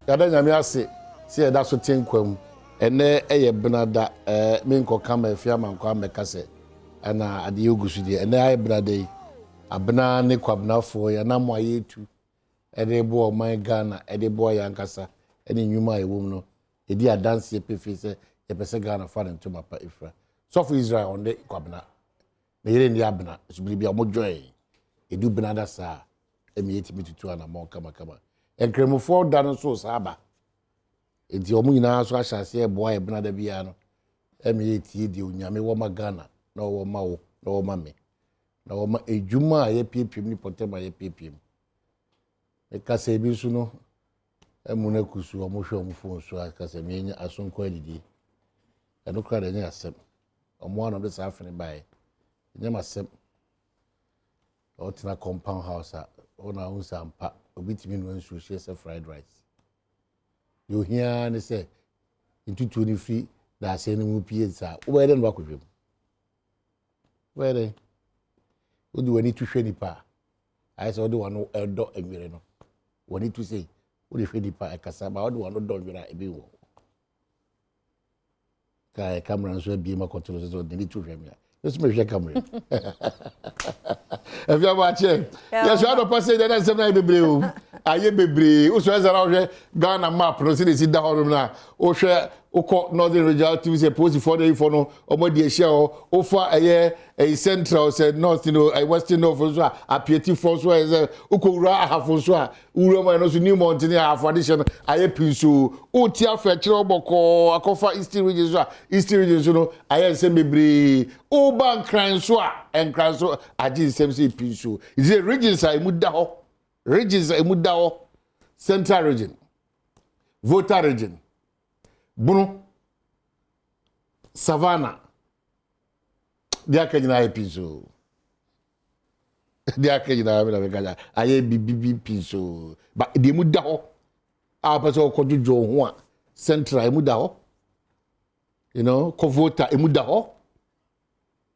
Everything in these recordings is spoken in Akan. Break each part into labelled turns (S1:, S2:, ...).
S1: Yada nyame ase se eda so tenkwam ene eye benada menko kama afia manko ameka se ana ade yogusu de ene aye benada yi abena ne kwabnafo ya na mo ayetu ede bo o man Ghana ede bo ya nkasa ene nwuma ewom no edi adanse pefe se ye pese Ghana fa ne ntoma pa ifra so for Israel on the kwabna na yere ndi abena so bili bia mo joy edu benada sa emi yetimi tutu ana mo kama enkremofo da no so saba enti omu nyina so ahyase eboa ebena bia no emi yetie di onyame wo ma Ghana na wo ma wo na wo ma me na wo ma ejuma ye piepiem ni potema ye piepiem e kase bi su no emu na kusu omu hwe omu fon so akase me nya asonko adidi eno kra de nya asem omu ano de sa afene bae nya masem o tina compound house a ona unsa ampa obitimi no nsu hye se fried rice you hear ne say intutu ni free da say ni mu pizza wo be den ba kodwem where wo do wani tu hwe nipa ai say wo do wano edo enwere no wani tu say wo de hwe nipa akasa ba wo do wano do nwere ebe wo kai camera nso abi ma control so de ni tu hwe mi let's make sure camera if you watch it yes you have to pass it that seven na bebre o aye bebre o so ezara o hwe Ghana map no see da hono na o hwe uko northern regional TV say post for the info no omodi ehia o fa aye central say north you know western north so apieti for so say uko ura ahafo so ura ma no so new mountain ahafo addition aye pinso o ti afa kire oboko akofa eastern region so eastern region so no aye say bebre o ban kran so enkran so agi sem say pinso is the regions I muda ho regions I muda ho central region voter region Bunu Savannah dia kanyina episo dia kanyina be gaja aye bibi piso ba de mu da ho a person ko jojo ho a central emu da ho you know ko voter emu da ho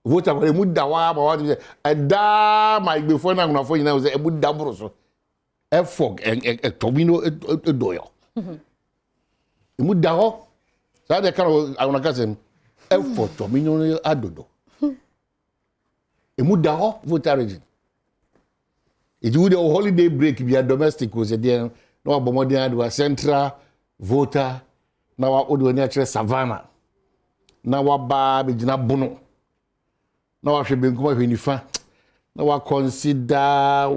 S1: voter ko emu da wa ba wa da my before na ngona fo nyina say emu da buru so e fog e tobino doyo emu da ho so they can I want to say effort to million adodo emu da ho voter region it would a holiday break be a domestic was there no abomodin ado central voter na wa odo ni akere savannah na wa ba be gina bono na wa hwe benkum ahwe nifa na wa consider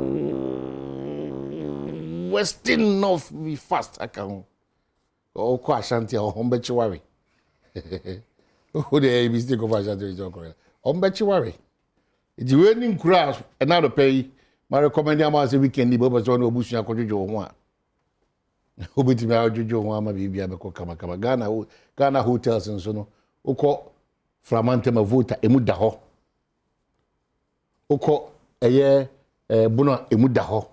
S1: western north be fast account o ko ashanti o hombechi wari o de mistake of ashanti jo ko hombechi wari di weni nkura na do pay ma recommend am as weekend ni bo so na obusu akojojo ho a obetimi ajojo ho ama bibia be ko kama Ghana hotels nso no uko flamante ma voter emu da ho uko eye buno emu da ho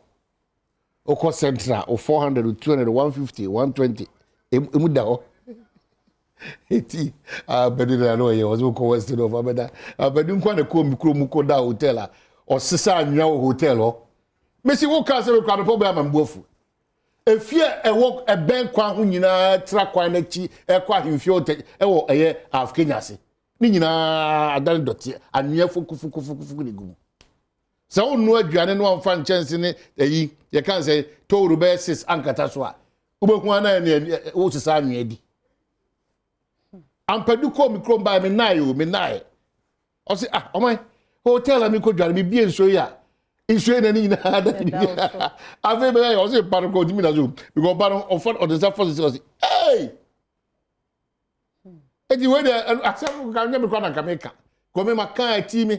S1: uko central o 400 200 150 120 emu da ho eti abedi na no ye ozo ko western of abeda abedi nkwa na ko mikro mu ko da hotel a osesa anwa wo hotel ho mesi wo ka se we kwa no problem ambofu efie ewo eben kwa ho nyina tra kwa na chi ekwa himfie hotel ewo eye afkenya se ni nyina adan doti anwa fuku ni gumu sa onu aduane no amfa nchense ne eyi ye kan se toru be 6 ankata so a ubehu ana ne wo sesa anwa di ampadu ko mikro mba me nae o se omai hotel ami ko dware mi bie nso ya nso na ni na ada ave be o se paro ko dimi na zo because paro of on the surface o se hey edi we de asem ka nya me kwa na kameka ko me maka ati mi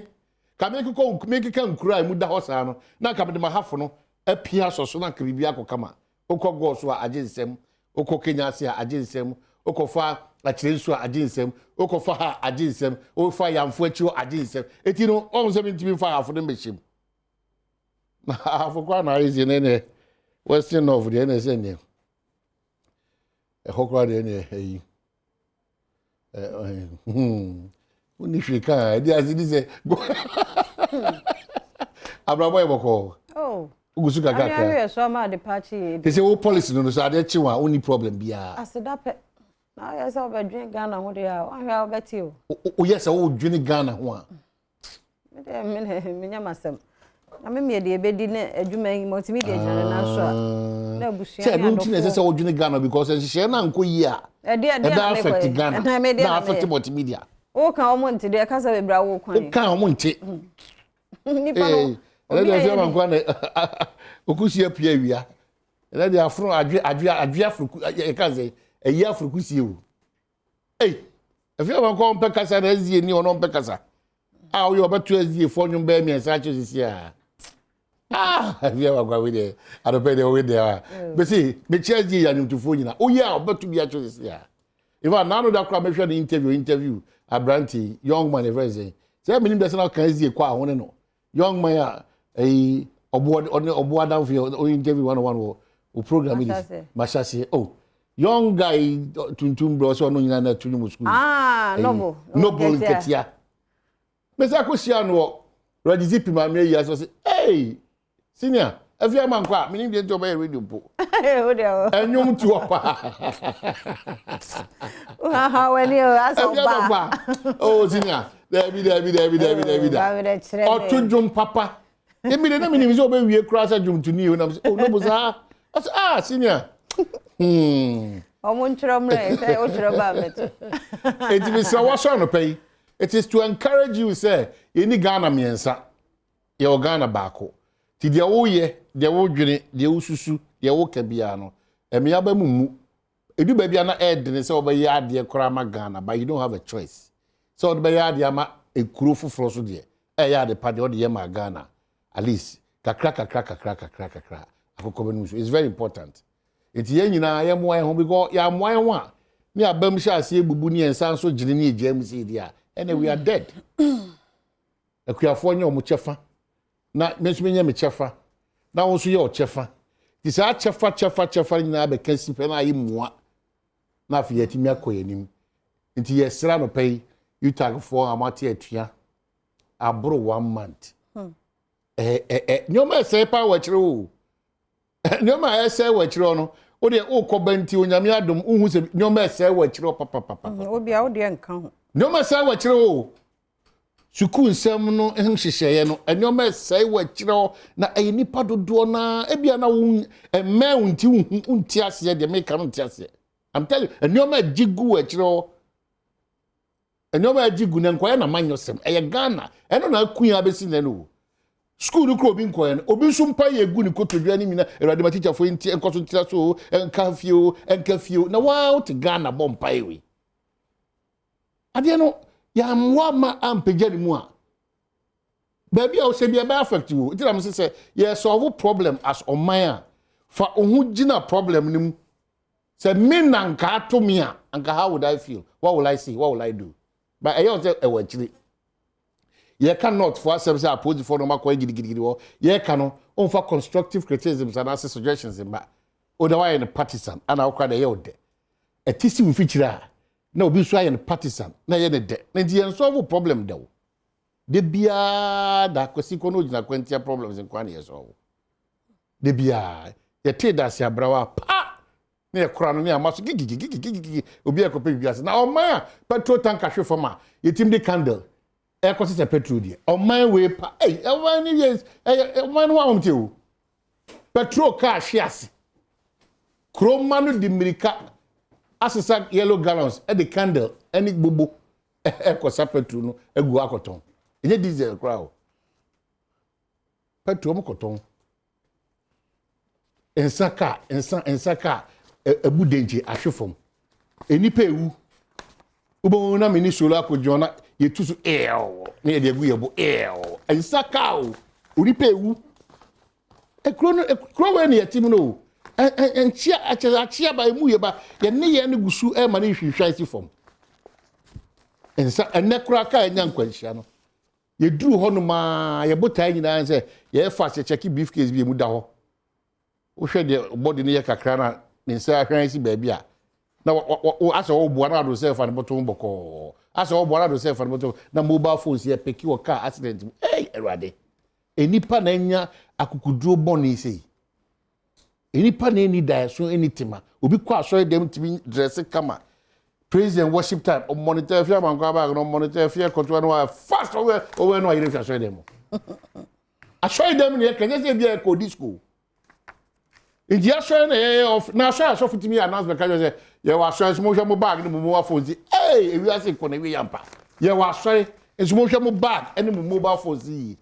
S1: kameka ko meka kan kura mu da hosa no na ka me ma hafo no apia soso na kribia akokama okọ go so a agensem okọ Kenya ase a agensem okọ fa achirensu a agensem okọ fa ha agensem o fa yamfo achi agensem eti no on se ntimi fa afo de mechim na afo kwa na izi ne western of the NSN ne e hokwa de ne eyi uni fika dia azidi se abrabo e boko Ugusu kakra.
S2: Area so ma de party.
S1: They say wo policy no so ade chi wa only problem bia.
S2: Asedape. Na ya say obedwen Ghana ho de a, ahwa obeti o.
S1: O yes wo dwene Ghana ho a.
S2: Me nya masem. Na me de ebedi na adwuma yi multimedia jana na so a. Na busu ya.
S1: Say no tin say wo dwene Ghana because nhye na nko yi a.
S2: E
S1: affect Ghana. Na affect multimedia.
S2: O kan o monte de kasa be bra wo kwan.
S1: O kan o monte.
S2: Nipa no.
S1: Ele dey man kwan okusi apia wia. Ele dey afro adwe afro e kan say eyi afro kusi o. Efia man kwan pe kasa na ezie ni ono pe kasa. Ah, you betu ezie fo nwum be mi ensa cho sisi a. Efia man kwan we dey. Ado pe dey we dey. Be see, me chezie ya nwum tufo nyina. O ya obetu bia cho sisi a. Even now that crowd make sure the interview Abranti young man every say me nim dey say na kan ezie kwa ho ne no. Young man obo Adam for interview 101 o program this Mashasi. Oh, young guy tuntum bro so no nyina na tunu school. Noble ketia. Me say akosia no regizi pima me ya so say hey senior afia man kwa me nim dey to buy radio po.
S2: O dey o.
S1: Enyum tu opa.
S2: When you ask
S1: oba. Oh senior there be. Otujum papa. Emi de na me nim say oba wie kura sa jum to ni o na say oh no bo sa. Senior.
S2: Omunchiromre say o chiro ba meto.
S1: It is so what no pay. It is to encourage you say any Ghana miensa. Ye Ghana baako. Ti de wo ye, de wo dwene, de wo susu, de wo kabia no. Emi aba mumu. Edu ba bia na edene say oba ye ade kura ma Ghana, but you don't have a choice. So the be ade ama ekuro foforo so de. Ya de pa de o de ye ma Ghana. At least kakra. Akoko benu so. It's very important. Enti ye nyina ye mo ho because ya mo ho a me abam sha ase ebubu ni ensan so gine ni ejam si dia. And we are dead. Akuafo nya omo chefa. Na mesumi nya me chefa. Na wo so ye o chefa. Ti sa chefa nyina be kan si pe na yi moa. Na afi yetimi akoyanim. Enti ye sra no pay you tag for amate atua. Abro 1 month. Nyoma say pa wa kire o. Nyoma say wa kire no. O de o kobanti onyame adom uhu se nyoma say wa kire papa.
S2: Obia o de nka ho.
S1: Nyoma say wa kire o. Suku nsem no nhyehyeye no nyoma say wa kire na nipa dodo na ebia na wo emme unti ase de make no unti ase. I'm telling you, nyoma jigu wa kire nyoma jigu na nkoya na manyosem Ghana eno na akuya besi na no. School no obi nkoya obi nso mpa ye gu ni kotodwa ni mina erade ma teacher for nti enkoso ntira so enkafio na wa to Ghana bompa ewe ade no ya mwa ma ampeja ni mu a baby a o se bia ba affect you itira me say ye solve problem as oman a fa ohu gina problem ni mu say me na nka ato me a nka how would I feel, what will I say, what will I do? But I say e wa chiri ye cannot for ourselves say oppose for no makwa gidi wo ye cannot on for constructive criticisms and answer suggestions in ba o da why in partisan and akwa da ye ode etisi we feature na obi so aye partisan na ye de na di solve problem da wo de bia da kwesi ko no gina kwantia problems in kwan ye solve de bia ye te da se abrawa pa na ye kora no na amaso gigi obi ekope biase na o man petrol tank ahwe foma ye tim de candle ekose se petrol die o man we pa one ni yes one wa omte o petrol car shias kroma no di mirika asesa yellow gallons e the candle any gbogbo ekose petrol no egu akoton enye diesel kra o petrol mo koton ensaka ebudenje ahwefom enipa ewu ubo na mini solo akojona yetusu na ye de egu yebo ensaka o onipa ewu ekro we na yetim no achia ba emu ye ba ye ne ye ne gusu e ma ne hwihwa isi fom ensa enekura ka enya nkwanhia no ye duru ho no ma ye botai nyina nse ye fa check beef case bi emu da ho wo hwe de body ne ye kakra na nsa ahwan isi ba bia na asa wo bua na do self and bottom boko asa wo bua na do self and bottom na mobile phones ye peki wo car accident erade enipa na nya akukuduro boni sei enipa na ni die so enitima obi kwa so dem timi dress kama praise and worship time o monitor fear man kwa ba no monitor fear control no fast over no ire so dem a show dem ne kan say bia ko disco India show na show fitimi announcement ka say ye wa show so mo bag ni mo phone say eh we are say ko na we yampa ye wa show so mo bag any mobile phone see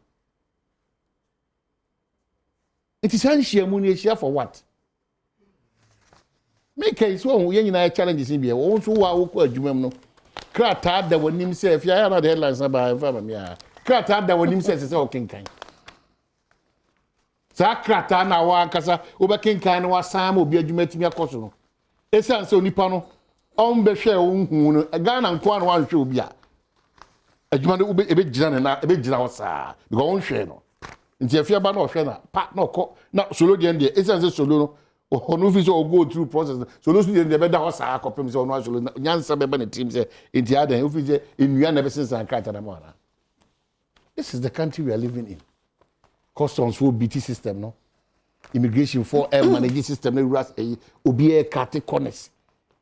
S1: it is share money share for what make case one yen na challenges in bia won so wa wo ko adwumam no krata da wonim say if ya na the headlines na ba fa me ya krata da wonim say say o kenkan sa krata na wa kasa wo be kenkan na wa sam obi adwuma timi akoso no esan say onipa no on be hwe wo hu no Ghana nko na wa hwe obi a adwuma no ebe gina na ebe gina wo saa because won hwe no nti afia ba na hwe na pa na ko na solo de ende esan say solo no ono fi so go through process solo so de be da wo saa kopem say ono solo nyansa be ba na team say nti adan o fi say enua na be sense krata na ma na. This is the country we are living in. Customs for BT system, no? Immigration for air managing system, no ras obi cut corners.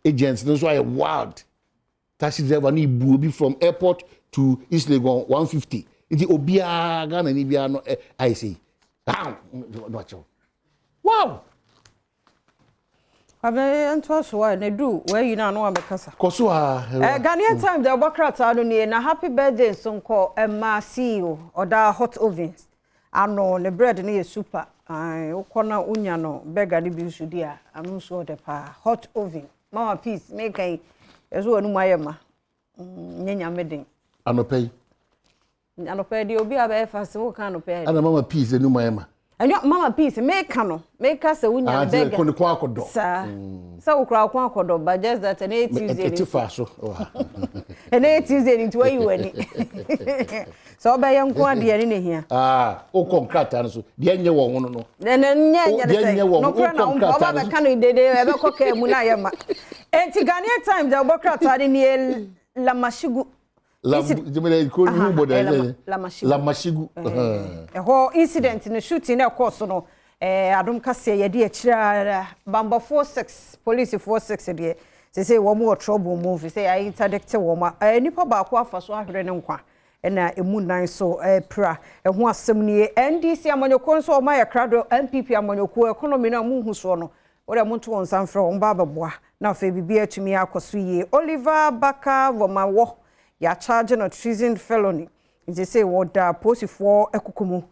S1: Agents, no so I wild. Taxi driver need be from airport to East Legon 150. It's obi Ghana ni bia no I say. Wow.
S2: Abe ento so why na do where you na abekasa.
S1: Koso
S2: Ghanaian time the Obokrata no ni na happy birthday sonko Emma CEO oda hot ovens. Ano ne bread ne super ukona unya no bega ni bi sudi a anu so de pa hot oven mama peace make ai ezo anu mayema nyanya meden
S1: anopay
S2: di obi aba fast wo kan anopay
S1: ana mama peace anu mayema
S2: anyo mama peace make no make us unya bega
S1: ko ne kwa akodo
S2: sa ukra kwa akodo but just that an Tuesday
S1: ni faso
S2: an Tuesday into where you went so ba yan kwa de ne hia
S1: o konkrata so de nye wo hono no
S2: nya no kra na ba ba kan dede e be koka mu na yema enti Ghanaian time the Obokrata ni la mashigu
S1: jimele ko ni boda la mashigu
S2: ho incident no shooting na course no Adom kase ye de akira bamba 46 police 46 de say wo mo trouble move say I interdict wo ma nipa ba ko afa so ahwere ne nkwa na emu nan so pra ho asem ni NDC amanyoko so ma ya krado MPP amanyoko economy na mu hu so no wo de mo to on san fra wo ba beboa na fa bibi atumi akoso ye Oliver Baka Voma wo ya charge no treason felony they say what da posifo ekokomu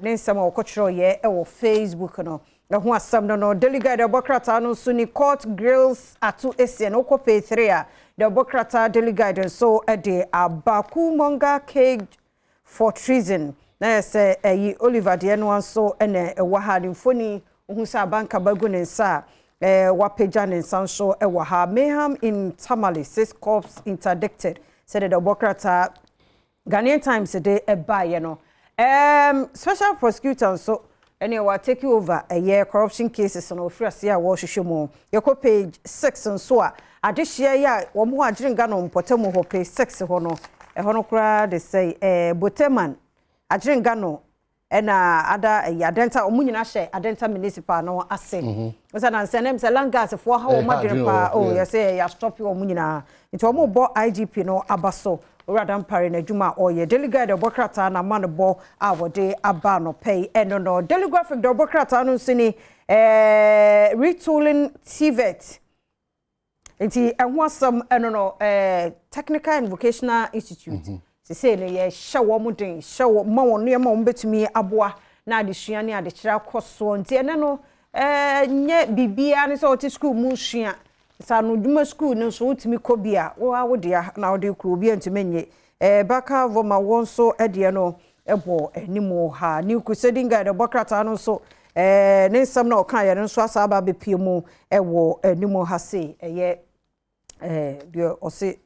S2: nensama okochiro ye e wo Facebook no ho asam no delegate Obokrata no so ni court grills atu esien okope 3 a the Obokrata delegate so de abaku monga cage for treason na say Oliver de no so na wa ha ni foni hu sa banka bagu ne nsa wa peja ne nsa so wa ha mayhem in Tamale 6 corps interdicted said the Obokrata Ghanaian Times today buy no special prosecutor so anyway take you over a year corruption cases no free ya wo hwehwemo yeko page 6 so a adehia ya wo mo agrenga no mpotemu ho page 6 ho no no kra they say boteman agrenga no na ada adenta omunyina hye adenta municipal no ase so na nsenem se langas fo ha wo madren pa you say ya stop wo munyina nti wo mo bo IGP no abaso Radam Pari na juma oye delegate Obokrata na manbo awode aba no pay no delegate Obokrata no sini retooling TVET enti ehwo asam no technical and vocational institute say no ye hyewo muden hyewo ma won no ma won betumi aboa na adesua ne adekira koso enti no nye bibia ne so oti school mu sua sanu djuma school no so utimi kobia wo awodea na wode kuro bia ntimenye Baka Voma wonso edie no ebo animo ha ni kusedinga de Obokrata no so ne nsam na okan ye no so asaba bepie mu ewo animo ha se eye de ose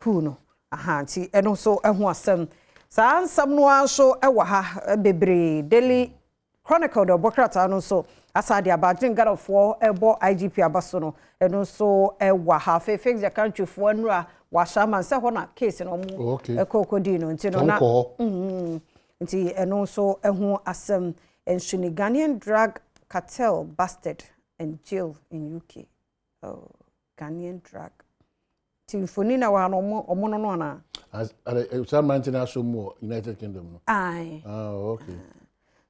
S2: ku no aha nti eno so ehu asem sa nsam no anso ewo ha bebre Daily Chronicle de Obokrata no so asade abadin garofo ebo IGP abaso no eno so ewa ha fix the country fo nura wa shaman se ho na case no mu ekokodi no ntino na nti eno so eho asem enhwene Ghanaian drug cartel busted and jailed in UK. Oh, Ghanaian drug. Tifoni na wa no omo no ana.
S1: As some international more United Kingdom no.
S2: Aye.
S1: Oh, okay.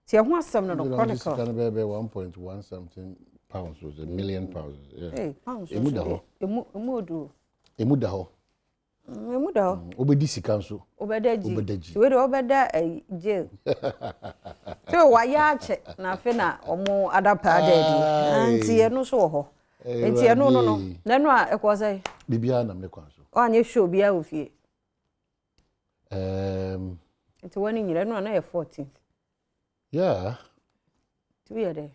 S2: Ti eho asem no chronicle.
S1: Can be 1.1 something pounds was a million pounds. Yeah.
S2: Hey, pounds.
S1: Emu da ho.
S2: Emu do.
S1: Emu da ho.
S2: Emu da ho.
S1: Obedi sika nso.
S2: Obedaji. We do obeda jail. So wa ya che na fe na omo adapa dedi. Anti eno so ho. Enti eno no. Na no a ekwo say.
S1: Bibia na me kwa so.
S2: O anye show bia ofie. Enti woni nyire no na 14th.
S1: Yeah.
S2: 2 year there.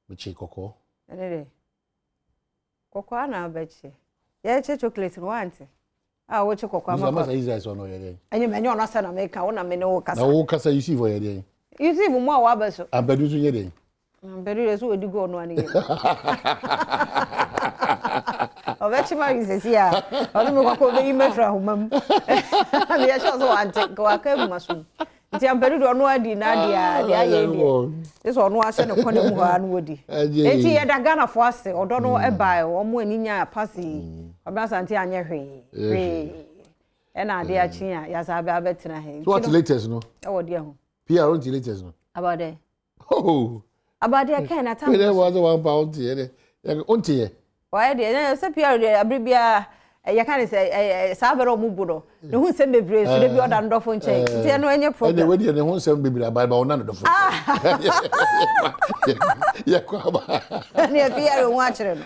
S1: Michi koko.
S2: Ere. Koko na abeche. Ya che chocolate no ante. Ah, wo che koko ama.
S1: Mama say Israel so no yede.
S2: Enye me nyo no say na me ka wo na me ne wo kasa.
S1: Na wo kasa you see for yede.
S2: You see mo wa abeso.
S1: Abedu so yede.
S2: Abedu reso odi go no ani. Obechi ma yisi ya. Onu me kwako be yime fra homam. Me ya sho so ante ko aka mu maso. Nti abedu do no adi na dia ye ni. Eso no ase ne kone mu ha no odi. Enti ye da Ghana fo ase odo no e bai o mo ani nya pasi. Abasa anti anye hwe. E na ade achi ya ya sa be abetena he.
S1: So what latest no?
S2: E wo de ho.
S1: PR on latest no.
S2: About there.
S1: Oh.
S2: About there can at time.
S1: There was 1 pound here. Ya onti ye.
S2: Why dey say PR dey abribia ya kan say sabero mu budo ne hu nsem bebre so dey bi oda ndofo nchen ti no enye problem
S1: e dey we dey ne hu nsem bebre ababa ona ndofo ya kwa ba
S2: ne PR hu akire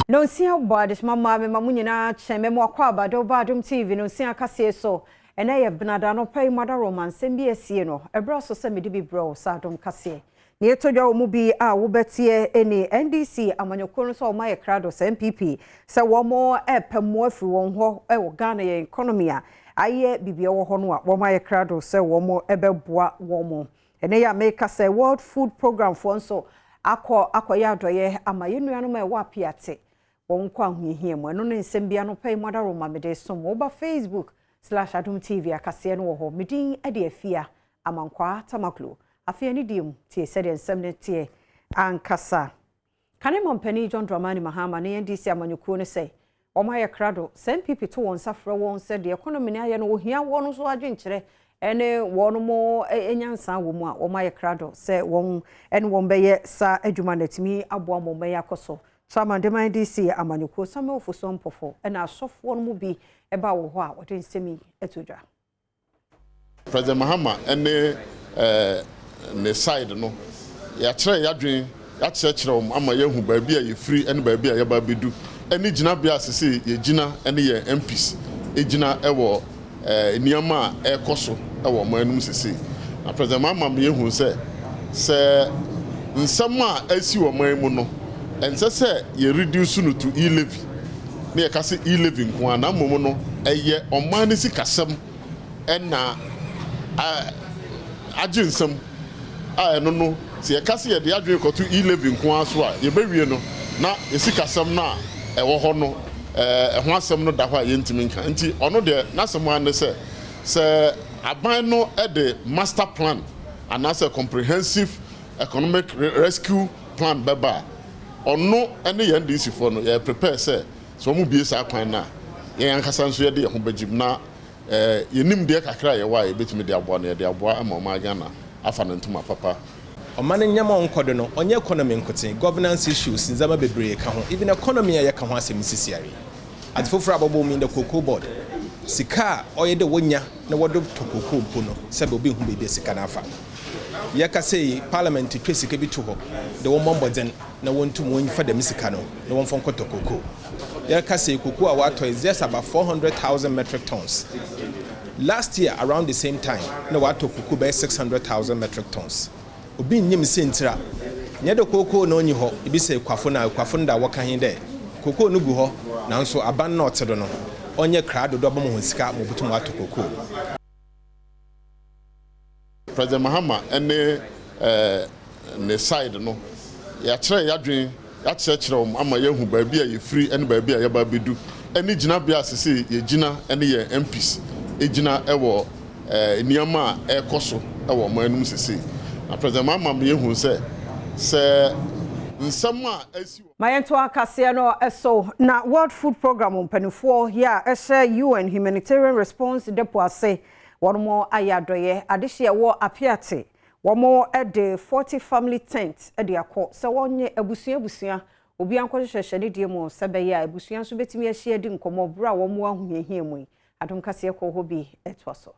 S2: no sia bodies mama me mamunyina cheme mo akwa abado Badwam TV no sia kase so ena ye benada no pai mada romance bi asie no ebra so se me di bi bro sa Adom kase ni etodwa mu bi a wo betie eni NDC amanyokoro so ma ye krado se MPP se wo mo epemo afiri won ho e wo Ghana ye economy a aye bibie wo ho no a wo ma ye krado se wo mo ebeboa wo mo ene ya make say World Food Program for so akoya adoye ama ye nuanu ma e wo apiate won kwa hwehie mo eno ne nsem bia no pai mada roma me de so mo ba Facebook/Adom TV akase no wo ho medin e de afia amankwa tamaklo afia ni dim tie sede nsem ne tie ankasa kane mompani John Dramani Mahama ne NDC amanyukuo ne sei oma ye krado sem pipi to won safra won se de economy ne aye no ohia won so adwenkere ene won mo enyansa wo mu a oma ye krado se won en won beye sa adwuma natimi aboa mo me yakoso Sama de NDC amanyukuo same ofuso mpofo ena asofo no mu bi eba wo ho a wode nsemi etodwa
S3: President Mahama ene ne side no ya kire ya dwen ya kire ama ye hu ba bia ye free ene ba bia ye ba bedu ene gina bia sese ye gina ene ye MPs e gina ewo niama ekoso ewo manum sese na President Mahama me hu se nsama asi wo man mu no ense se ye reduce no to e-levy ne ye kase e-levy nko ana momo no eye oman ni sikasem ena ajinsem no se ye kase ye de adwen ko to e-levy nko aso a ye bewie no na esikasem na ewo ho no ho asem no da ho a ye ntimi nka nti ono de nasem an se aban no e de master plan and as a comprehensive economic rescue plan beba ono ene ye ndisi for no ye prepare say so mu bie sa kwan na ye yankasa nso ye de ho bagim na ye nim de kakra ye wa ye betimi de aboa na ye de aboa ama ma Ghana afa na ntuma papa
S4: omane nyama onkodo no onye economy nkote governance issues nzama bebree ka ho even economy ya ka ho asem sisiare at foforo abobo mi the cocoa board sika oye de wonya na wodo to cocoa mpo no se be obi hu be sika na afa ya ka say parliament twesika bi to ho de wo momboden na wontum won fa de misika no na won fon koto cocoa ya ka say cocoa a wato is just about 400,000 metric tons last year around the same time na wato cocoa by 600,000 metric tons obi nyim sentira nya de cocoa na onyi ho ebi say kwafo nda woka hin de cocoa no gu ho na nso aban na otedo no onye krado do bom ho sika mo butum wato cocoa
S3: President Mahama ene ne side no ya kire ya dwen ya kire ama ye hu ba bia ye free ene ba bia ye ba bedu any Gina Biasisi, ye Gina, any ye MPs, a Gina Ewo, Niama, Air Coso, Ewo, Manum Sisi. A President Mamma, who said, Sir, in summer, as you.
S2: My entire Cassiano eso na World Food Program on Penufo, ya UN humanitarian response depo say one more ayadoye adishia war apiate one more at the 40 family tent at the court so one ye ebusia obi anko hwehwehwe de mo sebe ya ebusia so betimi ahia di nkomo bra wo mo ahuyehia mu Adom Kasia ko hobi etwaso.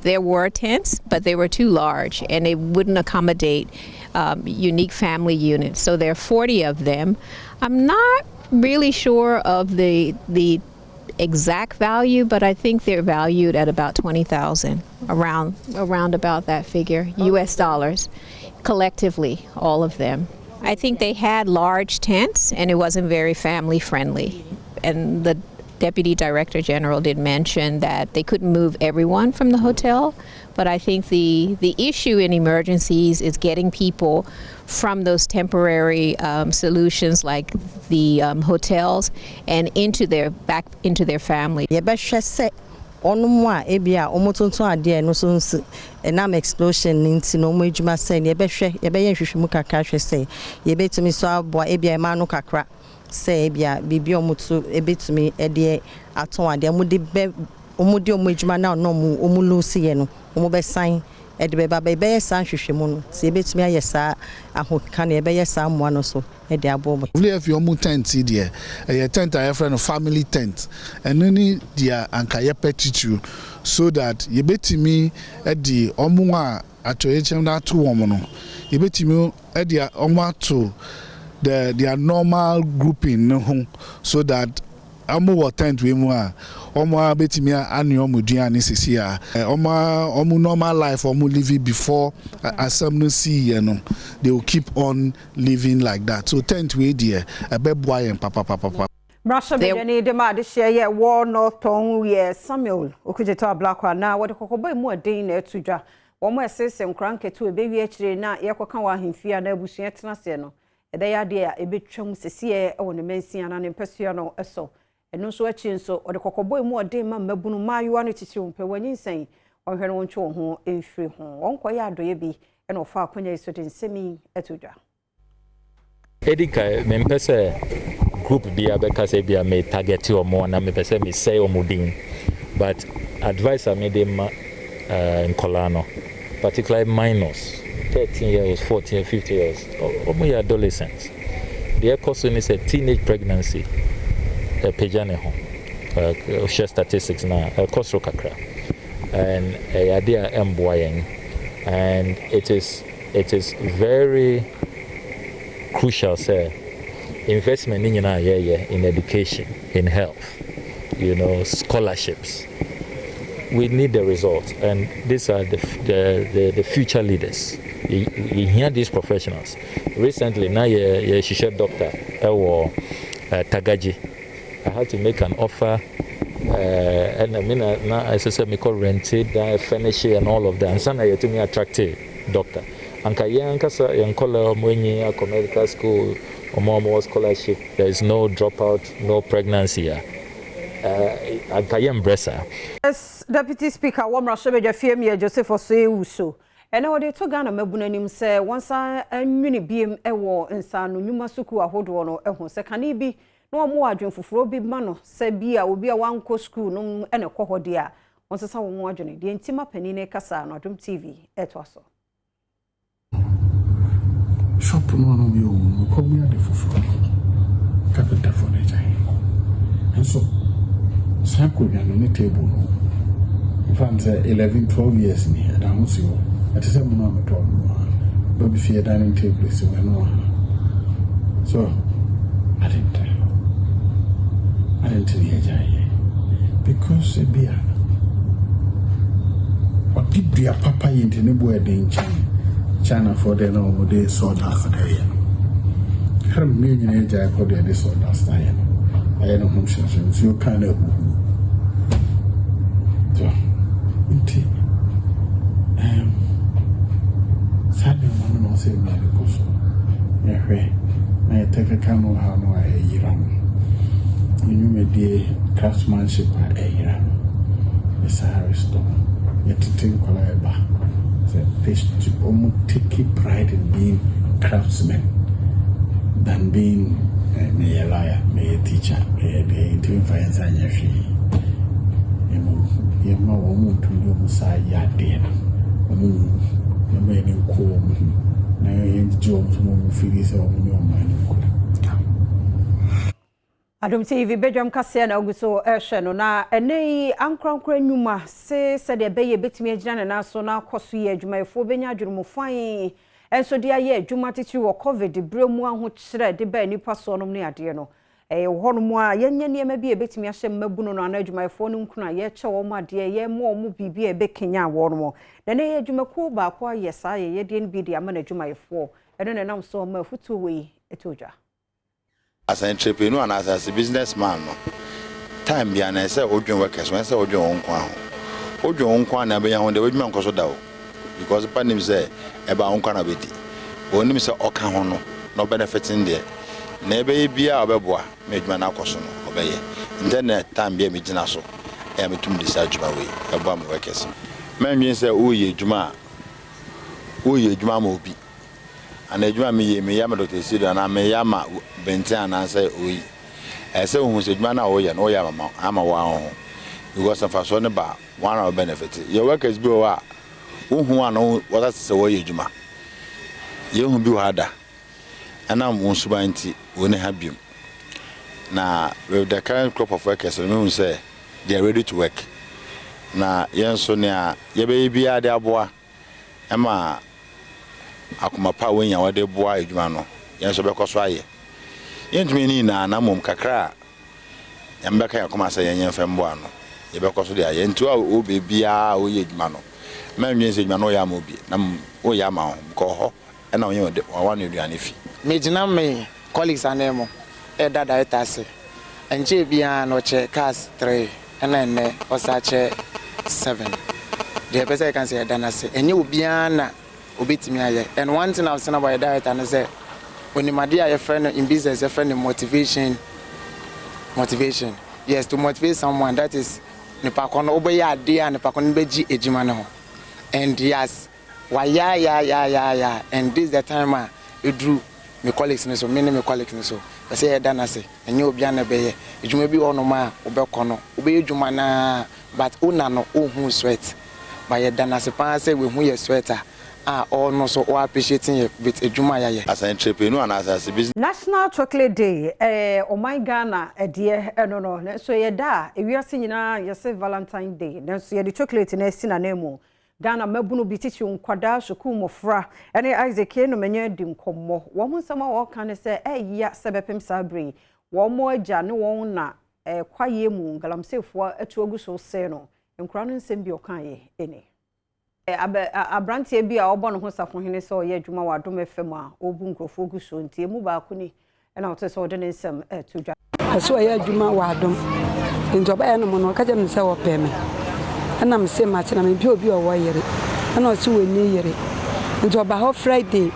S5: There were tents, but they were too large and they wouldn't accommodate unique family units. So there are 40 of them. I'm not really sure of the exact value, but I think they're valued at about 20,000, around about that figure, US dollars, collectively, all of them. I think they had large tents and it wasn't very family friendly. And the Deputy Director General did mention that they couldn't move everyone from the hotel, but I think the issue in emergencies is getting people from those temporary solutions like the hotels and back into their family.
S6: Onumwa ebia omotonton ade no so nsi enam explosion nti no mo adwuma say ne ebehwe ebeye hwehwemu kakra hwe say yebetumi so aboa ebia ema no kakra say ebia bibi omoto ebetumi ede aton ade omode adwuma na no mu omulusi ye no omo be san ede be ba be san hwehwemu no say ebetumi ayesa ahoka na ebeye san moa no so ede abobo
S7: if you move tent there a tent a friend family tent and any dia anka ye petitu so that ye betimi edi omo a atoyechem na to omo no ye betimi edi omo to their normal grouping no so that amu tent we mu a omo betimi anu omo duane sisi a omo normal life omo living before assembly see no they will keep on living like that so tent we there abeboa yen papa
S2: Russia be any demand this year war north ton ye Samuel okujeta blackwa na what kokoboy mu adin na etudwa wo mo esese nkranke to ebewi akire na yekoka wa ahemfia na abusua tenase no ede ya de a ebetwam sese e won mensia na ne mpasua no eso eno so achi nso ode kokoboy mu odin ma mabunu mayo anu titi umpe wanyinsan ohwe no woncho ho emfiri ho wonko ya adoye bi eno fa akonya iso de nsemi etudwa
S8: Edika me mpese group bia beka se bia me target o mo na me pese me say o mudin but advice I made them in Colano particularly minors 13 years 14 50 years or my adolescents the cause is a teenage pregnancy pejane ho share statistics na cause kakra and idea emboying and it is very crucial say investment in in education, in health, scholarships. We need the results, and these are the future leaders. You hear these professionals. Recently, now you doctor Tagaji. I had to make an offer, and I mean now I said me call rented, furniture, and all of that. And some are to me attractive doctor. Anka yankasa yankola mwenye ako medical school. More scholarship, there is no dropout, no pregnancy.
S2: Yes, Deputy Speaker, Wamrashabeja Fiemia Joseph Osei and now they took Ghana Mebunanim say once I muni beam a war in San Numasuku a Hodono, a Hose can be no more adrian for Frobi Mano, say be will be a one co school no and a cohodia. Once a someone watching the intima penine casa on Adom TV, etwaso.
S9: Shop no no you come here the for carpenter furniture and so sample ya no table no fan say 11-12 years ni and I don't see what is am no to no be fear dining table so we no so I didn't hear because it be what did their papa into no boy in China for the no they saw that for the her million age I called the saw that style. I know home so you kind of so inti sadly one no say me because yeah I take a camera how no I yiram the craftsmanship at era. The Sahara store. Yet to think they should almost take pride in being craftsmen than being a lawyer, a teacher, a interference and actually. You know, to you, Messiah, dear. You may call now in Jones who feels on your mind.
S2: Adom TV Badwam kase na oguso ehwe no na enei ankrankra nyuma se de beye betimi agina na so na akoso ye adwumayefo benya adwurumo fan enso de aye adwuma titi wo covid bremu aho kire de ba nipa so no ne ade no hono a yenye niema bi betimi ahye mabuno no na adwumayefo no nkuna ye che wo ma de ye mo mu bibi ebekenya wo no na ne ye adwumako ba kwa ye sa ye de ne bi de ama na adwumayefo eno ne nam so ma futu we etoja.
S10: As an entrepreneur and as a businessman, time be an essay or doing workers, when I say or your own quan. Or your own quan, I be on the women Cosoda because the panim say about on canabity. Only Mr. Okahono, no benefits in there. Never be a beboa, made man Acoson, obey. And then that time be a midinaso. I am to decide my way, a bomb workers. Men say, oh, ye Juma, oh, ye Juma mobi. And the Juma me yama Dr. Sida and I may yama Bentan and say, we. I say, who said, man, oh, yeah, no, yama, I'm a wow. You got some fashion about one of benefits. Your workers be what? Who know what that's the way Juma. You who be harder. And I'm one subanti when I have you. Now, with the current crop of workers, I say they are ready to work. Now, young Sonia, your baby are there, boy. Emma. Akuma pa wenya wade boa adwuma no yenso bekoso aye yentumi ni na mom kakra yambeka yakoma sa yenye femboa no ye bekoso de aye ntu o bebia o ye adwuma no manwen se adwuma no ya ma obi na o ya ma ko ho e na onye de wa na aduane fi
S11: mejina me colleagues anemo e dada etase enje bia no che cars 3 ena ene osache 7 de pesa kan se dana se enye obia na obetimi aye. And one thing I've seen about that and say when you your friend in business, your friend motivation. Yes, to motivate someone, that is Nipakon obey idea and Nipakon beji ejimano. And yes, why yeah. And this is the time you drew my colleagues so many my colleagues so. I say dana say and you biana beye. You may be on ma obekono, obey jumana, but unano who sweat. By a dana se pass with who you sweater. Or no so appreciating with a Juma as an entrepreneur and as a business. National Chocolate Day, oh my Ghana, a dear, no, so ye da, if you are seeing you say Valentine Day, then so the chocolate in a sinanemo. Ghana mebuno bitichun kwada shukumo fra, and Isaac no menu dim como. Woman summer walk can say, ya sebepim sabri, one more jan, one na, kwaye moon, galam say for a chuguso seno, and crowning symbio kanye, any. Abrantie bi a obo no ho safo hene so ye adwuma wa Adom FM a obu nkrofo gu so ntie mu ba ko ni na wote so de nsem to dwa so ye adwuma wa Adom nti oba ye no mo no ka je me se wo pe me na me se ma che na me bi obi o wo yere na o se we ni yere nti oba ho Friday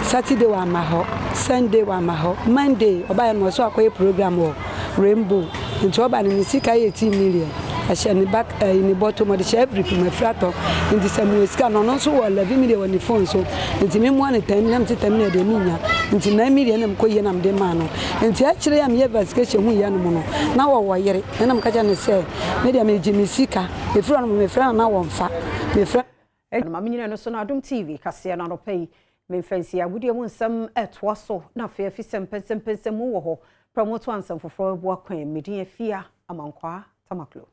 S11: Saturday wa ma ho Sunday wa ma ho Monday oba ye no so akoye program wo Rainbow nti oba ni sika 18 million I shall back in the bottom of the share my flatter in the same scan on also 11 million on the phone so into me 1 10 them to 10 million into 9 million and coin am the man and actually I'm here investigation who yanumono now or yere and I'm catching a say maybe I'm a Jimmy Sika if you my friend now on fat my friend Mamina no son Adom TV Cassia no pay me fancy I would want some at wasso na fear fi sem pensem wo ho promote one some for work when media fear among kwa tamaklo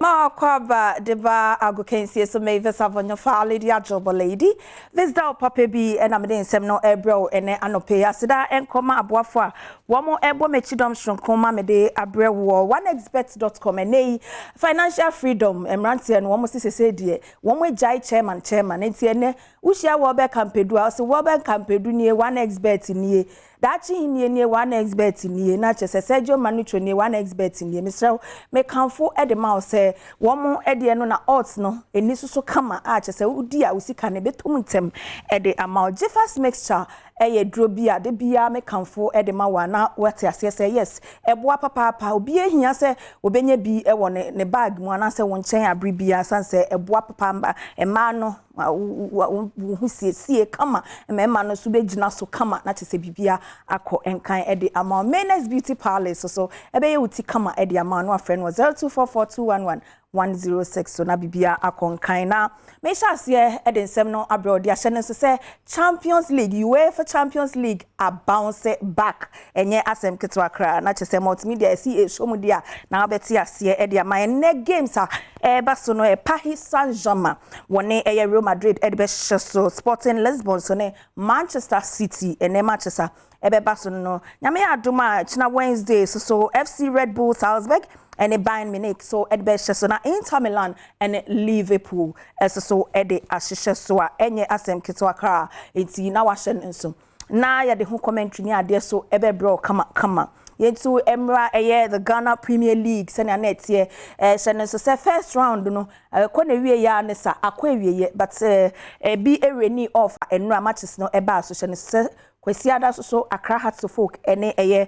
S11: Ma kwaba deba agokensie so me vesa vonyo fa lady ajobo lady this da papa bi na me den sem no ebro ene anope asida enkoma aboafo a wo mo ebo mechidom shronkoma me de abrewo oneexpert.com ene financial freedom emrantie no wo mo sesese de wo mo jai chairman enti ene uhia wo be kampedu a so wo be kampedu nie oneexpert nie
S12: dachi nie 1xbet nie na chese Sergio Manutro nie 1xbet nie misra me kanfo e de ma se wo mo e de no na odds no eni so kama a chese udi a usika ne betum ntem e de ama Jeffers mixture eye dro bia de bia me kanfo e de ma wa na wete ase se yes eboa papa obi ehia se obenya bi e wo ne bag mu ana se wo nchen abri bia sanse eboa papa mba e ma no hu sie kama e ma no so begina so kama na chese bibia akọ enkan e de ama Menes Beauty Palace so e be ye uti kama e de ama no afre no 0244211106 so na bibia akọ enkan na me sha se e de nsem no abroad ya hye so se Champions League UEFA Champions League a bounce back enye asem ketwa kra na chese multimedia see show mu dia na abeti ase e de ama ne games a ba so no Paris Saint-Germain woni Real Madrid e be so Sporting Lisbon so ne Manchester City ene Manchester ebeba so no nyame adoma china Wednesday so FC Red Bull Salzburg and Bayern Munich so edbe so na Inter Milan and Liverpool so ede ahihye so a enye asem kitwa kra enti na wa hye nso na ya de ho commentary ni ade so ebe bro kama yentu emra eye the Ghana Premier League sene net ye sene so se first round no ko na wie ya ne sa akwa wie ye but bi ereni off enra matches no eba so sene se kwesi ada so Accra Hearts of Oak ene eye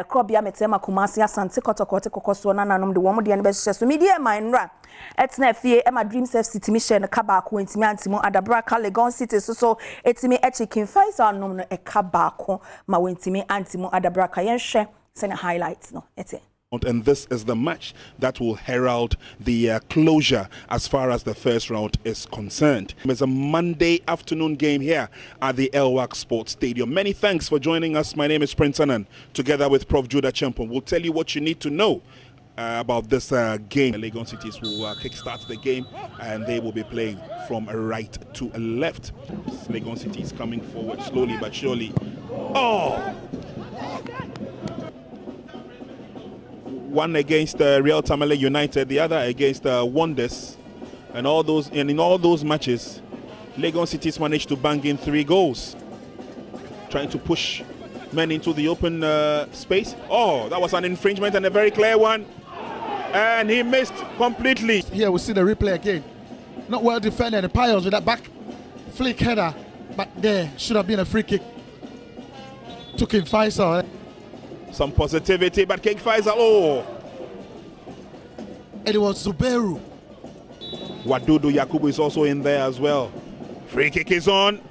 S12: Krobia Metema Kumasi Asante Kotokote kokoso na nanom de womo de ne be hye so media manra etna fie ema Dreams FC timi hye ne kaba ko ntimi antimo Adabraka Legon City so etimi King Faisal anom no kaba ko ma wentimi antimo Adabraka yen hye send highlights no ete.
S13: And this is the match that will herald the closure as far as the first round is concerned. It's a Monday afternoon game here at the Elwak Sports Stadium. Many thanks for joining us. My name is Prince Annan, together with Prof. Judah Champon. We'll tell you what you need to know about this game. Legon Cities will kickstart the game and they will be playing from right to left. Legon Cities coming forward slowly but surely. Oh! One against Real Tamale United, the other against Wonders, and in all those matches, Legon Cities managed to bang in 3 goals, trying to push men into the open space. Oh, that was an infringement and a very clear one, and he missed completely.
S14: Here we see the replay again. Not well defended. The Pios with that back flick header, but there should have been a free kick. To King Faisal.
S13: Some positivity, but King Faisal, oh!
S14: And it was Zubairu.
S13: Wadudu Yakubu is also in there as well. Free kick is on.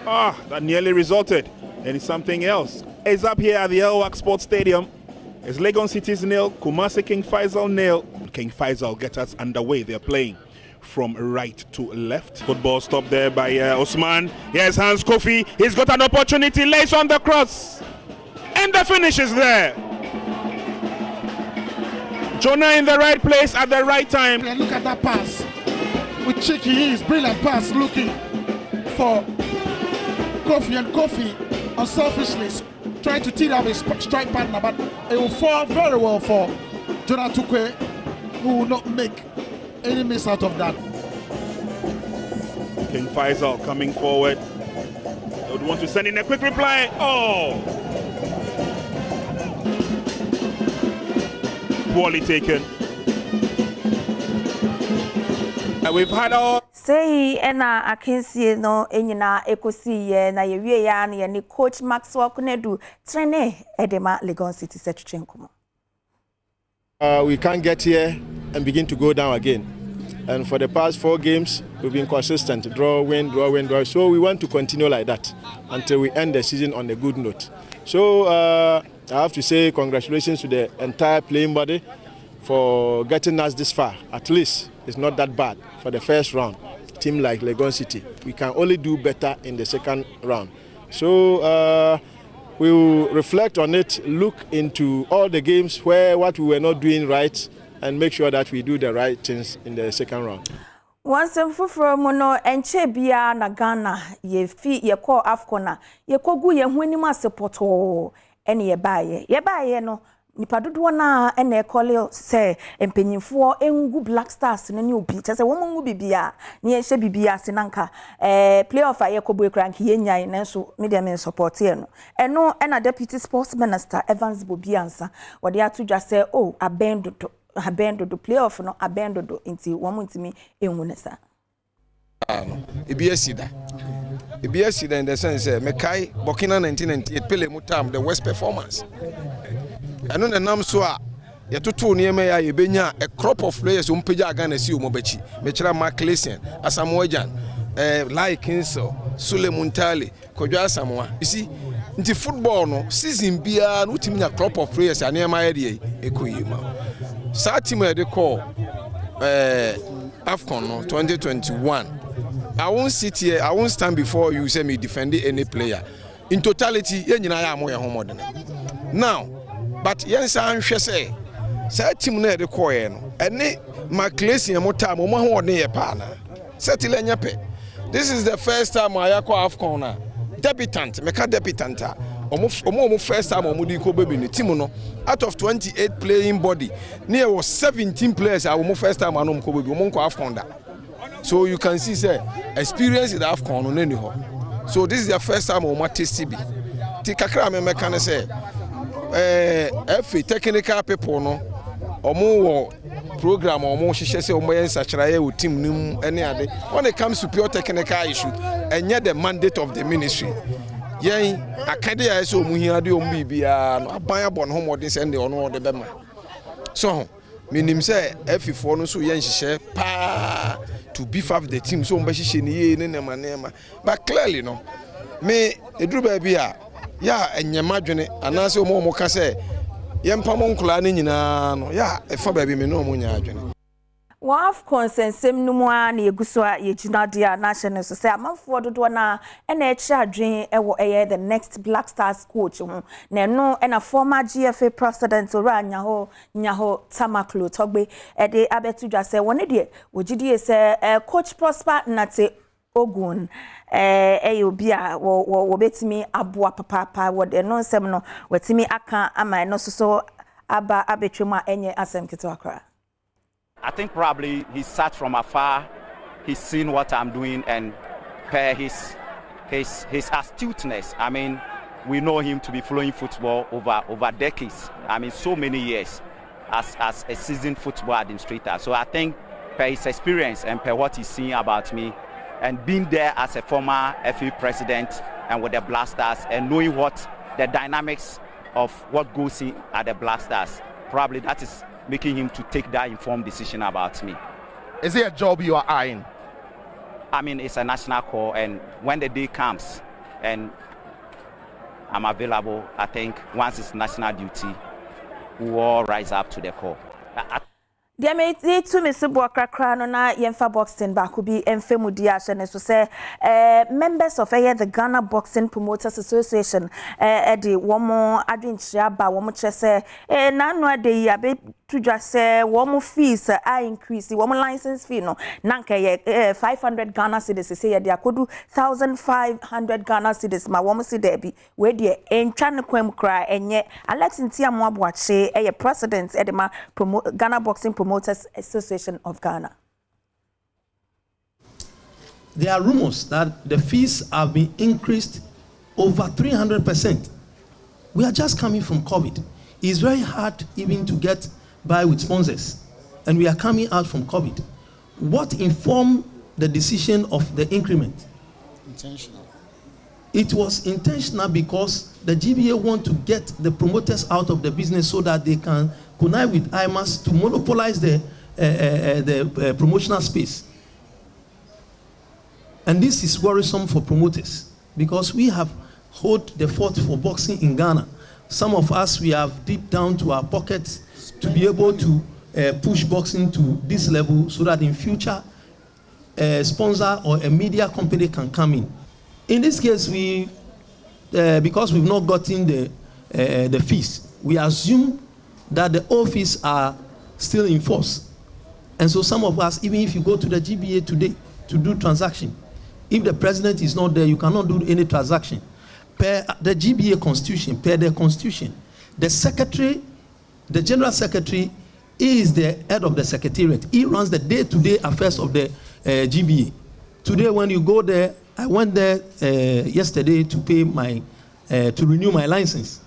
S13: Ah, that nearly resulted in something else. It's up here at the Elwak Sports Stadium. It's Legon Cities 0, Kumasi King Faisal 0. King Faisal gets us underway. They're playing from right to left. Football stopped there by Osman. Yes, Hans Kofi. He's got an opportunity. Lays on the cross. And the finish is there. Jonah in the right place at the right time.
S14: And look at that pass. With cheeky he is brilliant pass looking for Kofi, and Kofi unselfishly trying to tee up his strike partner, but it will fall very well for Jonah Tukwe, who will not make any miss out of that.
S13: King Faisal coming forward. They would want to send in a quick reply. Oh! Poorly taken. We've had all
S12: say ena akensie no enyina ekosi ye na ye wie ya na ye ni coach Maxwell Kunedu trainer edema Legon City secretary nkomo.
S15: We can't get here and begin to go down again. And for the past 4 games, we've been consistent. Draw, win, draw, win, draw. So we want to continue like that until we end the season on a good note. So I have to say congratulations to the entire playing body for getting us this far. At least it's not that bad for the first round. Team like Legon City, we can only do better in the second round. So we will reflect on it, look into all the games where what we were not doing right, and make sure that we do the right things in the second round.
S12: Once and for mono and Chebia na Ghana, ye fee ye call Afcona, ye kogu ye winima supporto, any ye buy ye no nipa dodo na ene ekole se empenyimfo engu Black Stars ne obi che se wo mungu bibia ne ehye bibia se nanka playoff aye kobo ekrank ye nyan nanso media men support ye no eno na deputy sports minister Evans Bobiansa wode atodwa se oh abendodo playoff no abendodo nti wo muntimi enwu ne sa
S16: Ibiasida in the sense Mekai Burkina 1998 Pele Mutam the West performance. And on the nam so ya tutu niema ya yebenya a crop of players umpeja Ghana si umobechi Mechra Mark Lesian Asamoah Lai Kinso Sule Muntali Kodwa Samoa. You see nti football no season bia no timi na crop of players anema ya ekoyima. Sa team e dey call AFCON no 2021. I won't sit here, I won't stand before you say me defend any player. In totality, now, but yes, I'm sure say team na the coin, and Maclesi and Motam, Omaho near partner. Settle. This is the first time I call AFCON. Debutant, Meka debutant. Almost first time Omudi Kobe in the team. Out of 28 playing body, near was 17 players. I almost first time I know Kobe, Omonko AFCON. So you can see, say, experience in AFCON on anyhow. So this is the first time on my TCB. Tikakra me can say, technical people no, or more program or more. She says, "Oh my, such a team num any other." When it comes to pure technical issue, and yet the mandate of the ministry. Yeah, Acadia so muhiadi umbibia no abaya bon home or this and the honor the bema. So, minim say F4 no so yen share pa to beef up the team so mbashi ni nema. But clearly no, me edru baby ya enyema dwene anase omo ka say yempamo nkula ni nyina no ya efa baby me no omo nya adwene.
S12: Waf consensem numwa na yeguso a yegina dia national so say amanfo dodo na na echi adwen ewo the next Black Stars coach ho na no na former GFA president ora nyaho Tamaklo togbe de abetudwa say woni de wogidie say coach Prosper Nate Ogun obi a wo betimi aboa papa wo de no nsem no wetimi aka ama no so aba abetwemu a enye asem kito akra.
S17: I think probably he sat from afar, he's seen what I'm doing, and per his astuteness, I mean, we know him to be following football over decades. I mean, so many years as a seasoned football administrator. So I think per his experience and per what he's seen about me, and being there as a former FA president and with the Black Stars, and knowing what the dynamics of what goes in at the Black Stars, probably that is making him to take that informed decision about me.
S18: Is it a job you are eyeing?
S17: I mean, it's a national call, and when the day comes and I'm available, I think once it's national duty, we will all rise up to the call.
S12: Dia me to me se bo krakra no na yemfa boxing ba ko bi emfemu dia hye ne so say members of the Ghana Boxing Promoters Association de womo adwenchia ba womo che say na no ade ya be tudwa say womo fees are increase womo license fee no na nka ye 500 Ghana cedis say ye de akodu 1500 Ghana cedis ma womo se de bi we de entwa ne kwam kra enye Alex Ntiamo aboache ye president e de ma Ghana Boxing Promoters Association of Ghana.
S19: There are rumors that the fees have been increased over 300%. We are just coming from COVID. It's very hard even to get by with sponsors, and we are coming out from COVID. What informed the decision of the increment?
S7: Intentional.
S19: It was intentional because the GBA want to get the promoters out of the business so that they can connive with IMAS to monopolize the promotional space. And this is worrisome for promoters because we have held the fort for boxing in Ghana. Some of us, we have deep down to our pockets to be able to push boxing to this level so that in future, a sponsor or a media company can come in. In this case, because we've not gotten the fees, we assume that the old fees are still in force. And so some of us, even if you go to the GBA today to do transaction, if the president is not there, you cannot do any transaction. Per the GBA constitution, per the constitution, the secretary The General Secretary is the head of the Secretariat. He runs the day-to-day affairs of the GBA. Today, when you go there, I went there yesterday to pay my, to renew my license.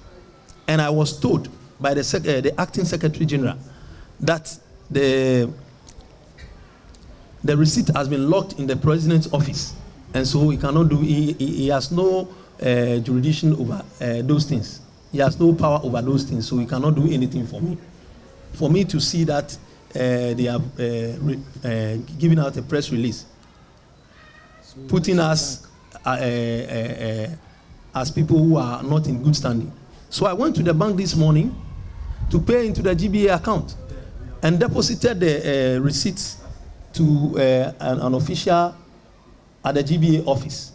S19: And I was told by the acting Secretary General that the receipt has been locked in the President's office. And so he cannot do, he has no jurisdiction over those things. He has no power over those things, so he cannot do anything for me. For me to see that they have given out a press release, putting us as people who are not in good standing. So I went to the bank this morning to pay into the GBA account and deposited the receipts to an official at the GBA office.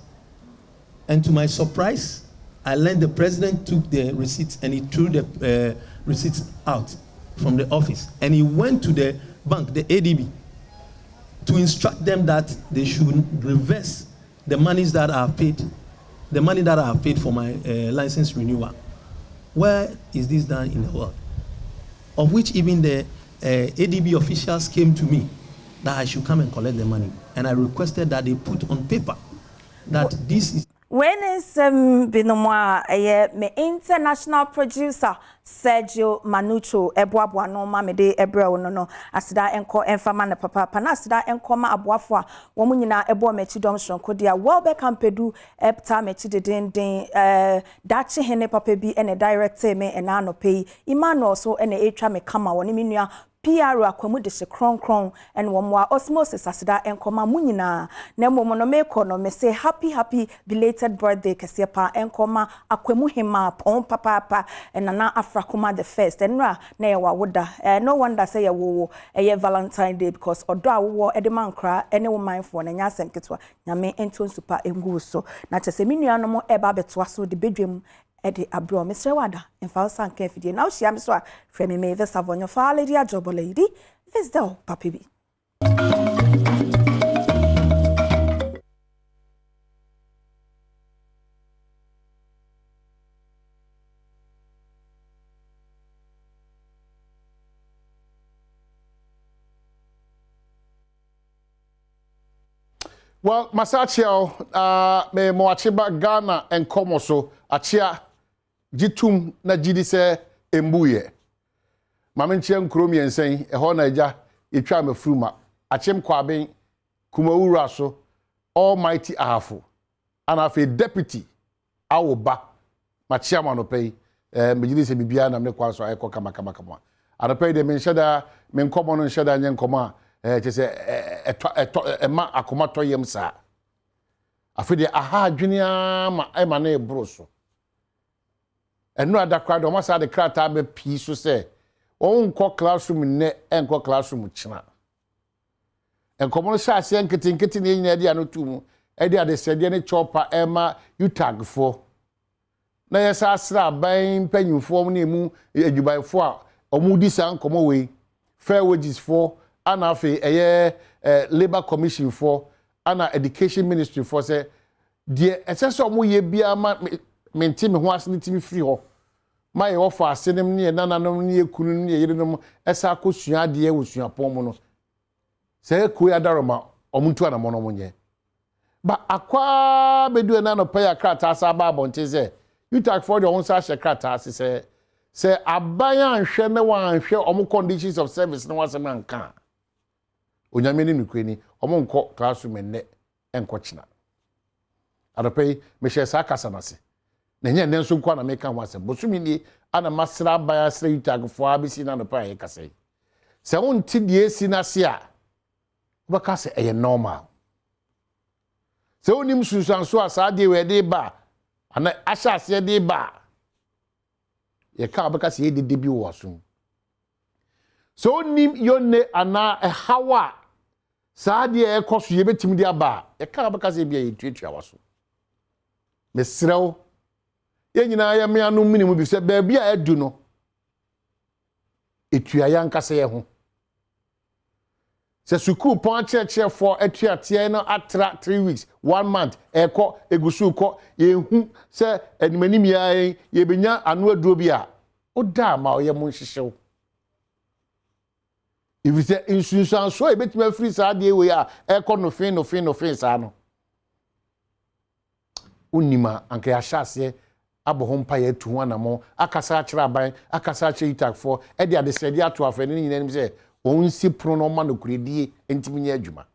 S19: And to my surprise, I learned the president took the receipts and he threw the receipts out from the office. And he went to the bank, the ADB, to instruct them that they should reverse the monies that I have paid, the money that I have paid for my license renewal. Where is this done in the world? Of which even the ADB officials came to me that I should come and collect the money. And I requested that they put on paper that this is...
S12: When is Binomwa, me international producer Sergio Manucho Badwam no mamede ebrɛ no asida enko enfama na papa na asida enko ma aboafo a wo nyina ebo mechi dom sonko dia welbe kampedu epta mechi den dachi hene papa bi ene director me ena no pay Emmanuel so ene etwa me kama woni menua PR akwamu de se kronkron en womwa osmosis asida enkoma munyina na momo no meko no me say happy belated birthday kesiepa enkoma akwamu hima pon papa enana afrakoma the first enra na ye wawoda no wonder say ye wo eye Valentine Day because odo awo edema nkra ene wo mindful na nya asem ketwa nyame enton super engu so na chese minua no mo eba betwa so de bedwem Edi abro Mr. Wada in Falsan Kefidi. Now she am so a frame me the Savonio for lady a job lady. This though, Papi B.
S1: Well, Masachio, me moachiba Ghana and Komoso, achia jitum na jidi se embuye. Mamenchiem kromi ensen, eho na eja, itwa me fruma. Achem kwaben, kumaura so, almighty ahafu. Anafe deputy, awoba, machia manopei, me jidi se bibia na mne kwa so eko kama. Anopei de menshada, menkomo no nshada nyen koma, chese ema akoma toyem sa. Afide aha adwenia ma ema na ebroso. Enu adakra do masa de krata be pi so se onko classroom ne enko classroom china. Enkomo no sha ase nketinketi ne nyina de anotu e de ade sede ne chopa ema utagfo. Na yesa asra ban panyufo ne mu adwubaifo a omudi san komo we fair wages for anafe labor commission for ana education ministry for say de eseso mo ye bia ma menti me ho asene mi free ho ma ye offer asenem ne nananom ne ekunu ne yerenom esa akosua de wosuapon mo no se ku ya daroma omuntu ana mo no monye ba akwa bedu na no pay akrata asa ba bonte se you talk for the onsa akrata se abaya nhwe ne wan hwe omo conditions of service ne wasema nka onyame ni nukweni omo nko classroom enne enko china adopei me share sakasa nase na nya nenso kwa na meka ho ase bosumi ni ana masra baya sra yutagfo abisi na no pa ye kase se won ti die si na se a ba kase eye normal se onim susan so asa de we de ba ana asha ase de ba ye ka ba kase ye de bi wo so so onim yonne ana hawa saade e koso ye betim de aba e ka ba kase bia ye tuatua waso mesrew ye nyina ya me anu minimu bi se ba bia edu no etua ya nkase ye ho se suku pon cheche for etua tie no atra 3 weeks 1 month eko egusu ko ye hu se animanim ya ye benya anu aduro bi a oda ma ye mo nhihyew if you say insurance so e betime free saa de we a e ko no fin saa no unima anka ya hyase aboho mpa ya tu anamo akasa akira aban akasa akira itakfo e de adesede ato afani nyina nim say onsi pro no ma no kuredie entimi nya adwuma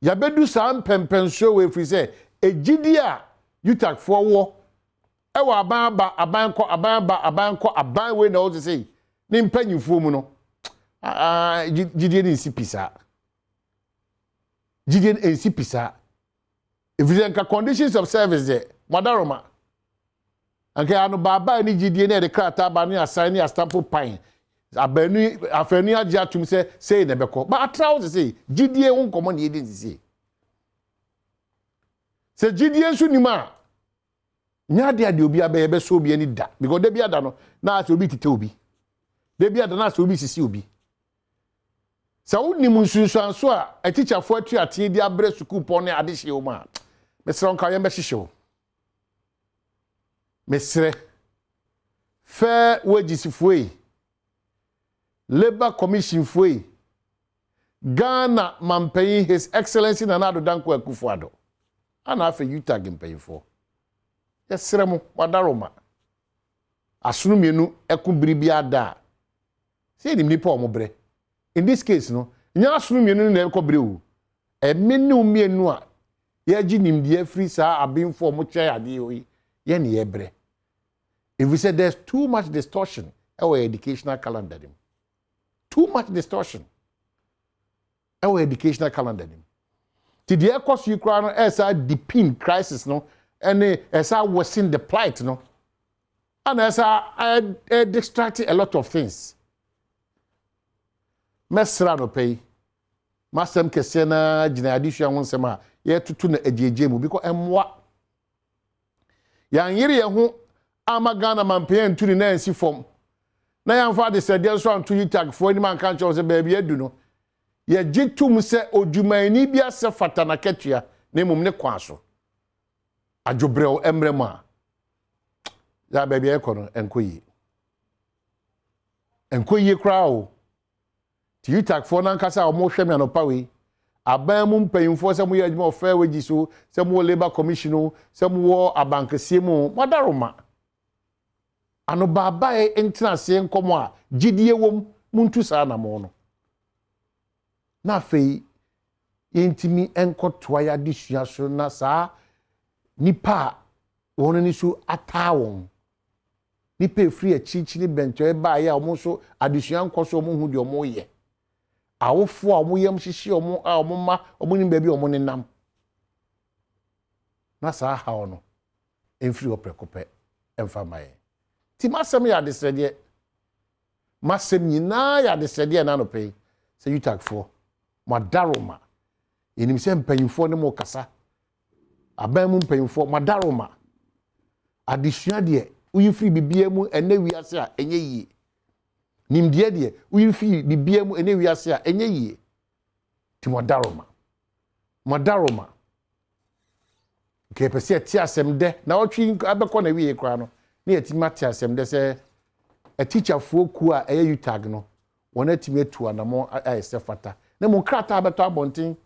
S1: ya bedu saa mpempenso we free say ejidi a itakfo wo e wa aban we na o say ni mpanyimfo mu no jidie ni sipisa jidie en sipisa if you think conditions of service there madaroma anke anu baba ni jidie na de krata ba ni assign ni stamp pine abanu afani age atum say na beko but atrawo say jidie won komo na yedi say se jidie nsu ni ma nya de obi abaye be so obi ani da because de bia da no na ase obi tete obi de bia da na ase obi sisi obi sa woni munsunsuanso a teacher fo atu ate di abre school pon na ade hye o ma mesre onka ye mbehye o mesre fair wages foi labor commission foi Ghana mampanyi his excellency na Nado Danko Akufo-Addo ana afa utag mpanyifo yesre mo wadaroma asunu mienu ekubiri bia da se ni nipa omobre in this case no nya asunu mienu na ekobere o emenu mienu a ye gi nimdie free sa abinfo mo che ade oyi ye ne yebre if we say there's too much distortion our educational calendar them too much distortion our educational calendar them ti the course you cry no esa deepin crisis no and esa worsen the plight no and esa distracting a lot of things mesra no pay masem kese na gina adisua wonsem a ye tutu na ejeje mu because emwa yan yire ye ho ama Ghana mampe nturi na ensi form na yan fa de sede so anto utag fo ni man kan che se baby adu no ye gitum se odwumani bia se fata na ketua na mum ne kwa so adwobrɛw emrema ya baby ekono enkoyi kra o ti utag fo na nkasa o mo hwɛ me anopa we aban mu mpanyimfo se mo ye adwuma ofa wagi so se mo labor commission se mo wo abankese mu madaroma ano baba e entina se nkomo a gidie wom muntu saa na mo no na fei yentimi enkotoa ya disua so na saa nipa won ni so atawon nipa free achichiri bento e ba ya omo so adisua nkoso omo hu de omo ye awofo a omo yam hihye omo a omo ma omo ni baabi omo nenam na saa ha ono enfiri oprekope emfa mai ti masem ya desede masem nyina ya desede na no pay se utag for madaroma enim se mpanyimfo ne mo kasa aban mu mpanyimfo madaroma adisua de uyifiri bibia mu ene wiase a enye yie nimdie de uyifiri bibia mu ene wiase a enye yie ti madaroma ke pese ti asem de na otwi abekọ na wiye kra no na yeti mati asem de se a teacher fo ku a eye utag no wona timi atu anamo ayese fata na mo krata abeto abontin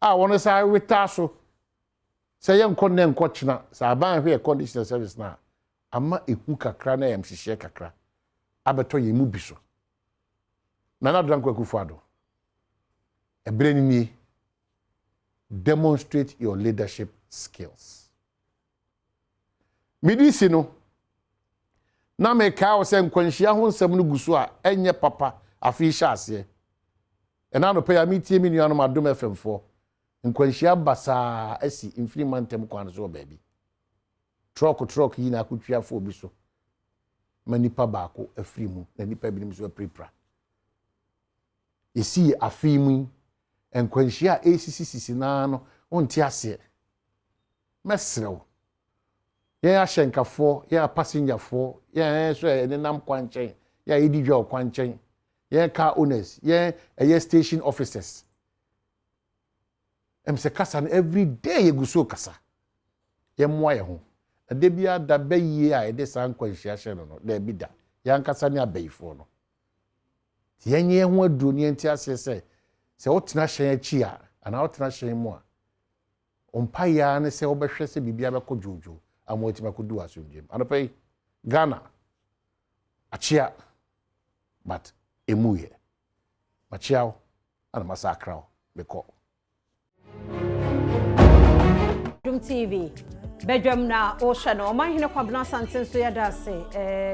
S1: a wona sa weta so se ye nkọ na nkọ china sa ban hwe condition service na ama ehu kakra na yam hihye kakra abeto ye mu biso na Nado Danko Akufo-Addo ebre ni demonstrate your leadership skills midisi no na me ka o se nkwanhia ho nsem no guso a enye papa afi hya ase ena no pay amiti mi nuanom Adom FM4 nkwanhia basa asi infinimantem kwan so baabi truck yi na akutwa fo obi so manipa baako afiri mu na nipa bi nim so prepra esi afi mu nkwanhia ACCC na no onti ase mesrew ya shenkafo ya passenger fo ya so enenam kwanchen ya edidwa kwanchen ya car owners ya station officers emse kasa every day yeguso kasa ya mwa ye ho ade bia da bayi a ede san kwanhia hye no da bi da ya nkasa ne abayifo no ti yenye ho adu ne enti ase se wotena hyen achi a ana wotena hyen mu a ompa ya ne se wobehwe se bibia be kojojo amoti makodu asomdiem anopai Ghana achia but emuye machiao ana masakra beko
S2: Adom TV Badwam na Osha no man hene kwabena santen so yada se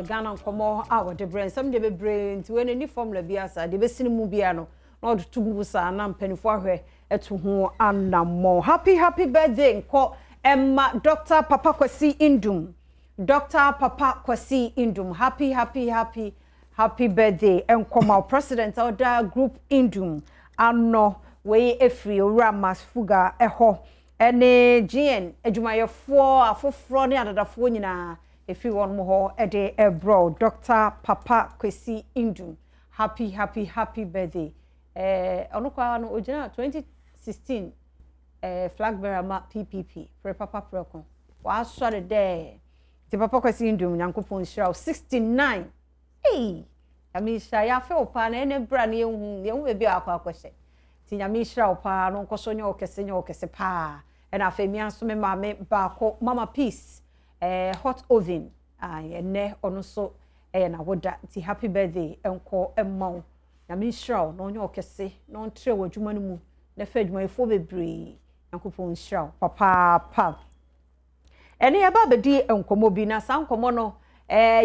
S2: Ghana nkomo a wode brain some de bebre nti we ni formula biasa de besini mu bia no na wode tugu sa na mpanifo ahwe eto ho anammo happy birthday nko Emma Dr. Papa Kwasi Indum Dr. Papa Kwasi Indum happy birthday enkoma president of the group Indum anno we efri ora masfuga eho ene GN adwumayefo afofro ne adadafo nyina efi won mo ho ede ebro Dr. Papa Kwasi Indum happy birthday ono kwa no ojina 2016 flag bearer ma PPP pre papa preko wa sore de ti Papa Kwasi Indum nyankopon shira 69 Amisha ya fe opa na ene bra na yehu ebi akwa akwese ti nyamisha opa no nkoso nya okese pa na afa mi anso me mama baako mama peace hot oven ene ono so na woda ti happy birthday enko emma nyamisha no nya okese no ntre wadwuma no mu na fa adwuma efo bebre nyankopon shira papa ene ya ba bedi enkomo bi na sa nkomo no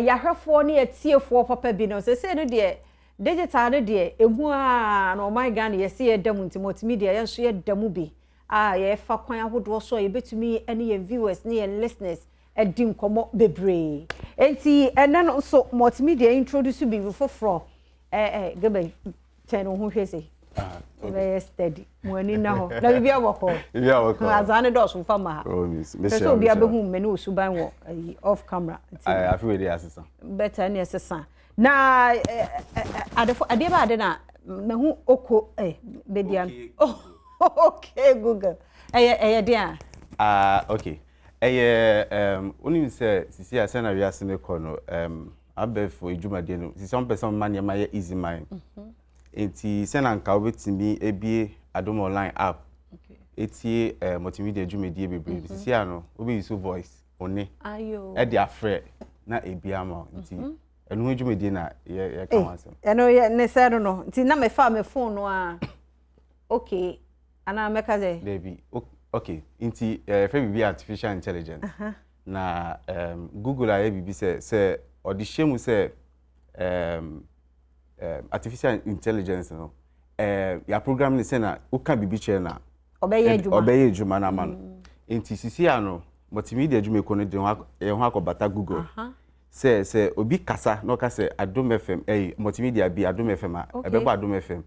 S2: yahwefo ne etiefo papa bi no se no de digital no de egu a no my Ghana yesi yedam nti multimedia yenso yedam bi ye fa kwan ahodo so ye betumi ene ye viewers ne ye listeners edi nkomo bebre enti ene no so multimedia introduce bi foforo gebe ten ho hwese very steady money na ho na bibia woko azane do so fama ha so bia behu me no suban wo off camera
S20: I feel the assistant
S2: better ne assistant na ade ba ade na mehu oko bedian okay Google dia
S20: okay onim se sisi ase na wiase ne kono abefo ejumade no sisi on person man ye ma easy mind enti sena nka obetimi ebie Adom online app etie multimedia ejumade bebre sisi ano obi use voice one
S2: ayo
S20: e dia frɛ na ebia ma enti enu ejumade na ye ka wansem
S2: eno ye ne se no enti na me fa me phone no a okay ana meka ze
S20: baby okay enti frɛ bibi artificial intelligence na Google aye bibi se odishemu se artificial intelligence no ya program ni se na uka bibi che na obeye adwuma na ma no enti sisi ano multimedia adwuma ko no de ho akobata Google se obi kasa no ka se Adom FM multimedia bi Adom FM ebebo Adom FM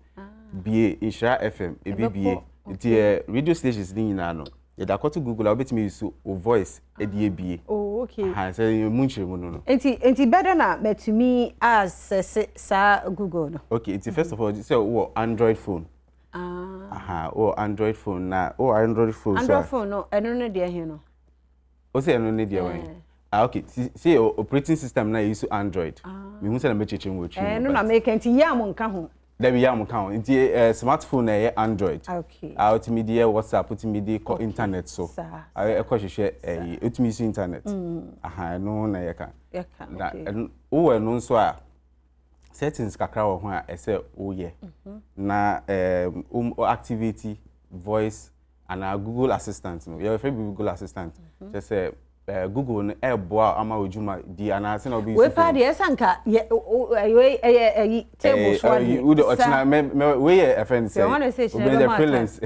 S20: bi Insha FM ebibie enti radio stations ni nyina no ye da koto Google obetimi use o voice edi ebie
S2: okay
S20: ha se munchire mu no
S2: enti better na betumi as sa Google no
S20: okay enti first of all say Android phone Android phone na Android phone
S2: no eno ne de he no
S20: o say eno ne de wen okay see operating system na use Android me hu say na mecheche mu ochi
S2: no na make enti ya mo nka ho
S20: there we am count enti smartphone na Android
S2: okay
S20: multimedia WhatsApp multimedia internet so e ko hwehwe ultimate use internet no na ye ka na o no nso a settings kakra wo ho a ese o ye na activity voice and Google Assistant no you favorite Google Assistant just say Google no eboa ama ojuma di anase na obi
S2: we pa de esanka we table so
S20: we do otina we a friend say we the prelims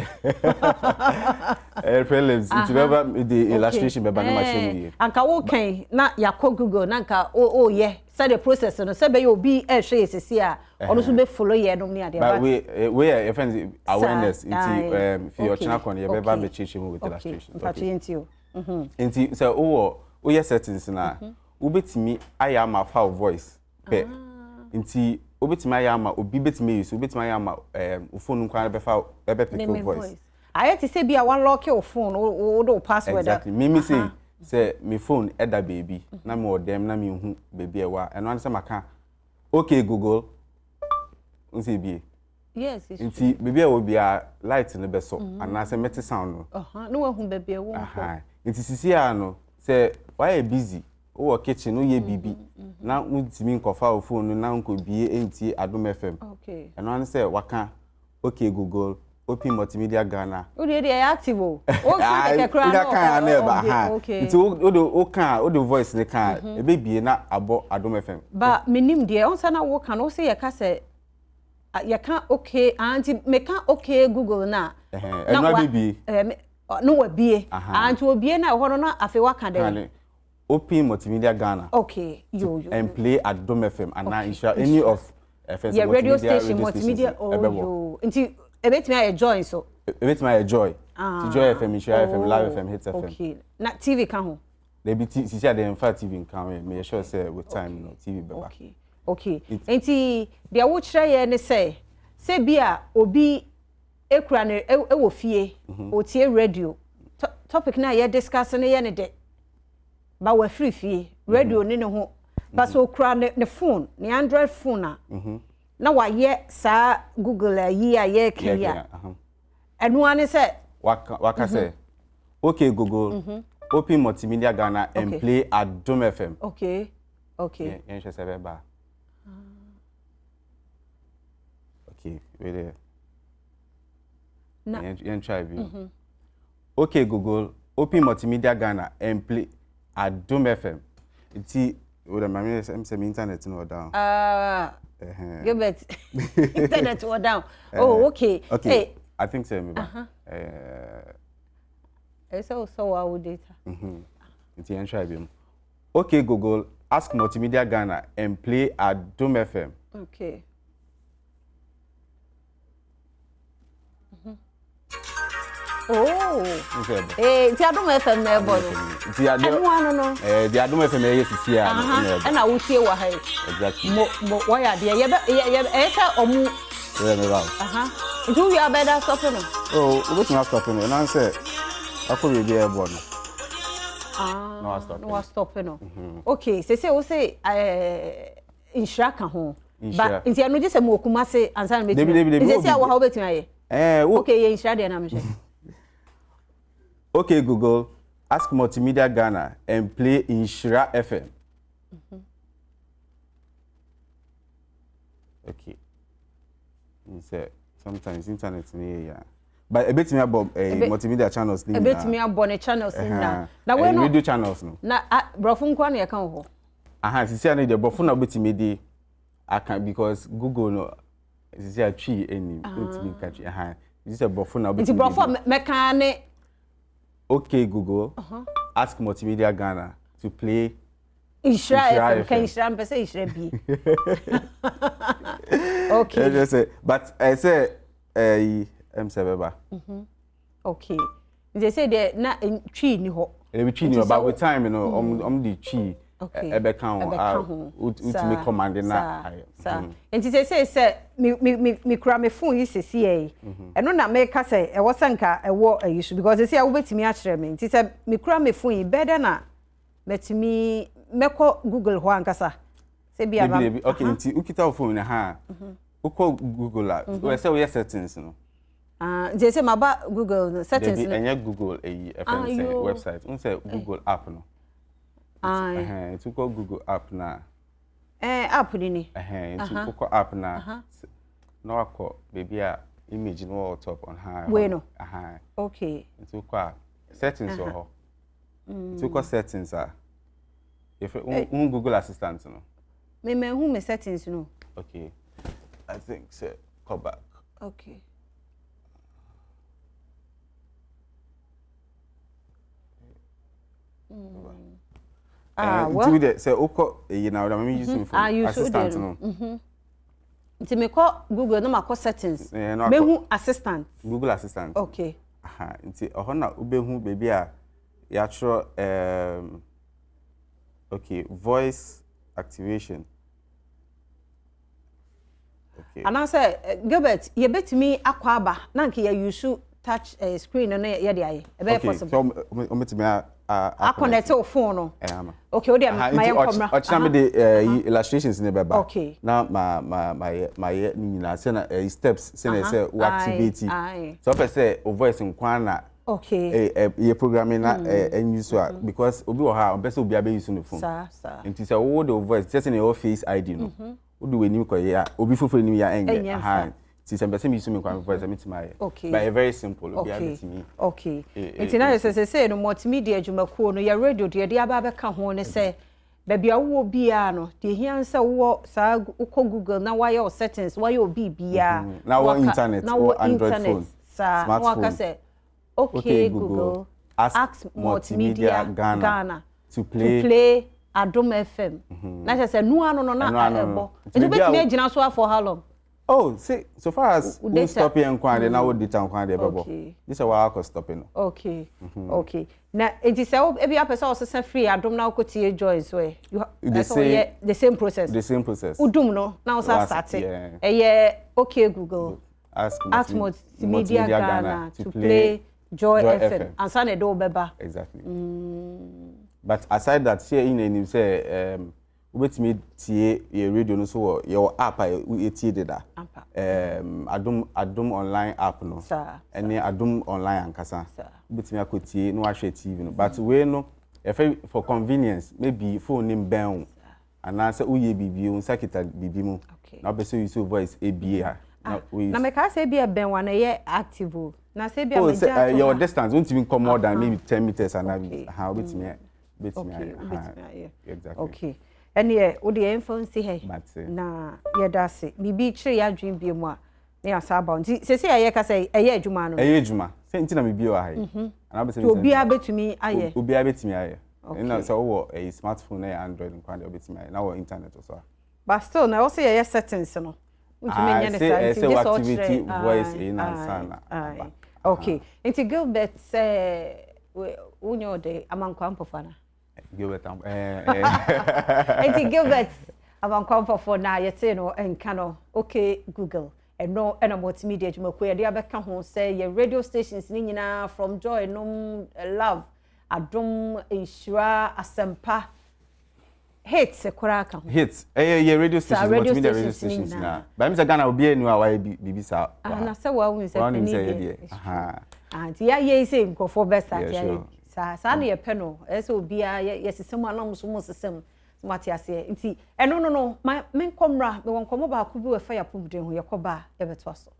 S20: prelims it never the illustration be na machine
S2: anka wo kan na yakọ Google na anka ye say the process no say be you obi hwe esisi a ono so be follow ye no ne ade
S20: but we a friend awareness into for your channel kon ye be ba be cheche with illustration enti say o ye settings na ubetimi aya ma file voice pe enti ubetimi aya ma obi betimi use ubetimi aya ma phone nkwan be file be pick voice
S2: aya ti say bia one lock your phone o do password
S20: exactly me say me phone eda baby na me odem na me hu baby e wa eno an say maka okay Google unse bi.
S2: Yes, it's
S20: nti baby a obi a light no be so anase meti sound no.
S2: No one hu baby e wo nko.
S20: Nti sisi a no say why busy wo kitchen no ye bibi na untimi nkofa o phone na nko bie enti Adom FM.
S2: Okay.
S20: Eno an say waka okay Google open multimedia Ghana.
S2: O dey active o. O kan ke kra
S20: no. Okay. Nti o kan o the voice ne kan e be bie na abo Adom FM.
S2: Ba menim de on sa na wo kan o say ye ka say you can't okay auntie me can okay Google na
S20: na bibi
S2: no we bie auntie obie na ho no na afi waka dey
S20: open multimedia Ghana
S2: okay yo
S20: and play Adom FM and now insure any of FM
S2: yeah, radio station multimedia yo nti ebetimi aye join so
S20: ebetimi aye joy to joy FM insure FM live FM hit FM
S2: okay na TV kan ho
S20: they be sisi dey in fact TV kan me sure say with time no TV be back
S2: okay enti de wo kire ye ne say bia obi ekura ne wo fie otie radio topic na ye discuss ne ye ne de ba wa free fie radio ne ho ba so okura ne phone ne Android phone na wa ye sa Google yi a ye kia enu ane say
S20: waka say okay Google open multimedia Ghana and play Adom FM
S2: okay
S20: yen she say ba okay wait there yen try be okay Google open multimedia Ghana and play Adom FM iti o da mami say internet no down
S2: give it internet or down okay
S20: hey I think say me ba
S2: so our data
S20: iti yen try be okay Google ask multimedia Ghana and play Adom FM
S2: okay ti Adom FM na ebo no
S20: ti Adom FM e sisi a
S2: no na wo tie wa ha
S20: exactly
S2: mo wa ya de ye sa omu
S20: me ba
S2: do you better stop no
S20: we can stop no na say akọ be ebo no
S2: no stop no okay say o say insura kan ho ba nti anu je se mo okuma se ansa na betimi say wa ha betimi aye okay ye insura de na me
S20: okay Google ask multimedia Ghana and play Insura FM okay say sometimes internet ni ya but ebetimi abo multimedia channels ni
S2: ebetimi abo ne channels ni na we no
S20: radio channels no
S2: na brofo nkwa na ye kan ho
S20: sisi ani de brofo na betimi di aka because Google no sisi a twi eni betimi catch sisi a brofo na betimi
S2: brofo mekane
S20: okay Google ask multimedia Ghana to play
S2: Insura FM can Insura mpese Insura bi okay
S20: just say but I say M7
S2: okay they say they na twi ni ho
S20: e twi ni but with time you know the twi ebe kan ultimate command na
S2: enti say me kura me phone yi sesi e eno na me ka say e wo sanka e wo ayisu because they say wo betimi a kire me enti say me kura me phone yi better na metimi meko Google ho ankasa say bia ba
S20: okay enti ukita phone na ha uko Google la we say we settings no
S2: they say maba Google settings
S20: no enye Google FM website un say Google app no it's called Google app na
S2: app ni
S20: it's called app na no akọ baby a image no on top on high
S2: we no okay
S20: it's called settings or it's called settings if Google assistant no
S2: me who me settings no
S20: okay I think so call back
S2: okay
S20: well do say oko you know that me using for assistant no
S2: nti me call Google no ma settings me hu assistant
S20: Google assistant
S2: okay
S20: nti oho na ubehu baby a ya tro okay voice activation
S2: okay and I say Gilbert ye betimi akwa aba na nke ya use touch screen no ye dey aye e be possible
S20: so ometimi
S2: a connect your phone no okay o dey my camera
S20: ochina me the illustrations in beba
S2: okay
S20: na my ni na say na steps say na say we activate so say o voice nkwan na
S2: okay
S20: ye programming na enyu so because obi wo ha obi say obi abe use no phone
S2: sir
S20: nti say wo the voice say na your face ID no wo do we ni ko ya obi fofo ni ya enye ha since I'm person use me kwa voice I'm my
S2: okay
S20: but very simple obi
S2: okay.
S20: abet me
S2: okay nti na say no multimedia adwumakuo no ya radio de de aba ka ho ne say baby awo bia no de hia nsa wo sa uko Google na why your settings why your bia
S20: na wo internet or Android phone
S2: smartphone say okay Google ask multimedia Ghana to play Adom FM na say no ano no na ebo it bet me agina so for how long.
S20: Oh, see, so far as we stop here and quiet, now we data and quiet,
S2: okay.
S20: This is why I could stop it.
S2: Okay, okay. Now, it is every person also free. I don't know what to join. So you the same process.
S20: The same process.
S2: Udum no. Now starting. Yeah. Okay, Google.
S20: Ask
S2: Multimedia Ghana to play Joy FM. And Sunday do beba.
S20: Exactly. But aside that, here in him say wait me tie your radio no so your app we tie da Adom online app no any Adom online ankasa wait me akotie no ahwe TV no but we no for convenience maybe phone nim ben and answer uye bibi un sakita bibi mu na be so use voice ABA
S2: na me ka say bia ben wa na ye active na say bia me
S20: your distance won't even come more than maybe 10 meters and how wait me exactly
S2: okay ene wo de influence he na ye da se bibi kire ya dwen bi mu a na ya sa ba nti se ya ye ka say eye adwuma no
S20: eye adwuma se nti na me bi o ha ana be se
S2: obi abetumi aye
S20: obi abetumi aye na so wo a smartphone na Android nkwa de obetumi aye na wo internet so
S2: but still na wo se ye settings no ntumi nya ne sa nti
S20: just activity voice in ansana
S2: okay nti Gilbert say unyo de amankwa mpofana
S20: Gilbert
S2: Gilbert abankwamfo for na yete no enka no okay Google eno ena multimedia adwumakuo de abeka ho say your radio stations ni nyina from Joy no Love Adom Insura Asempa hits ekora ka ho
S20: hits your radio stations multimedia radio stations na ba mi say Ghana obi enu a why bibi sa
S2: na say wa hu say
S20: ni
S2: anti ya ye say nkofo best at ya sa na ye pe no ese obi a ye sesem anam so mo sesem mati ase nti eno no me nkomra me wonkomo ba ku bi we fa ya pomuden ho ye koba ye beto aso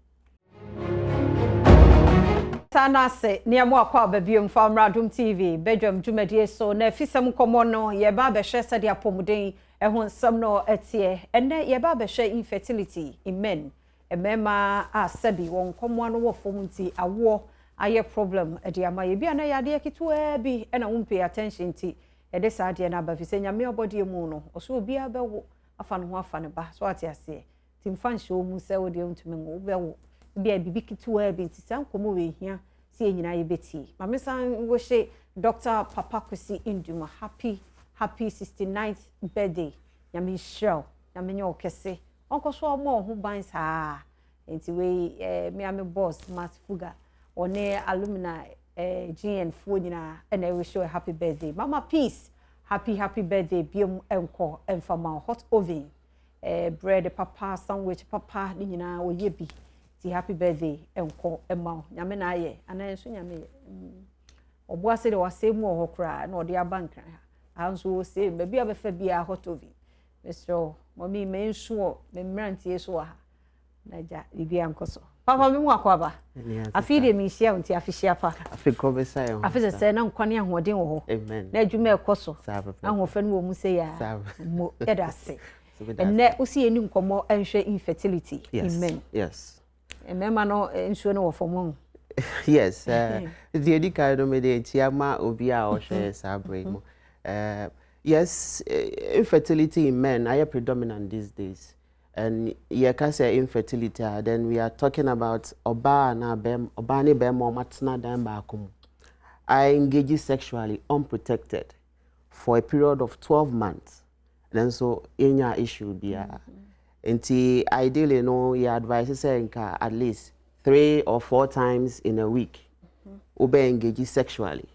S2: sana se ne amo akwa ba biom fa Adom TV Badwam dwumadie so na fisem komo no ye ba be hwe se de apomuden ho nsam no etie enne ye ba be hwe infertility in men emema a sabi wonkomo no wo fom nti awo aye problem e dia maye bia na yade ketua bi e na wo pay attention ti e de sa de na ba fi se nyame obodie mu no o so obi abewo afa no ho afa ne ba so ate ase ti mfa nhwe mu se wo de ntumi ngo bewo bia bibi ketua bi ti san komo we hia si enyina ye beti mame san wo hye Dr. Papa Kwesi Induma happy 69th birthday nyame show nyame nyo kese onko so omo ho ban saa enti we me ame boss Mas Fuga one alumni GN fo nyina and I wish you a happy birthday Mama Peace happy birthday biom enko enfama hot oven bread papa sandwich papa ni nyina wo ye bi ti happy birthday enko emma nyame na aye ananso nyame obo ase de wasemu ohokra na ode abankra anso wo se baby abefa bia hot oven Mr. Mommy me nso me mrantie so ha naja bibia nkoso papa me mu akwaba afide mi hia unti afihia pa
S21: afiko besai ho
S2: afise se na nkwane ahoden wo ho
S21: amen
S2: na adwuma ekoso na hofa no wo mu se ya mo edase enne usi eni nkomo enhwe infertility in men
S21: yes
S2: emema no enhwe no wo fomo
S21: yes the edika no me de tiama obi a o hwe sabre mo yes infertility in men are predominant these days. And yakase infertility, then we are talking about obani bemo matna dan bakum. I engage sexually unprotected for a period of 12 months. And so in your issue there. Until ideally no you advise say at least 3 or 4 times in a week. Ube engage sexually.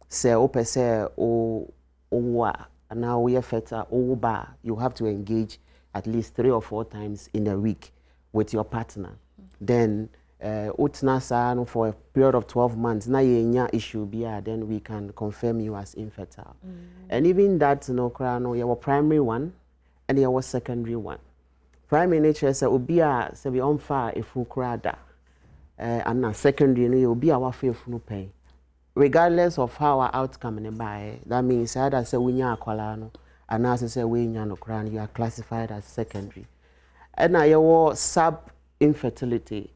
S21: Se ope se owa and now we are feta oba. You have to engage at least 3 or 4 times in a week with your partner. Then utna for a period of 12 months. Na yenya issue biya, then we can confirm you as infertile. And even that no krano your primary one and your secondary one. Primary nature say obia se be onfa efu krada. And na secondary no obi a wafa efu no pay. Regardless of how our outcome in by, that means either say we nya akwala no and as say we nya no krano, you are classified as secondary. And na your sub infertility.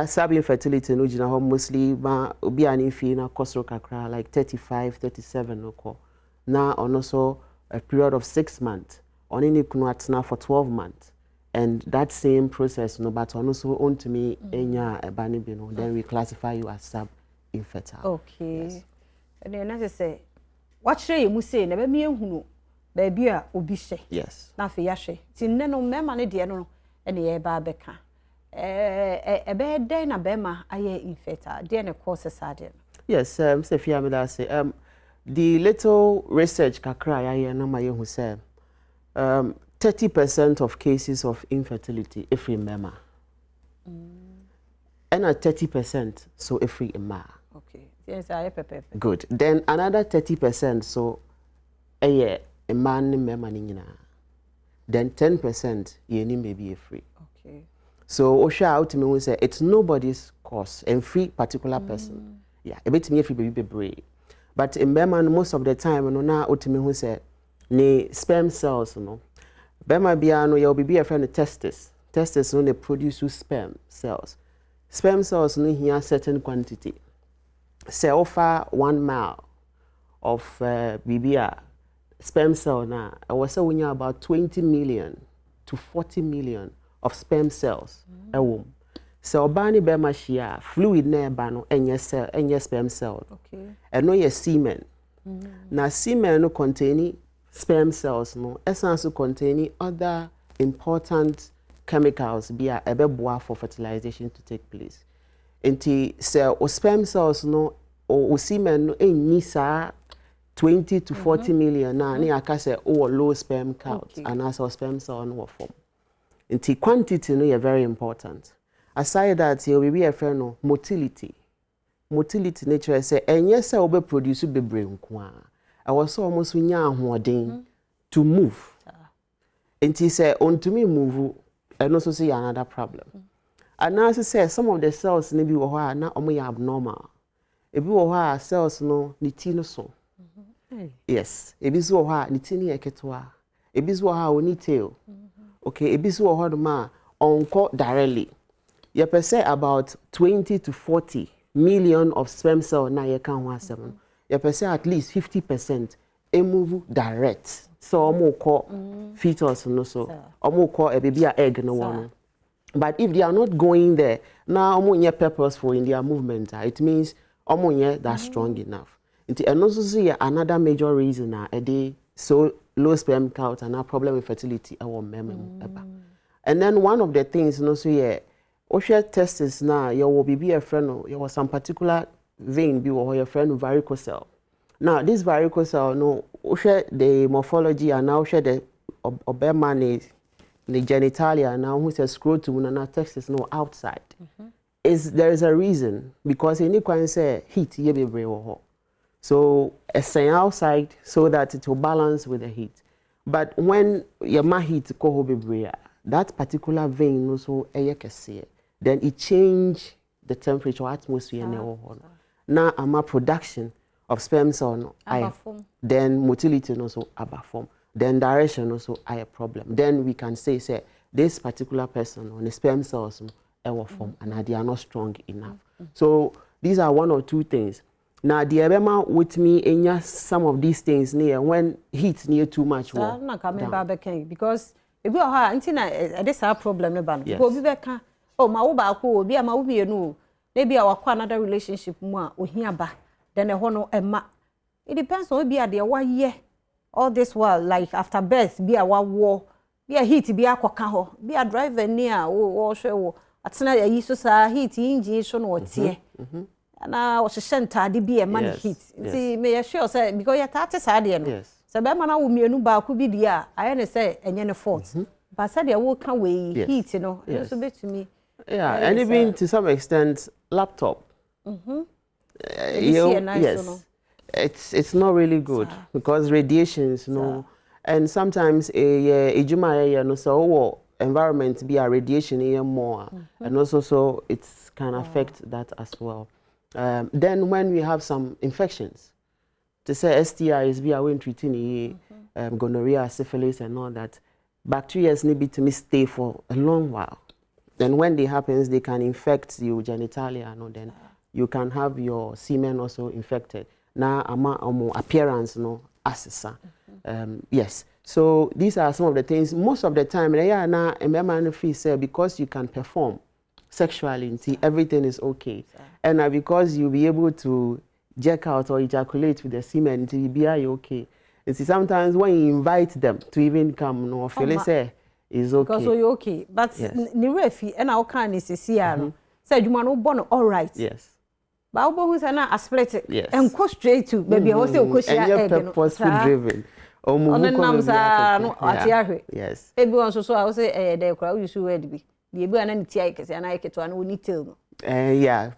S21: Sub infertility no jina mostly ma obi ani fi na kosro kakra like 35 37 no ko na also a period of 6 months on any kunu atna for 12 months and that same process no but also on to me enya ebani bi no then we classify you as sub infertile.
S2: Okay. Yes. And then as I say what say you say na be me ehunu baby a obi hye.
S21: Yes.
S2: Na fe ya hye. Ti nne no mema ne de no ene ye ba beka. Ebe day na bema aye infertile. Dey na causes ade.
S21: Yes, say fia me that say the little research kakra ya na ma ye hu say 30% of cases of infertility if remember. And 30% so if we ma.
S2: Okay. Yes, I pepe.
S21: Good. Then another 30% so a man ni mema ni nyina. Then 10% ye ni maybe a free.
S2: Okay.
S21: So Osha out me say it's nobody's cause and free particular person. Yeah, a bit me free baby brave. But in Beman most of the time no na otime who say ne sperm cells no. Bema bia no your baby a friend testis. Testis no they produce sperm cells. Sperm cells no here certain quantity. Say offer 1 mile of BBR sperm cell na I was saying about 20 million to 40 million of sperm cells a womb. So bani bema shia fluid na eba no enye cell enye sperm cell.
S2: Okay.
S21: And no ye semen. Na semen no containing sperm cells no essence containing other important chemicals be a ebeboa for fertilization to take place. Enti cell or sperm cells no or semen no enyi sa 20 to 40 million na ni aka say or low sperm count and as our sperm cell no form. Enti quantity no very important. Aside that you will be a friend no motility. Motility nature say enye say obe produce bebre nko a. I was almost nya ahoden to move. Enti say on to me move and also see another problem. And now say some of the cells ne bi wo ha na omo ya abnormal. Ebi wo ha cells no ni ti no so. Yes, ebi so wo ha ni ti ni eketwa. Ebi so wo ha oni tail. Okay, ebi so wo ho ma onko directly. You per say about 20 to 40 million of sperm cell na ye kan ho asem. You per say at least 50% e move direct. So omo ko fetus no so. Omo ko e baby a egg no one. But if they are not going there, now omo nye purposeful in their movement. It means omo nye that strong enough. And also see another major reason na e so low sperm count and a problem with fertility our and then one of the things you know so yeah Osha testis now you will be a friend you was some particular vein be or your friend varicocele. Now this varicocele no Osha the morphology and now share the obema the genitalia now who says scrotum and testis no outside. There is a reason because in can say heat ye be brave. So a sign outside so that it will balance with the heat. But when your heat ko be that particular vein also then it change the temperature atmosphere now ama production of sperm cell then motility also abaform then direction also a problem. Then we can say this particular person on the sperm cells form and they are not strong enough. So these are one or two things. Now the ebema with me in some of these things near when heat near too much war.
S2: Na coming back because if you are until this our problem no ban. Go be back oh ma wo ba ko obi ama wo mienu maybe our another relationship mu a ohia ba then e ho no ema. It depends on be there 1 year all this while like after birth be a war be a heat be akoka ho be a driver near wo hwe wo atena ya yi so sa heat engine so no otie na o hye ntade bi e man heat nti me ya sure say because ya tate sa de no se be ma na wo mienu ba ku bi di a aye ne say enye ne fault but say de wo kan we heat no so betumi
S21: and even to some extent laptop yes it's not really good because radiations and sometimes no so environment be a radiation here more and also so it can affect that as well. Then when we have some infections, to say STIs be away treating gonorrhea, syphilis and all that, bacteria need to stay for a long while. Then when they happens, they can infect your genitalia, then you can have your semen also infected. Now appearance assessa. Yes. So these are some of the things. Most of the time, because you can perform sexually, everything is okay. And because you'll be able to jerk out or ejaculate with the semen, you'll be okay. And see, sometimes when you invite them to even come, feel say is okay.
S2: Because you're okay. But ni refi and our kind is say you man born all right.
S21: Yes.
S2: But who say na split it.
S21: Yes.
S2: And go straight to maybe I was say go share egg.
S21: Purposeful driven.
S2: Yes. Ebi on so I was say the crowd you should ready be. The ebi ana ntia ikese ana iketo ana oni tail.
S21: Yeah.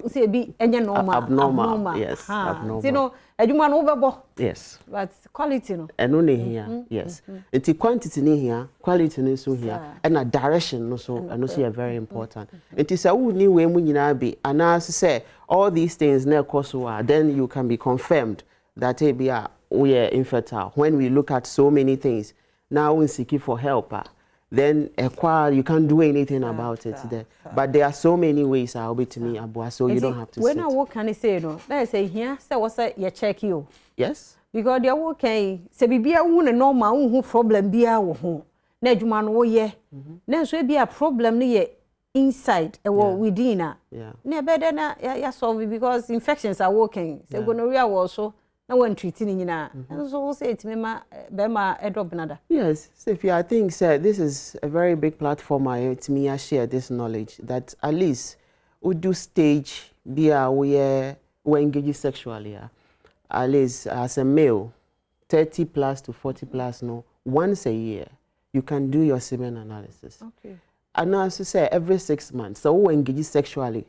S2: Say be enye normal.
S21: Abnormal. Yes. Abnormal.
S2: You know, adwuma no bebo.
S21: Yes.
S2: But quality no.
S21: And only here. Yes. It's quantity ni here, quality ni so here, and a direction no so and also very important. It is a ni we mu nyina be and as say all these things na koso then you can be confirmed that we are infertile. When we look at so many things, now we're seeking for help. Then you can't do anything about it. But there are so many ways I'll be to me, Abua, so you don't have to.
S2: When I walk, can I say no? Let's say here, so what's that? You check you.
S21: Yes.
S2: Because they are working. Say be a woman normal who problem be a who. Nedjuman wo ye. Then so be a problem near inside or within.
S21: Yeah.
S2: Never then ya solve because infections are working. So gonorrhea also. No one treating you and so say it me bema edop nada.
S21: Yes, Sophia, I think this is a very big platform. To me, I share this knowledge that at least we do stage be we engage sexually. At least as a male, 30 plus to 40 plus, once a year, you can do your semen analysis.
S2: Okay.
S21: And as you say, every 6 months, so we engage sexually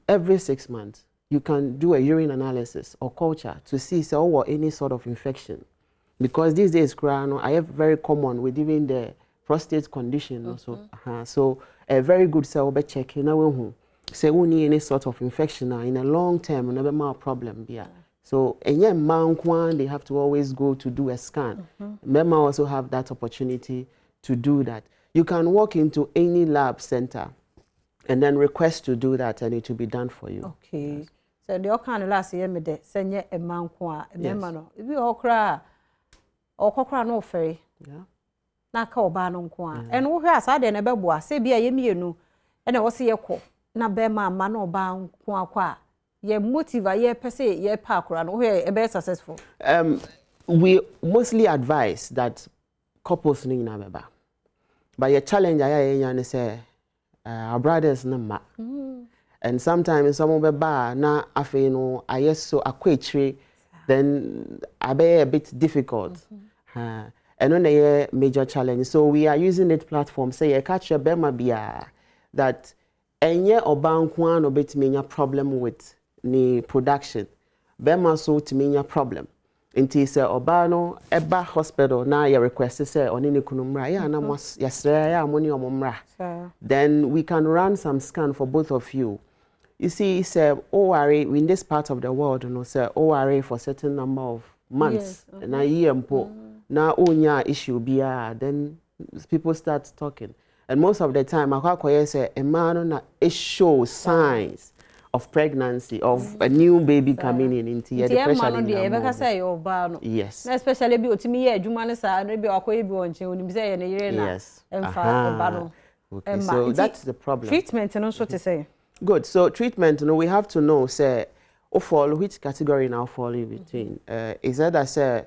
S21: every 6 months. You can do a urine analysis or culture to see any sort of infection. Because these days, I have very common with even the prostate condition also. So a very good cell check say we need any sort of infection in a long term, never more problem. So they have to always go to do a scan. Men also have that opportunity to do that. You can walk into any lab center and then request to do that and it will be done for you.
S2: Okay. Yes. So the kind of last year me de senye a man kwa remember no if you okra no ferry na ka oba no kwa and wo hwe asade na beboa se bia ye mienu e na wo se ye kɔ na be ma ma na oba kwa ye motive ye pese ye pa akora no hwe e be successful.
S21: We mostly advise that couples ni na beba but your challenge I say our brothers na ma. And sometimes some of the bar na afeno I so aquatre then I be a bit difficult. And on a major challenge. So we are using that platform. Say a catch your bema bia that enye obankwan obet me problem with ni production. Bema so to me problem. Inti se obano eba hospital na ya request say oni ni kunumra ya na mos yasre ya amoni omomra. Then we can run some scan for both of you. You see, say ORA in this part of the world, say ORA for certain number of months, and a year now onya issue be then people start talking, and most of the time, I say a man na it shows signs of pregnancy of a new baby coming into the pressure. Yes.
S2: Especially be otimi ye adwuma sa no be akoye bi onche onim say ye ne yire na emfa ba no.
S21: Okay, so that's the problem.
S2: Treatment and also to say.
S21: Good. So treatment, we have to know, say, fall which category now fall in between. Is that I say,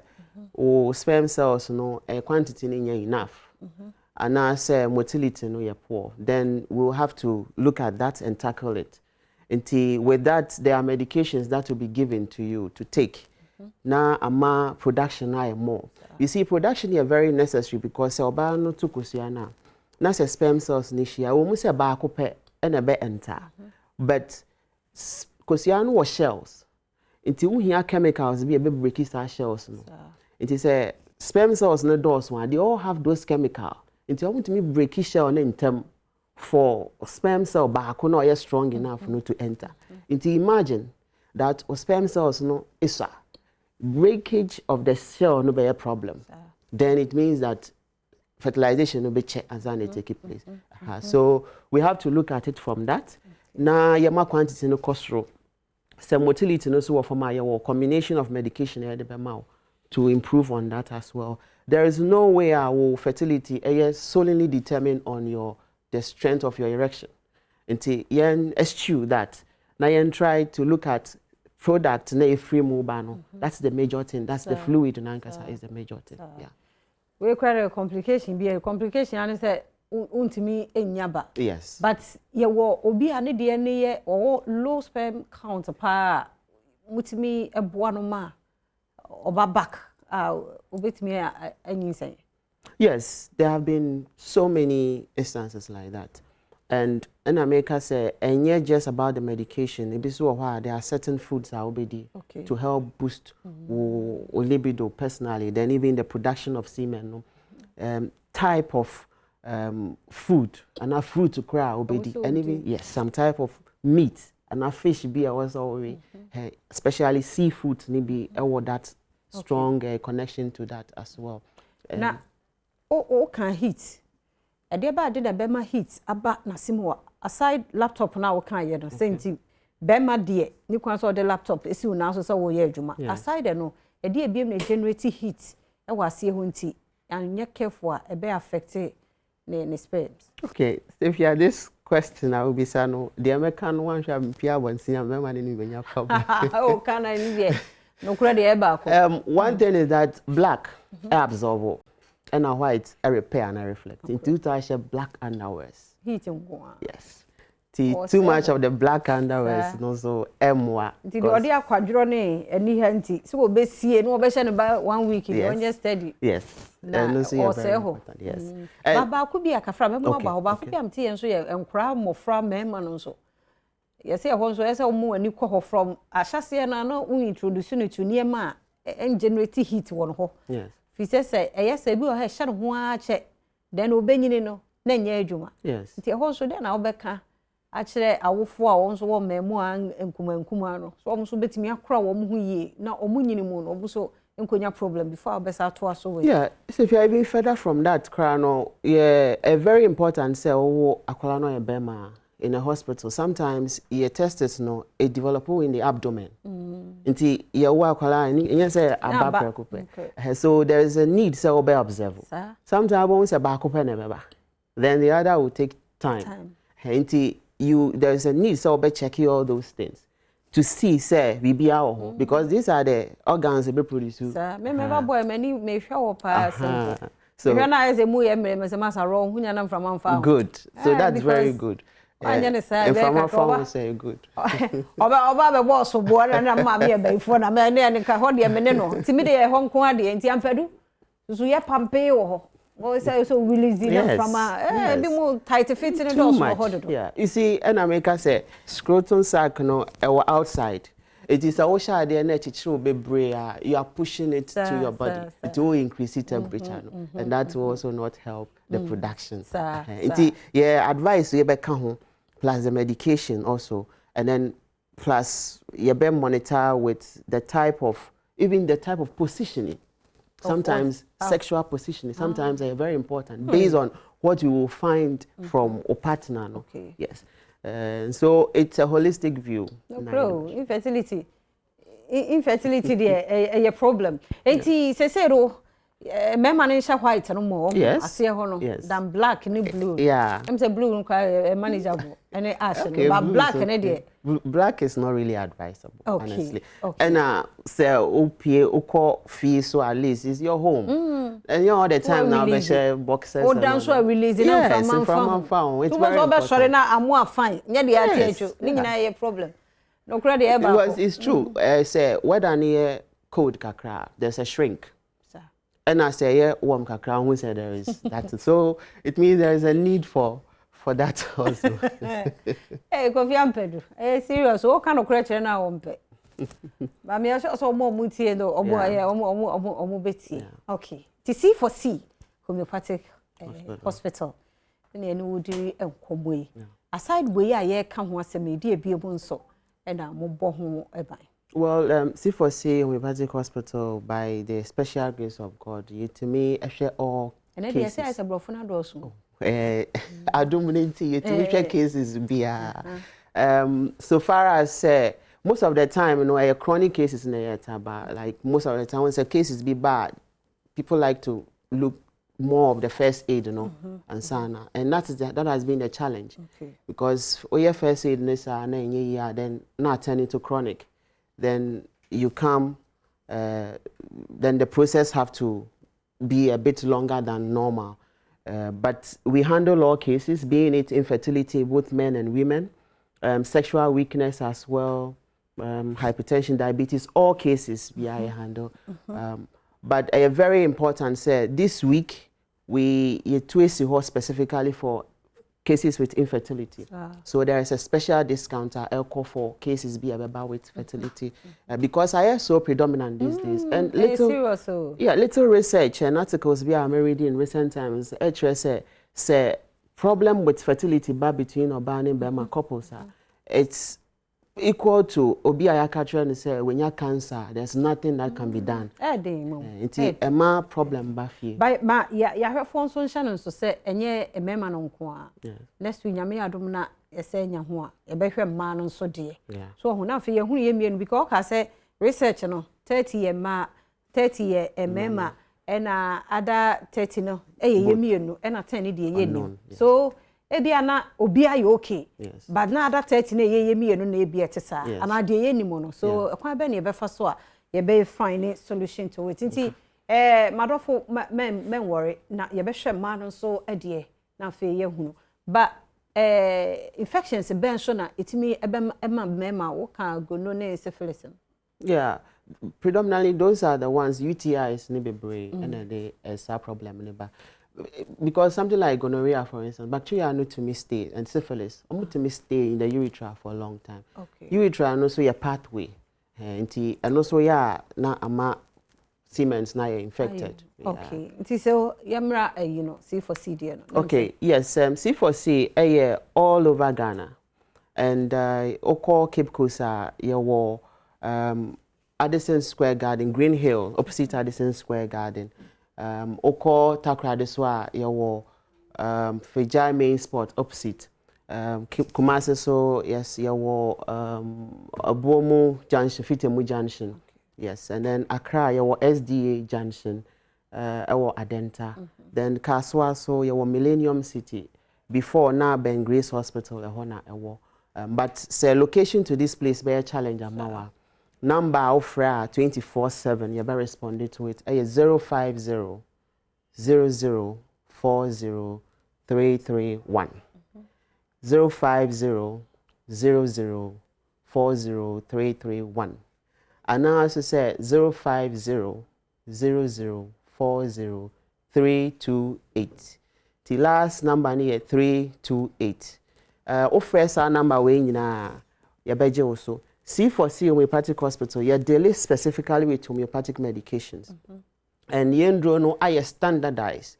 S21: sperm cells, a quantity in enough. and I say motility no you're poor, then we'll have to look at that and tackle it. Until with that, there are medications that will be given to you to take. Now, ama production I more. You see, production is very necessary because oba no to kusiana. Na se sperm cells nishia. We must say ba kope and a be enter. But kusiana was shells. Until we hear chemicals be a bit breaky shells. It is a sperm cells no doors one. They all have those chemicals. Until I want to me breaky shell in term for sperm cell back no are strong enough no to enter. Until imagine that sperm cells no is a breakage of the cell no be a problem. Then it means that fertilization will be checked as they take place. So we have to look at it from that. Now yama quantity no costro. Some motility no so for my combination of medication to improve on that as well. There is no way our fertility is solely determined on the strength of your erection. Until yen eschew that. Now yen try to look at product na free mobile. That's the major thing. That's the fluid is the major thing. Yeah.
S2: We quite a complication. Be a complication. And say untimi enyaba.
S21: Yes.
S2: But ye wo obi ane DNA or low sperm count pa mutimi eboano ma oba back. Obetimi anything.
S21: Yes, there have been so many instances like that. And in America, say, and yet just about the medication, it is so hard. There are certain foods that will be to help boost libido personally. Then even the production of semen, type of food, and a fruit to cry will be and even yes, some type of meat and a fish be also especially seafood maybe that strong connection to that as well.
S2: Now, can heat. A dear bad did a bema heat about Nasimo aside laptop now can you same thing. Bema dear, you can saw the laptop is soon now so yeah Juma. Aside no, a dear beam generate heat. I was see hunty and yet careful a bear affected the sperms.
S21: Okay, if you have this question, I will be saying the American one shall be Pia one see a man in your problem.
S2: Oh, can I leave? No credit ever.
S21: One thing is that black absorb. And a white, a repair and a reflect. In 2000, black underwears. Yes. Too much of the black underwears, no so M1.
S2: The audio quadrone and he handy. So we'll be seeing no better about 1 week in one year steady.
S21: Yes.
S2: Yes. Baba could be a cafra, Baba could be empty and so and crowd more from men and so. Yes, I want to ask a more and you call from a chassis and I know we introduce you to near ma and generate heat one ho.
S21: Yes.
S2: If he says, yes, I will have shut one check, then obey no, then ye juma.
S21: Yes.
S2: It's a horse, then I'll becker. Actually, I will for once one memoir and Kumano. So almost bet me a crow or ye, not a moon also in Konya problem before I best out to us over.
S21: Yeah, so if you are even further from that, Crano, yeah, a very important cell, a colonel bema. In a hospital, sometimes you test it, no, it develops in the abdomen. Until you work and you say, so there is a need to observe. Sometimes once a back open, then the other will take time. Until there is a need to check all those things to see, say, we be our because these are the organs that be produced.
S2: Remember, boy, many may show pass. So, when I say, as a master wrong, when you're from far.
S21: Good. So that's very good.
S2: And
S21: from our phone, say good.
S2: Oba was so bored and I'm mammy before a man and Cahodia Meneno. Timidity, Hong Kong, and Tiampedu. So you Pompeo. What is so releasing from a bit more tight fitting and also.
S21: Yeah, you see, and America say scrotum sac no outside. It is a washer there net it should be brain. You are pushing it to your body. It will increase the temperature, and that will also not help the production. Yeah, advice you better home. Plus the medication also, and then plus you better monitor with the type of positioning. Sometimes sexual positioning. Sometimes they are very important based on what you will find from a partner. No?
S2: Okay.
S21: Yes. So it's a holistic view.
S2: No, infertility. Infertility is a problem. Enti sesero me manisha white no more.
S21: Yes.
S2: Ase ho no than black and blue.
S21: Yeah.
S2: I'm say blue no manageable. And ash but black and there.
S21: Black is not really advisable, honestly.
S2: Okay.
S21: And say opie oko fee so at least is your home. And all the time now, we share boxes.
S2: Oh, dance or releasing
S21: from phone. It's very important.
S2: Sorry, now I'm more fine. Yeah, the idea problem. No credit
S21: because it's true. Say whether near code kakra, there's a shrink. And I say yeah, warm kakra. Who said there is that? So it means there is a need for that also.
S2: Hey, Kofi Ampedu. Hey, serious. What kind of creature now Ampe? But me also more muti and omo beti. Okay. To see for C homeopathic hospital. Ni enu wudi enkomo. Aside we aye ka ho asem di ebiebo nso e na mo bo ho eban.
S21: Well, C4C Homeopathic Hospital, by the special grace of God, to me, I share all
S2: and then cases. And then you say also.
S21: Adom TV, to me, share cases be so far as most of the time, you know, chronic cases in the but like most of the time, when the cases be bad, people like to look more of the first aid, you know, and sana, and that has been the challenge, because your first aid then not turn into chronic. Then you come, then the process have to be a bit longer than normal. But we handle all cases, being it infertility, both men and women, sexual weakness as well, hypertension, diabetes, all cases we handle. But a very important, this week, we twist specifically for cases with infertility. So there is a special discount for cases be about with fertility because I am so predominant these days. And little research and articles we are reading in recent times say problem with fertility between Oban and Burma couples. It's equal to Obi Ayakatra and say when you have cancer, there's nothing that can be done. It's a problem bafi.
S2: But ma ya have phone so channel so say enye e mema no nko a. Next week nyame adom na e say nya ho a e behwe ma no so de. So ho na fe ye hu ye mienu because ka say research no 30 ye ma 30 ye e mema and other 30 no e ye mienu and 10 de ye ni. So ebia na obi aye okay but na ada 30 na ye mienu na ebia tesa ana de ye ni mo no so kwan be na ye be fa so a ye be find solution to it nti madofo men worry na ye be hwe ma no so ade na fe ye hunu but infections ben so na itimi ema mema wo ka gono na syphilis.
S21: Predominantly those are the ones UTIs ni bebre and they is a problem ni ba. Because something like gonorrhea, for instance, bacteria know to me stay, and syphilis, to me stay in the urethra for a long time. Urethra and also your pathway, and also na ama Siemens na infected.
S2: So yamra C4C there.
S21: Yes, C4C all over Ghana, and Oko Cape Coast Addison Square Garden, Green Hill, opposite Addison Square Garden. Oko Takra Deswa yawo Fejai main spot opposite Kumasi so yes yawo Abomu Junction Fitemu Junction yes and then Accra yawo SDA Junction yawo Adenta then Kaswa so yawo Millennium City before now Ben Grace Hospital yahona yawo but say location to this place be a challenge amawa. Number of 24/7, you better respond to it. 050 00 40 331. 050 00 40 331. And now also say 050 00 40 328. The last number near 328. First number way na you better also. C4C Homeopathic Hospital, you deal specifically with homeopathic medications. And yendro no are standardized.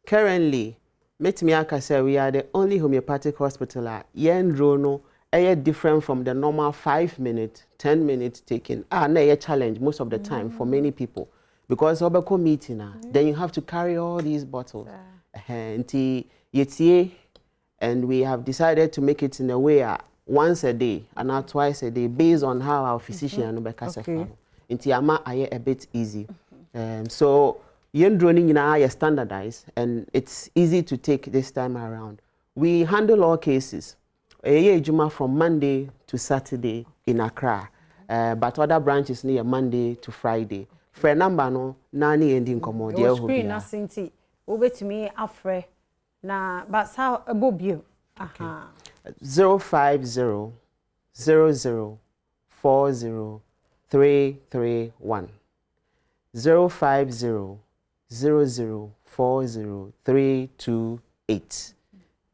S21: Currently, say we are the only homeopathic hospital yendro no are different from the normal 5 minute, 10 minute taking. Na a challenge most of the time for many people. Because obeko meeting then you have to carry all these bottles. And we have decided to make it in a way once a day and not twice a day based on how our physician inti ama aye a bit easy. So yendroni are standardized and it's easy to take this time around. We handle all cases. Juma from Monday to Saturday in Accra, but other branches near Monday to Friday. frɛ number no na ne ending komo de ho
S2: screen na sinti obetumi afrɛ na ba sa ebobio aha
S21: 050 00 40 331 050 00 40 328.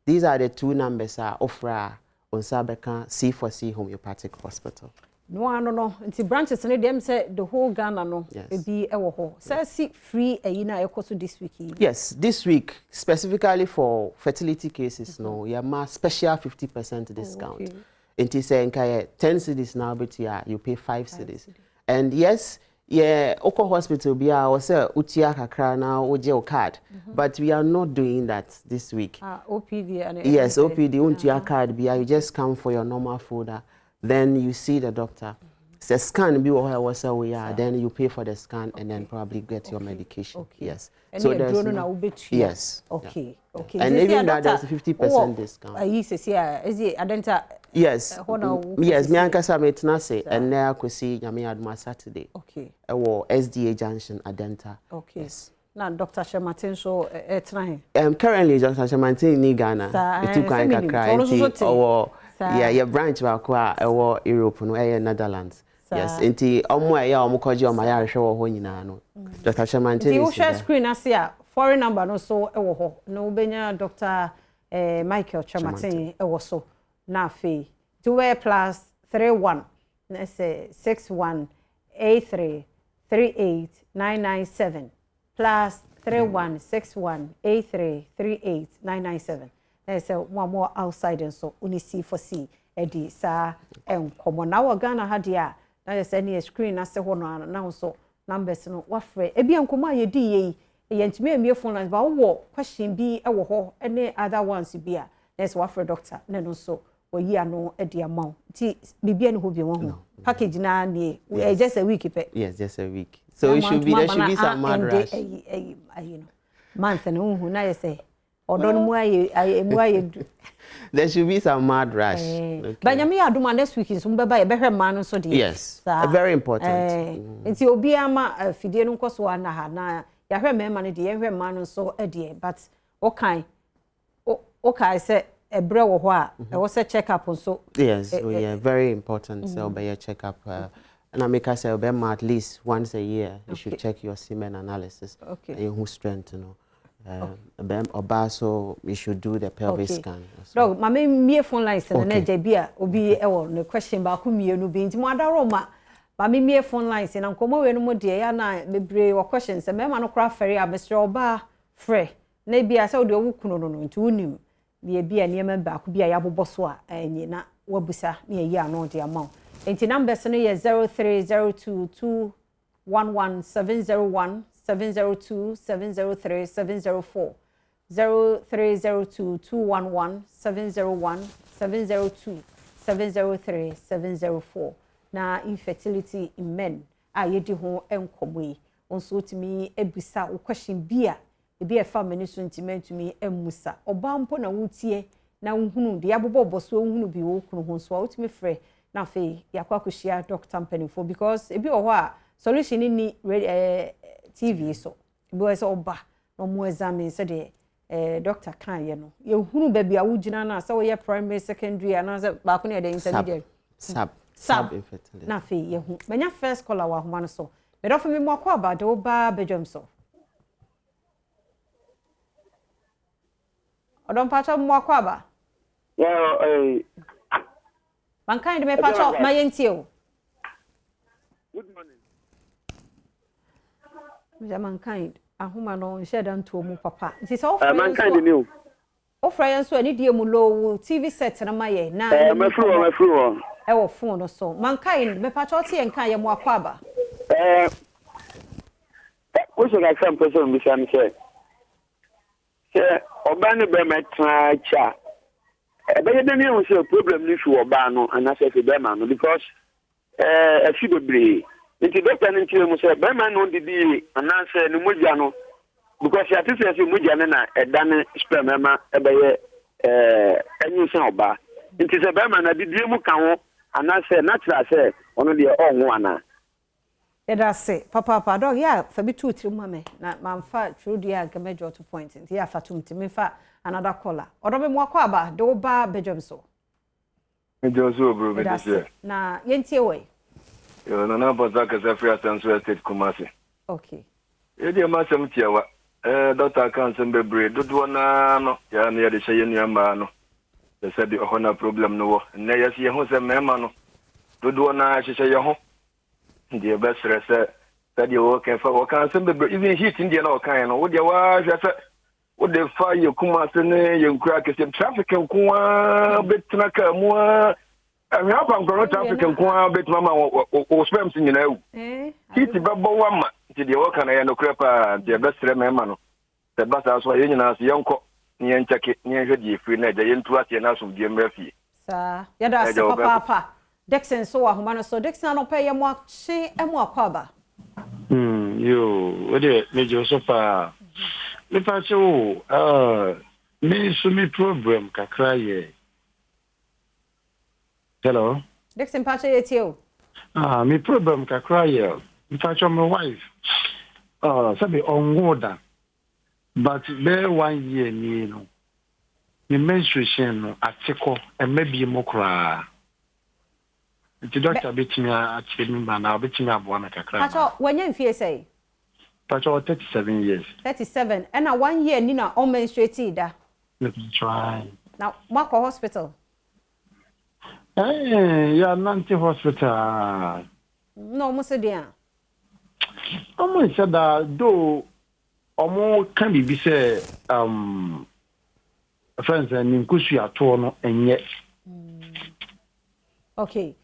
S21: These are the two numbers are offer on Sabeka C4C Homeopathic Hospital.
S2: No, nti branches ne dem say the whole Ghana no be ewo ho. Say see free na ekoso this week.
S21: Yes, this week specifically for fertility cases no, you have special 50% discount. Nti say nka 10 cedis now but you pay 5 cedis. And yes, Oko Hospital be our say utia kakra na oje card. But we are not doing that this week.
S2: OPD and
S21: yes, OPD utia card be you just come for your normal folder. Then you see the doctor. The scan be what we are. Then you pay for the scan and then probably get your medication. Yes.
S2: And so there's
S21: yes.
S2: Okay. Okay.
S21: And even that there's a 50% discount.
S2: Is it Adenta?
S21: Yes. Yes. Me and Kasa meeting say and now I could see Yami Adma Saturday.
S2: Okay.
S21: SDA Junction Adenta.
S2: Okay. Yes. Now Dr. Shematin so trying.
S21: Currently Dr. Shematin in Ghana. It took a cry. Yeah, your branch wa kwa ewo Europe no Netherlands. Yes, enti omo omo koji omo ya hwe wo ho nyina no. Dr. Shamantin.
S2: You share screen asia foreign number no so ewo ho. No benya Dr. Michael Chamatin ewo so. Na fe 2+31 na say 6183 38997 +316183 38997. There's one more outside and so only see for see Eddie sa enkomo na wa Ghana ha dia na just any screen na se ho no na so numbers no wafre ebi enkomo ayedi ye yentime emie phone lines ba wo question bi e wo ho any other ones bi a there's wafre doctor na no so oyi ano edi amount ti bibia no ho bi won ho package na ne just a week pe
S21: yes just a week so it should be there should be some mad rush
S2: month no hu na say there
S21: should be some mad rush.
S2: But Yami Aduma next week is Umbaba, a better man, so
S21: yes, very important.
S2: It's Obiama, Fidian Coswana, na Yahweh man, the younger man, so a dear, but okay, I said a brew or I was a checkup on so.
S21: Yes, yeah, very important. So, by a checkup, and I make us at least once a year. You should check your semen analysis.
S2: Okay,
S21: and whose strength, you know. So we should do the pelvic scan.
S2: Dog, my me phone lines and the JB obi no question ba ku mienu bi nti mo adaro ma me phone lines and ankomo we no mo de ya na bebre wo questions e me ma no kra fere a Mr. Oba frɛ na bia sɛ ode owu kunu no nti wonim bia bia niam ba ku bia ya bobɔ so a enyi na wabusa na yi ano de ama nti numbers no ye 03022111701 702 703 704 0302 211 701 702 703 704 na infertility in men a yedi ho enkomoyi onso timi ebisa wo question bia ebi e fa mani so ntimi emusa oba mpo na wutie na nhunu de abobo so nhunu bi wo kunu ho so wotimi frɛ na fe yakwa koshia doctor mpanifo because ebi wo ho a solution ni TV so because oba no mo examine said the doctor kan ye no ye hunu ba bia wo gina na say we primary secondary and say ba ko ne dey intermediate
S21: sub infertility
S2: na fe ye hu manya first caller wa homa no so me do for me mo akwa ba de oba Badwam so odon pacho mo akwa ba ban kan de me pacho ma yentie o
S4: good morning
S2: mankind ahoma no nheda nto mu papa nti so
S4: mankind new
S2: ofra so ani die mu low TV set na maye na
S4: mafru
S2: e wo phone no so mankind me pa cho tie nkan ye mu akwaba
S4: wo so ga sam person bi sam say oba ne be metra cha e be ye de ne say problem ni fi oba no and say fi be ma no because e fi bebre nti doctor nti mu say be ma no didi ananse no mogya no because ya tese say mogya na edane sperm ma e be ye anyi say oba nti say be ma na didi mu ka ho ananse natural say ono de onwo ana
S2: Edase papa dog ya fa bi 2-3 mame na mamfa true dia ga major to point nti ya fatum ti me fa another caller odobe mo akwa ba de wo ba Badwam so
S3: Major so bro be dey
S2: na yentie we
S3: yo na boza ka za free attention state Kumasi
S2: okay
S3: e dey ma sem tiawa doctor kan sem bebre dodo na no ya na de hye nua ma no de se bi ohona problem no wo na ya se ho se mema no dodo na hye ye ho the best reset that you work for work and some even heat in the no kind no what you was what the fire you come out you crack some traffic and kwa bit na ka mo I have am go traffic and kwa bit mama o spam sin you know heat Badwam to the work and no crap the best remember no the best as why you na so yanko ni en check ni en hwedi free na je yentu ate na so die mrafi
S2: sa ya da se papa Dixon so ahoma no so Dixon no pay mo achi emo akwaba
S22: yo what the major so far me pa cho me so me problem kakra ye hello
S2: Dixon pa che yetio
S22: me problem kakra ye me pa cho my wife sabi ongoda but be 1 year ni no me menstruation no atiko e maybe mo kra the doctor betting at Chimba betting up one kakra.
S2: Pacho, when you feel say?
S22: Pacho 37 years.
S2: 37. And now 1 year Nina on menstruated.
S22: Let me try.
S2: Now, Marco Hospital.
S22: Hey, yeah, Nancy Hospital.
S2: No, Musadia.
S22: Almost said that though more can be say friends and Nkusu at all and yet.
S2: Okay.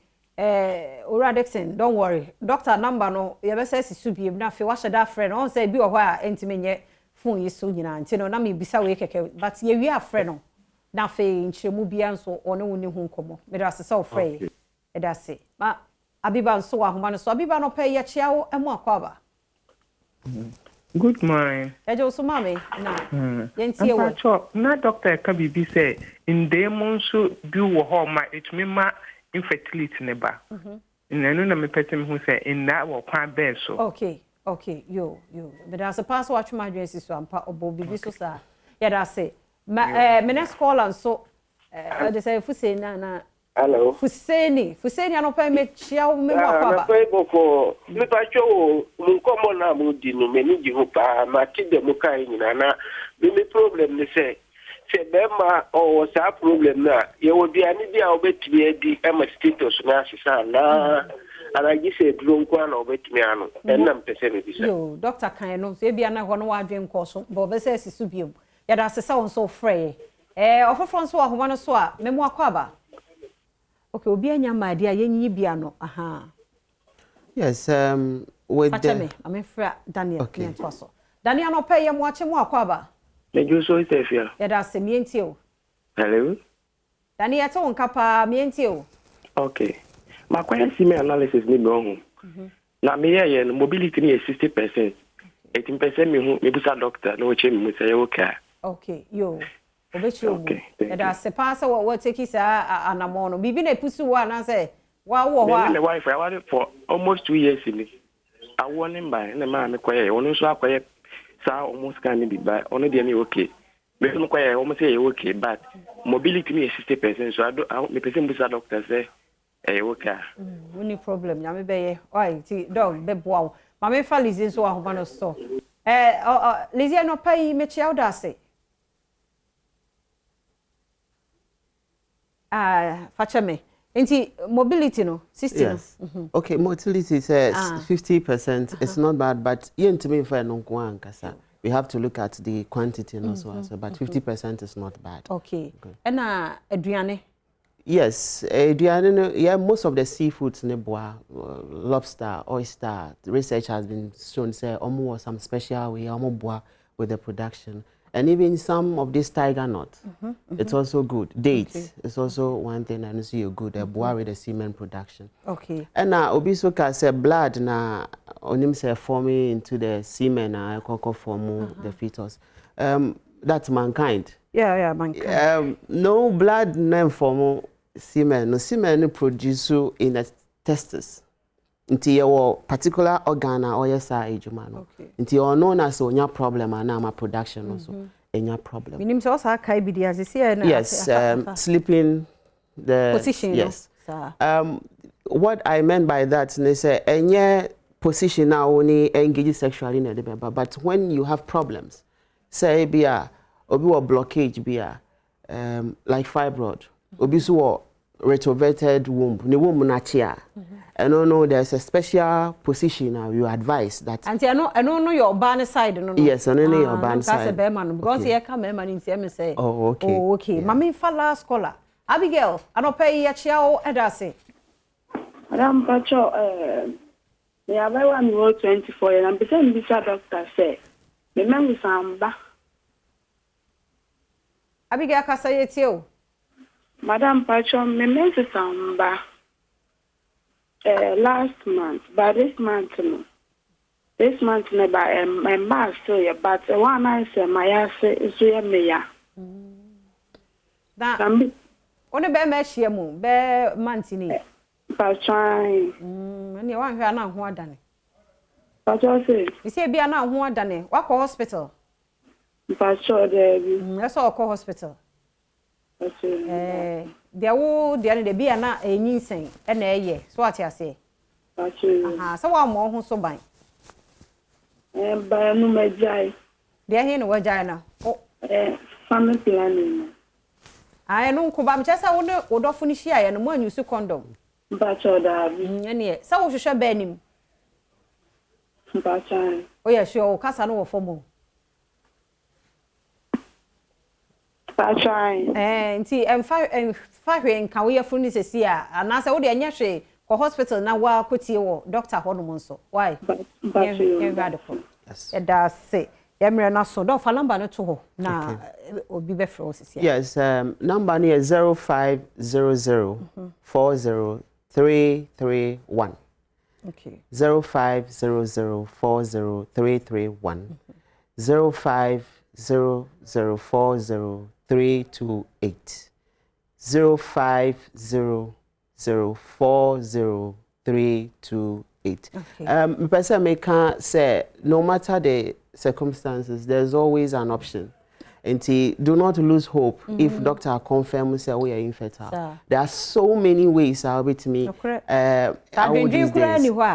S2: Ura Dixon, don't worry. Doctor number no, you say subi na fe washa that friend. On say bi o hwa entimenye phone yi so nyina nti no na me bisa we keke but ye wi afre no. Na fe nchemu bia nso one woni hu nkomo. Me da se frɛ. E da se. Ma Abiba nso wa homa no so Abiba no pɛ ye chia wo emu akwaba.
S23: Good morning.
S2: Ejo so mame na. Yentie wo.
S23: Na doctor ka bibi say in demon so bi wo ho ma etumi ma infertility neba. Nanu na me pete me hu say in that wo kwa be so.
S2: Okay. Yo. But as a pass watch my address so ampa obo bibi so sa. Ya da say. Me next call and so they say Fuseni na.
S24: Hello.
S2: Fuseni anopa me chia me mo akwa ba.
S24: Before me pa cho mu komo na mu di no me ni di ho pa ma ti de mu kai nyina na me problem ni say bema o sa problem na ye wo bia ni bia obetimi adi e ma status na asesa na ala gi se dro nkwa na obetimi ano na mpese me bisa
S2: yo doctor kan no se bia na ho no wa dwen koso bo be se sisu biom ya da asesa won so frey ofofo nso ahoma no so a memo akwaba okay obi anya maadi a yenyi bia no aha
S21: yes with
S2: the I'm free Daniel okay. Daniel no pay yemo ache mo akwaba
S24: Mejo so itefia.
S2: Ya da se mienti o.
S24: Hello.
S2: Dani ya to nkapa mienti o.
S24: Okay. Ma kwa see me analysis ni me ho. Na me ye mobility ni 60%. 18% me hu me busa doctor na o che me say okay.
S2: Okay, yo. Obechi o. Ya da se pass what take is anamono. Bibi na pusu wa na say wa wo wa.
S24: Me wife I was for almost 2 years ni. I warning by na ma me kwaye. Onu so akwaye sa almost can be by only the okay. Me no quite almost say okay, but mobility me 60%. So I do me person busa doctor say okay.
S2: No problem. Ya me be oi ti dog be boa. Ma me fa Lizzie so ahoma no so. Lizzie no pay me chia da say. Facha me. Inti mobility no 60
S21: yes. Okay, mobility is 50%. It's not bad, but we have to look at the quantity and also, but 50% is not bad.
S2: Okay. And aduane?
S21: Yes, aduane. Yeah, most of the seafoods lobster, oyster. The research has been shown say almost some special way with the production. And even some of this tiger nut, it's also good. Dates is also one thing I see you good. Bois with the semen production.
S2: Okay.
S21: And obisoka say blood na onim say forming into the semen na form the fetus. That's mankind.
S2: Yeah, mankind.
S21: No blood name form semen. No semen produce in the testes. Nti yewo particular organ or yes ejuma no. Nti or known as onya problem and na production also. Enya problem.
S2: Minim so sa kai bi dia se
S21: Yes, sleeping the
S2: position.
S21: Yes. What I meant by that is enye position now only engage sexually in the baby, but when you have problems, say be a obi or blockage be a like fibroid, obi so retroverted womb, the womb na chia. And no, there's a special position now you advise that.
S2: And I know your ban side, no.
S21: Yes, I know your ban side.
S2: That's a bear man because here come a man in CMSA.
S21: Oh, okay.
S2: Oh, okay. Yeah. Mami fala scholar. Abigail, I don't pay ya chiao edase.
S5: Madam Pacho, me have 24 and I'm saying this doctor say, me man with samba.
S2: Abigail kasa yetio.
S5: Madam Pacho, me man with samba. Last month, but this month no. This month no, but my ma still ya, but one I say my ass is so me ya.
S2: That only be me share mu be month ni.
S5: But trying.
S2: And you want her na ho adane.
S5: But you say.
S2: You say be na ho adane. Wa ko hospital.
S5: But sure there be.
S2: Let's all call hospital. There wo there the be na enyinsen e na eye so what you say. Aha so wa mo ho so ban.
S5: Ba no majai.
S2: There here no wajai na.
S5: Family planning.
S2: I no ko ba mchesa wo ne odofo ni hia ye no mo anyusu condom.
S5: Ba sure da bi.
S2: Ene sa wo hwehwe ba nim.
S5: Ba chan.
S2: O ya sure o kasa no wo fomo. Nti fa hwe nka wo yefunu ni sesi a anase wo de anya hwe ko hospital na wa kotie wo doctor ho no nso why yes da say yemre na so do fa number no to ho na obi be fro sesi.
S21: Yes, number ni 0500 40331.
S2: Okay.
S21: 0500 40331. 0500400328. 0500400328. Person may can say no matter the circumstances, there's always an option. And do not lose hope if doctor confirms say we are infertile. There are so many ways I'll be to me.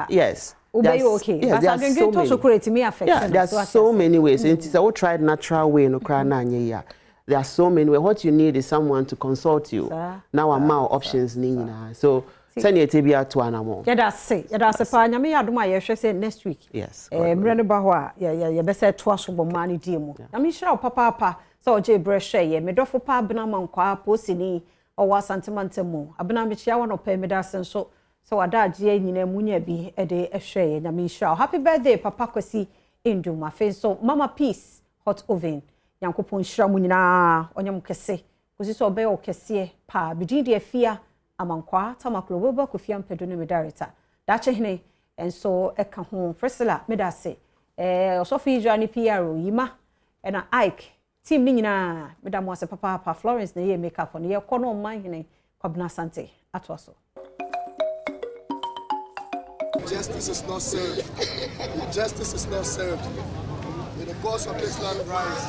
S21: Yes.
S2: Okay. Yes, there's
S21: so many ways. And it's all tried natural way no cry na nya. There are so many ways. What you need is someone to consult you. Now I'm more options nina. So send you tibia to anamo.
S2: Yeah, that's pa nyame adoma ye hwe say next week.
S21: Yes.
S2: Mre ne ba ho a ye be say to aso bo mani die mu. Na me hira papa so oje bre hwe ye me dofo pa abena mankwa posini o wa santimante mu. Abena me chia wono pa me da senso so adaje nyina munya bi e de hwe ye na me hira. Happy birthday papa Kwasi Induma fe so Mama Peace hot oven. Yankopon hira mu nyina onyam kese. Kusi so be o kese pa bidin de afia amankwa tamaklo boba kofia mpedo ne medareta dache hene enso eka ho Priscilla medase osofi joani PRO yima na Ike team ni nyina medamu ase papa Florence na ye makeup on ye kono man hene kwabna sante atwaso.
S6: Justice is not served. Justice is not served. May the boss of this land rise.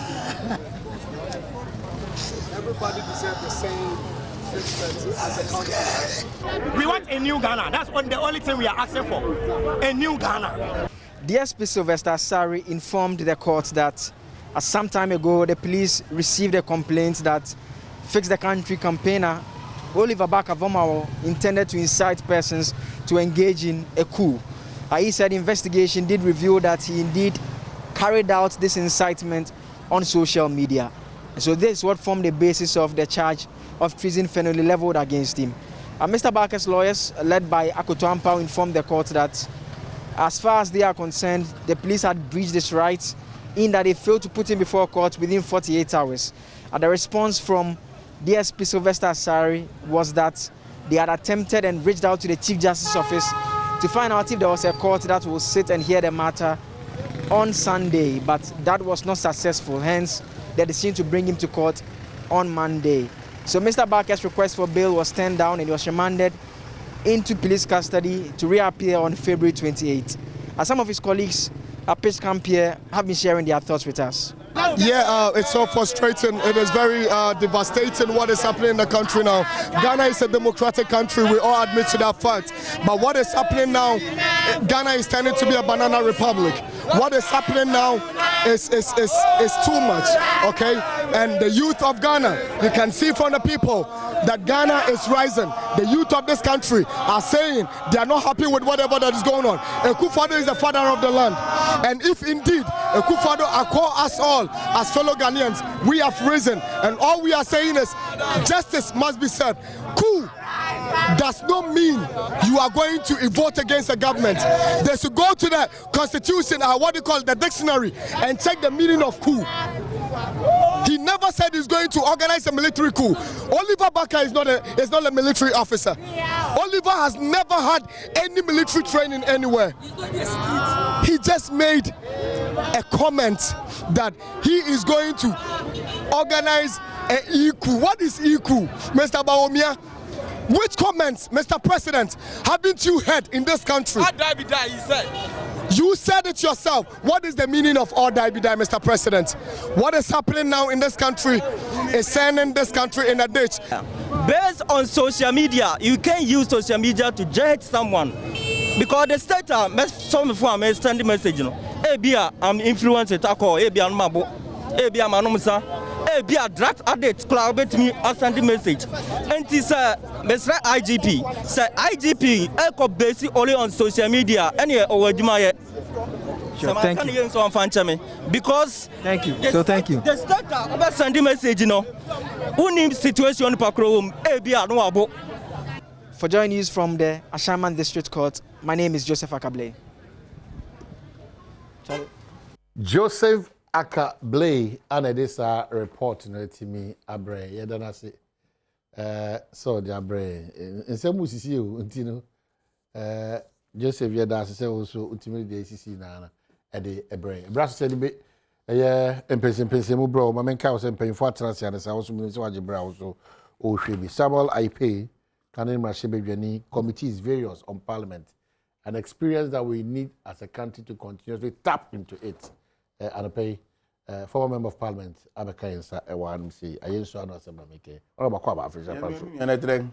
S6: Everybody deserves the same.
S8: We want a new Ghana. That's the only thing we are asking for. A new Ghana.
S9: DSP Sylvester Asari informed the court that some time ago the police received a complaint that Fix the Country campaigner Oliver Barker-Vormawor intended to incite persons to engage in a coup. He said investigation did reveal that he indeed carried out this incitement on social media. So this is what formed the basis of the charge of treason felony leveled against him. Mr. Barker's lawyers, led by Akoto Ampao, informed the court that as far as they are concerned, the police had breached his rights in that they failed to put him before court within 48 hours. And the response from DSP Sylvester Asari was that they had attempted and reached out to the Chief Justice's office to find out if there was a court that will sit and hear the matter on Sunday, but that was not successful. Hence, the decision to bring him to court on Monday. So Mr. Barker's request for bail was turned down and he was remanded into police custody to reappear on February 28th. As some of his colleagues at Pitch Camp here have been sharing their thoughts with us.
S6: Yeah, it's so frustrating. It is very devastating what is happening in the country now. Ghana is a democratic country. We all admit to that fact. But what is happening now, Ghana is turning to be a banana republic. What is happening now is too much, okay? And the youth of Ghana, you can see from the people that Ghana is rising. The youth of this country are saying they are not happy with whatever that is going on. Akufo-Addo is the father of the land. And if indeed Akufo-Addo call us all as fellow Ghanaians, we have risen. And all we are saying is justice must be served. Coup does not mean you are going to vote against the government. They should go to the constitution, what they call the dictionary, and check the meaning of coup. He never said he's going to organize a military coup. Oliver Barker is not a military officer. Oliver has never had any military training anywhere. He just made a comment that he is going to organize an e-coup. What is e-coup, Mr. Bawumia? Which comments, Mr. President, haven't you heard in this country?
S8: He said.
S6: You said it yourself. What is the meaning of all die be die, Mr. President? What is happening now in this country is sending this country in a ditch.
S10: Based on social media, you can use social media to judge someone. Because the state, some of them are sending message, you know. I'm influenced to call, I'm mabo, I'm be a drug addict, collaborate me or send the message. And this Mr. IGP, say IGP, echo basic only on social media. Anyway, over
S9: Sure, thank you.
S10: Because
S9: thank you. Thank you.
S10: The state about send the message, you know. Who needs situation
S9: For joining news from the Ashaman District Court, my name is Joseph Akable.
S1: Joseph Akable, and this report no to me abre yedana se so the abre in some musisi o ntino Joseph yeda se also ultimate the ACC na de abre braso se be empese mu bro ma menka o se mpanfo atrase ana sa also mu se waje bra also o hwebi Samuel IP canin mashebedwani committees various on parliament, an experience that we need as a country to continuously tap into it. And pay former member of parliament Abeka Insa Ewan say ayenso ano asema meke ona ba kwa ba Fisher pa so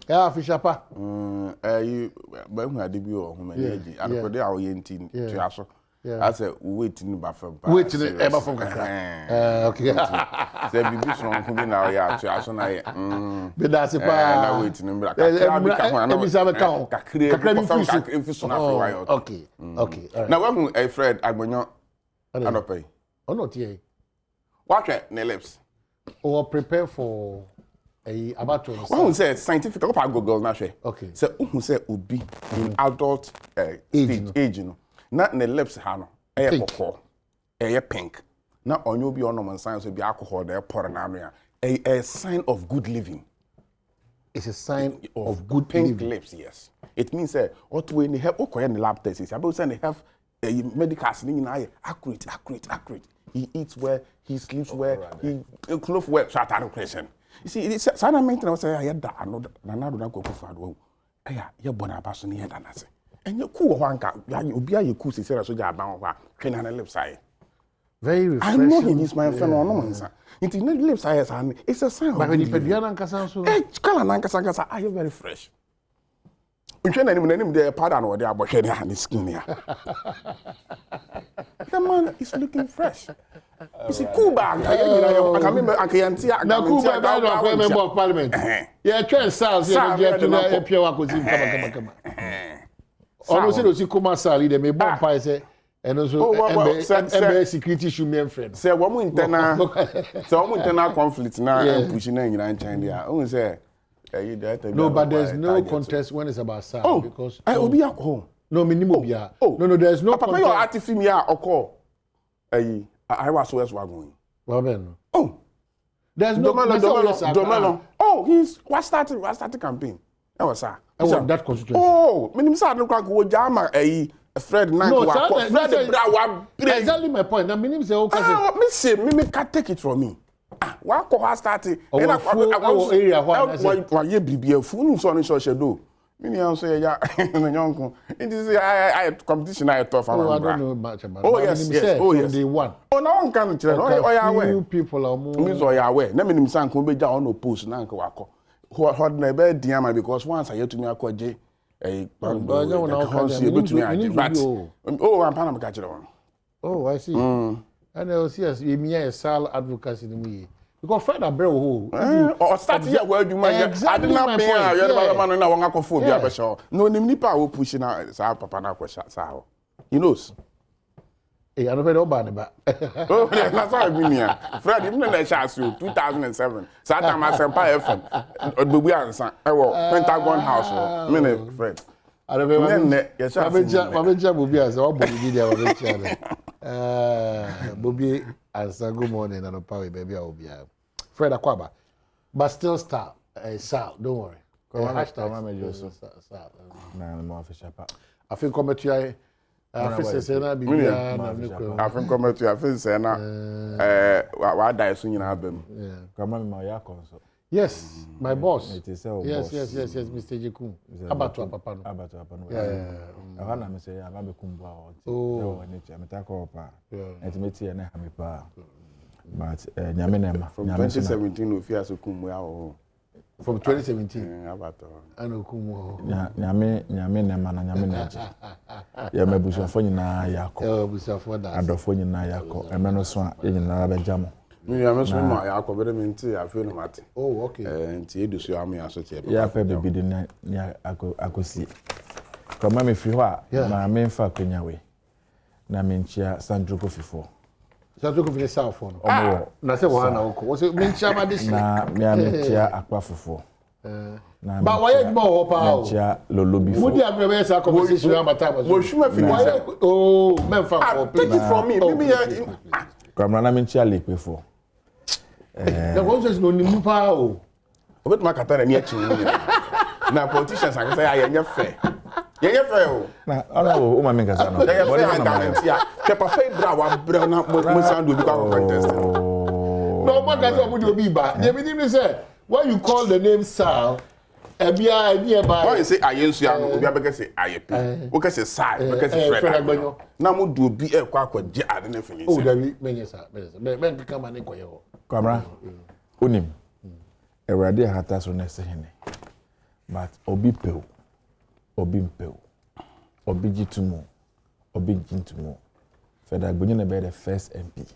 S1: ya Fisher pa
S11: you ba hu ade bi o hu ma neji akode a oyenti to aso I say wait ni ba fam pa
S1: wait ni e ba fam kakra okay
S11: say bibi so hu bi na ya to aso na ye
S1: be da se pa
S11: na wait ni bra kakra bi ka ho na
S1: bi sa be ka ho
S11: kakra bi fi so na fi wa yo
S1: okay okay
S11: na wa hu Fred Agbonyo anopay
S1: not here.
S11: Watch ne lips.
S1: Or prepare for a about to.
S11: Who said scientific? Go Google na share.
S1: Okay.
S11: So who said obi in adult age no. Not ne lips ha no. Purple. Pink. Na onyo bi on science bi alcohol dey pour na no a sign of good living.
S1: It's a sign of good
S11: pink
S1: living.
S11: Lips, yes. It means what we have okoye lab test is about say they have medicals ni na accurate. He eats well, he sleeps well, he clothes well. So I question. You see, it's sana maintenance say I da no na do na go for ado. Aya, ye bona abaso ni da na se. Enye ku wo anka, obi aye ku se say so ja ban ho a, twen na lips aye.
S1: Very refreshing.
S11: I know him, he's my friend or no man. It's not lips aye, it's a sign.
S1: But when you put your anka so.
S11: Kala na anka are you very fresh? Unche na nim dey powder no dey abohwe dey ha skin ya. The man is looking fresh. You see Cuba, I can remember
S1: na Cuba na member of parliament. Yeah, train SARS here dey to na pure wakozi kama. Almost no see Kuma Sali dey me bomb pie say and also MB security should me friend.
S11: Say wo mu internal conflict na push na nyina nchan dia. Who say
S1: no, but there's no contest when it's about SAR because
S11: Obi alcohol.
S1: No, minimum no, there's no
S11: contest. Papa, your artificial ya oko. I was so as going.
S1: Well, then.
S11: Oh,
S1: there's no
S11: Domelo. Oh, he's what started campaign. That was sir.
S1: That constituency.
S11: Oh, minimum sir no crack go jama Fred Nanko. Fred Brawa.
S1: Exactly my point. Now minimum say okay.
S11: Me say me can take it from me. Wa ko ha start
S1: area
S11: wa ye bibia fu nu so no so shedo Mini also ya nyonko. It is I competition I tough
S1: I don't know much about.
S11: Oh yes, yes. Oh yes.
S1: Day one.
S11: Oh no one can tell. Oh ya aware.
S1: People are more.
S11: Means oh ya aware. Na me nim san ko be ja on post na nka wako. What na be diama because once I to me akwaje eh oh I'm Panama catch one.
S1: Oh I see. And I see as me sal advocacy in me. Because Fred Abreu
S11: or start here where you man I did not pay you the man na won akofo bi abesho no nim nipa wo push na sa papa na kwasha sa he knows
S1: I don't know about ba
S11: oh that's how be me Fred you na sha so 2007 sa time Asempa FM odbebu ansa e wo Pentagon House me na Fred
S1: I don't know yes Babenja Bobi as o Bobi dia Babenja Bobi ansa good morning and power baby Obi Fred Akwaba but still star Sal don't worry hashtag
S13: na mo official pa
S1: I think come to you afese say na bibia na meko
S11: I think come to you afese say na wa die so nyina abam
S13: come me ma ya konso.
S1: Yes, my boss.
S13: Yes,
S1: Mr. Jekum. Abatu papa no.
S13: Yeah. Na me say ya ba be kumbu a o. Oh, na che meta ko pa. Ultimately na ha me pa. But nyame na ma.
S11: From 2017 ofi aso kumbu a o.
S1: From 2017
S11: abatu.
S1: Ano kumbu.
S13: Nyame na ma na nyame na je. Ya mabusafo nyina yakọ.
S1: Busafo da.
S13: Adofo nyina yakọ. Emeno so a nyina ba jamo.
S11: Me am so ma ya ko bere minti afi no mate.
S1: Oh okay.
S11: Nti edusu am ya so tie.
S13: Ya pe be bidi na akosi. Koma me fi ho a ma me mfa kwanya we. Na me nchia Sandro Kofifo.
S1: Sandro Kofifo South no.
S13: Omo
S1: na se wo ha na wo. Wo se me nchia ma de shi.
S13: Na me nchia Akpafofo.
S1: Ba wa ye dmo ho pa o.
S13: Nchia Lolo before.
S1: Wo di am be say conversation am ta ba.
S11: Wo shuma finish.
S1: Oh, me mfa for
S11: take it from me. Maybe
S13: Kamera na me nchia Lekpefo.
S1: The process no ni mupa o.
S11: Obet makata na echi ni. Na politicians an say ayenye fair. Yenye fair o.
S13: Na ala o ma me nkasa no.
S11: Body na guarantee. Ke papa Ibra wa bra na mo sound obi ka contest.
S1: No ma ga say obi obi ba. Dey be say when you call the name Sal ebia ba.
S11: When you say ayensu ya no obi abeka say ayepi. O ka say Sal, o ka say Fred Agbanyo. Na mo do obi e kwa akwaje ade na finish.
S1: Oh David menye sa. Me nkaka ma ne koye ho.
S13: Kamera onim Ewrade hata so na se hene but obi pew obi mpew obi jitumu obi jintumu Fred Agbanyo na be the first MP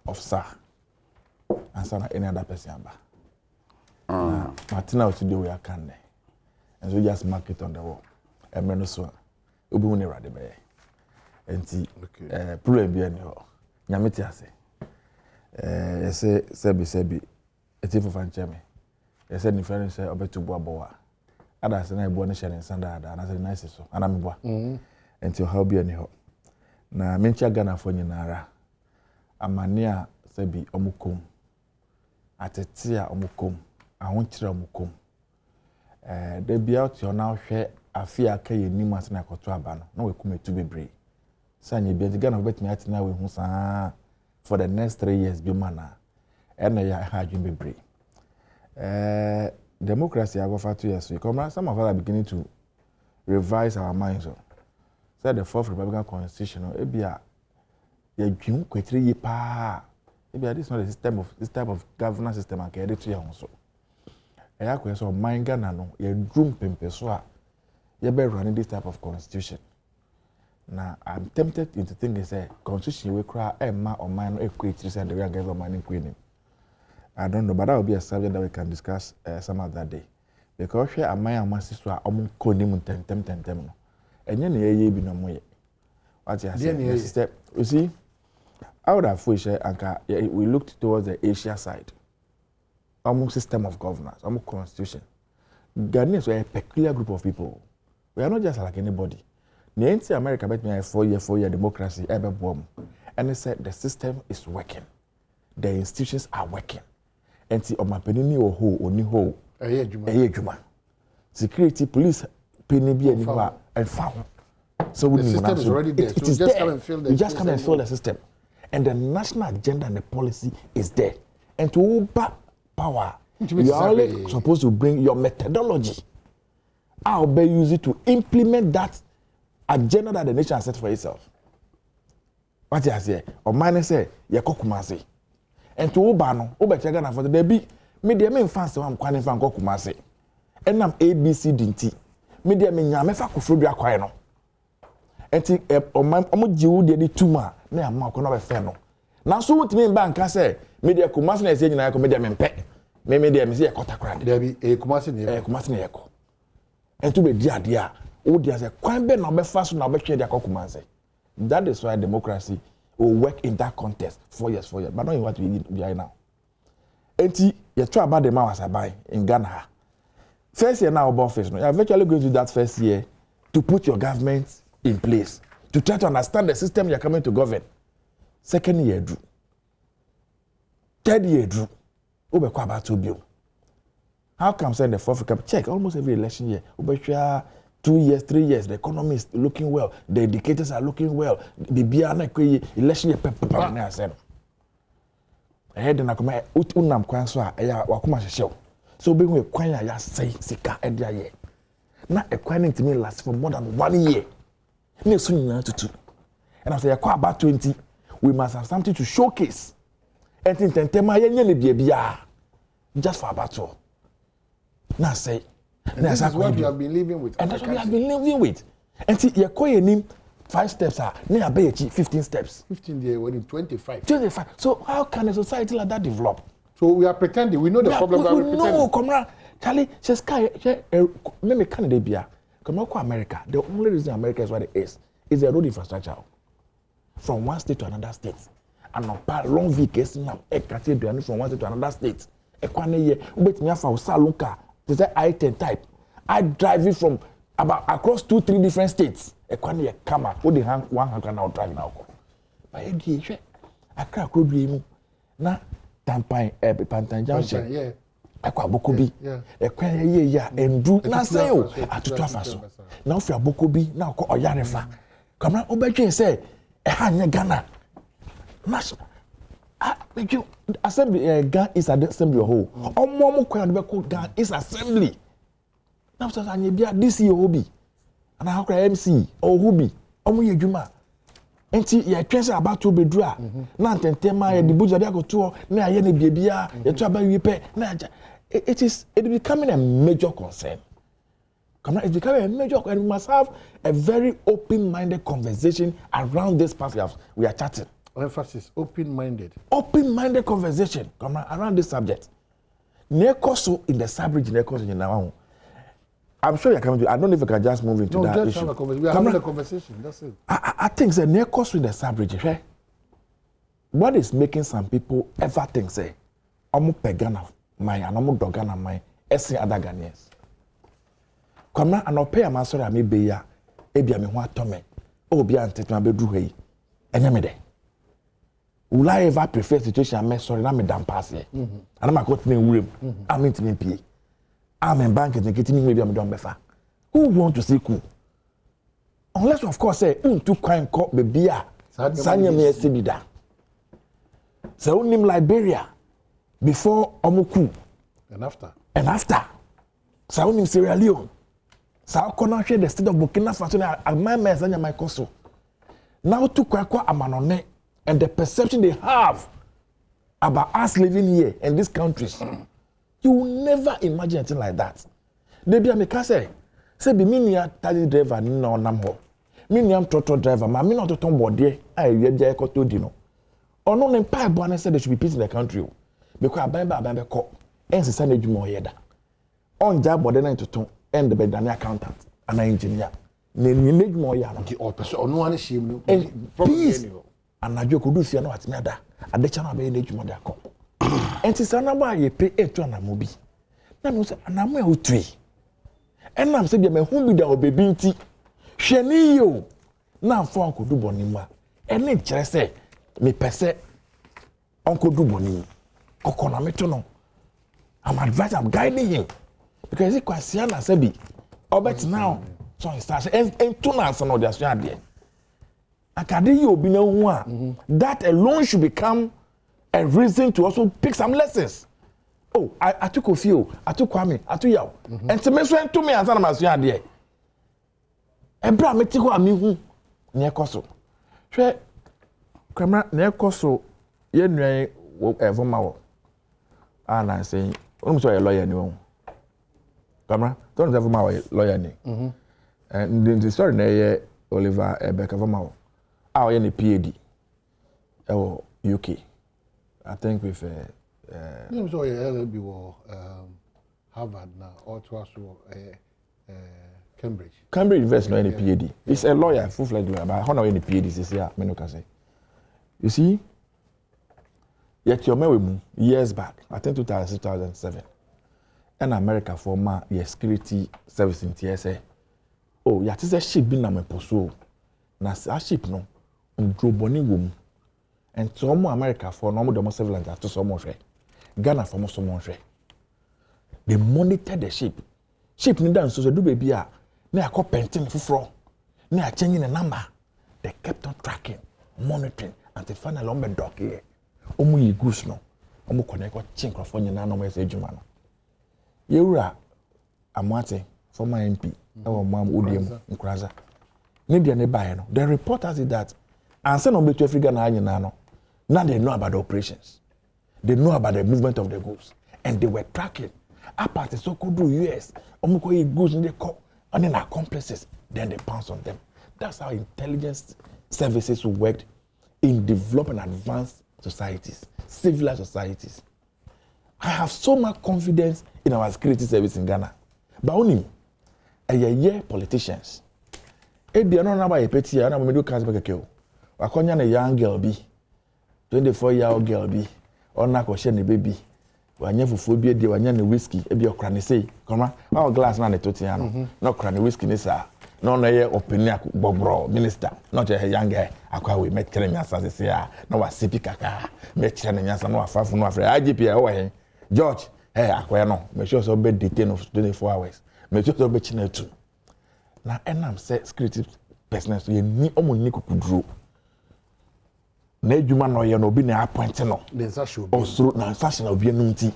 S13: of SAR and so na any other person aba Martina today we are can and so just mark it on the wall emre so obi hu na Ewrade be enti problem bi ani ho nyame ti ase yese sebi etifu fancheme yese ni friend say obetubu abowa ada se na ebo ne share nsanda ada na se nice so ana mebwa enti how bi ani ho na mencha Ghana fo nyinara amania sebi omukom atetia omukom ahonkyere omukom de bia oti ona hwe afia aka yenim ase na koto aba no na wekum etu bebre sanye bia Ghana betimi atina we hu saa for the next 3 years be mana and ya hajun be break democracy I go for 2 years. Some of us are beginning to revise our minds. So the fourth Republican Constitution, ebia ya dwin kwetire yi pa. Ebia this is not this type of governance system and carry to you so. Eya ko so mind Ghana no ya drum pempe so a ya be running this type of constitution. Now I'm tempted to think they say constitution we cry Emma or mine no equate say the way government queen. I don't know, but that will be a subject that we can discuss some other day. Because here am I my sister omo konim tem no. Enye na ye bi no moye. What you say? Sister, you see, I would have wished anka we looked towards the Asia side. Omo system of governance, omo constitution. Ghanaians are a peculiar group of people. We are not just like anybody. The America bet me a 4-year democracy Badwam. And they said the system is working. The institutions are working. And see on my penny or ho or ni ho. Juma. Security, police, penny be anywhere and found. So the system is already there. So just come and fill the just come and fill the system. And the national agenda and the policy is there. And to back power, you are only supposed to bring your methodology. I'll be use it to implement that agenda that the nation has set for itself. What you say? Or mine say, you Kumasi. And to Obano, Obachagana for the baby, media men fancy one quanin fan Kumasi. And I'm ABC DT. Media men Yamefa Kufrubia Quino. And take a man, Omoju, the Tuma, me a mark on a feno. Now, so what me bank can say, media Kumasi is saying I come media men pet. Me media me see a quarter crack. There be a Kumasi echo. And to be dear, oh, there's a quite bad number fast now, but share their Kumasi. That is why democracy will work in that context 4 years. But not in what we need right now. And you try about the man as I buy in Ghana. First year now about face. You are virtually going to that first year to put your government in place, to try to understand the system you are coming to govern. Second year drew. Third year drew. Ube about 2 billion. How come saying the fourth cap check almost every election year? Ube 2 years, 3 years, the economy is looking well, the indicators are looking well. The BRN election year pepper na say. Head na come unam kwan so ya wakoma hyehyɛ. So be we kwan ya say sika edia ye. Na ekwan ntimi last for more than 1 year. Na so nyina tutu. And I say yakwa about 20, we must have something to showcase. And intentema ye nye ne bia just for about all. Na say
S1: and this is what you have been living with.
S13: And that's what we have been living with. And see, you're calling 5 steps, now 15 steps.
S1: 15 days, when in 25.
S13: 25. So how can a society like that develop?
S1: So we are pretending. We know the problem that we're pretending.
S13: No, come on. Charlie, she's let me Canada Bia. Come on, America. The only reason America is what it is the road infrastructure. From one state to another state. And not long vehicles now, from one state to another state. Wait me for Salunka. They say I-10 type. I drive it from about across 2-3 different states. Ekwani come out. What the hand 100 now drive now. But I can't go do na Tampan Pantan Junction. Yeah. Ekwa Bokobi. Yeah. Ekwani yeah endu na say o atutu afaso. Now for Bokobi now ko Oyarefa. Come na obedwen say e ha nya Ghana. National Assembly Ghana is assembly whole. Omo kwan be ko Ghana is assembly. Now so anya bia DC obi. And how can MC or Hubi? Omo ye djuma. Enti ye twese about to bedru a. Na ntentema ye dibuja dia go to na ye na biebia ye to aba wipe na it is becoming a major concern. Come on, it's becoming a major and we must have a very open-minded conversation around this path we are chatting.
S1: Emphasis, open-minded.
S13: Open-minded conversation come on, around this subject. Nekoso in the sub-region, Nekoso in now. I'm sure you're coming to. I don't know if I can just move into that
S1: just
S13: issue.
S1: Have a conversation. We are having a conversation. That's it.
S13: I think the Nekoso in the sub-region, right? What is making some people ever think, say, I'm Ghana, my, and I'm Ghana, my, essay other Ghanaians. Come on, and I'll pay a man, sorry, I may be ya, Ebia me want to me, oh, be anted my bedroom, and I'm there. Will I ever prefer situation? I'm sorry, I'm a damn pass here. And I'm a got me room. I'm into me PA. I'm in bank and getting maybe I'm done before. Who want to see cool? Unless, of course, say, to crime court be beer. Sanya me Sibida. So, name Liberia before Omoku.
S1: And after.
S13: So, name Sierra Leone. So, share the state of Burkina Faso. My message, my coso. Now, to Kwakwa Amanone. And the perception they have about us living here in these countries, you will never imagine anything like that. They be a say be me taxi driver no namho. Me am trotro driver, ma me not to turn body. I ye ko to di no. Ono ne pa ebo say they should be peace in the country. Because abamba ko ensesa na dwuma oyeda. On job body na to turn and the bedani accountant and engineer. Ne dwuma oya no.
S1: The person ono ane shame
S13: no. Peace. And I could do see no at me ada. A de channel be na dwuma da ko. Enti sa na ba ye pay eto na mobi. Na me say na mo e otui. Enam se bia me hu bi da obebi nti. Hwani yo. Na afọ ankodu boni mu a. Ene kire se me pese ankodu boni. Kokona me to no. I'm advising, I'm guiding him. Because he kwasi na se bi. Obet now. So he starts and to na so no dey so ade. Akade you be no that alone should become a reason to also pick some lessons oh I took Ofio, I took Kwame, I took Yaw. And to me so to me as an amasia there. Ebra me ti ho ami hu ne ekoso. Hwe kamera ne ekoso ye nwan evoma wo. Na say, I'm sorry, a lawyer ni won. Kamera, don't have my lawyer ni. And the story na Oliver Ebeka Voma. Ah, ye ni PhD. UK. I think with
S1: I'm sorry, LLB or Harvard now, or Cambridge.
S13: Cambridge University no any PhD. It's a lawyer, full-fledged lawyer, but how no any PhD is here, me no can say. You see, yet your memory years back, I think 2007, in America for my security service in TSA. Oh, yet is a ship being na pursue. Na a ship no, boni wom. And some America for normal domestic surveillance to some more. Ghana for most more. They monitor the ship. Ship ni dance so do baby a na akọ painting fufuro. Na changing the number. They kept on tracking, monitoring until finally on the dock here. Omu yi goose no. Omu connect what chinkrofo nyina no message juma no. Yewura Amwate former MP ewo mam odiem Nkraza. Ni dia ne bae no. The report has it that ansa no betu Africa na anyina no. Now they know about the operations. They know about the movement of the goods. And they were tracking. Up at the so-called US, Omukoi goods in the co and then accomplices. Then they pounce on them. That's how intelligence services worked in developing advanced societies, civilized societies. I have so much confidence in our security service in Ghana. But only a year politicians. Ebi ano na ba ye peti ya na me do cancer bekeke o. Wakonya na young girl bi 24-year-old girl bi ona ko she ne baby wanya fufu bi de wanya ne whiskey e bi okra ne sei koma wa glass na ne totia no na okra ne whiskey ne sa no na ye opini gbogboro minister not a young guy akwa we met kere nyasa se ya na wa sipi kaka me kire ne nyasa na wa fafu no afre IGP e wo hen George akwa no me sure so be detain of 24 hours me sure so be china tu na enam say security personnel so ye ni omo ni kukuduro na edwuma no ye no obi na appoint no osuro na fashion obi enum ti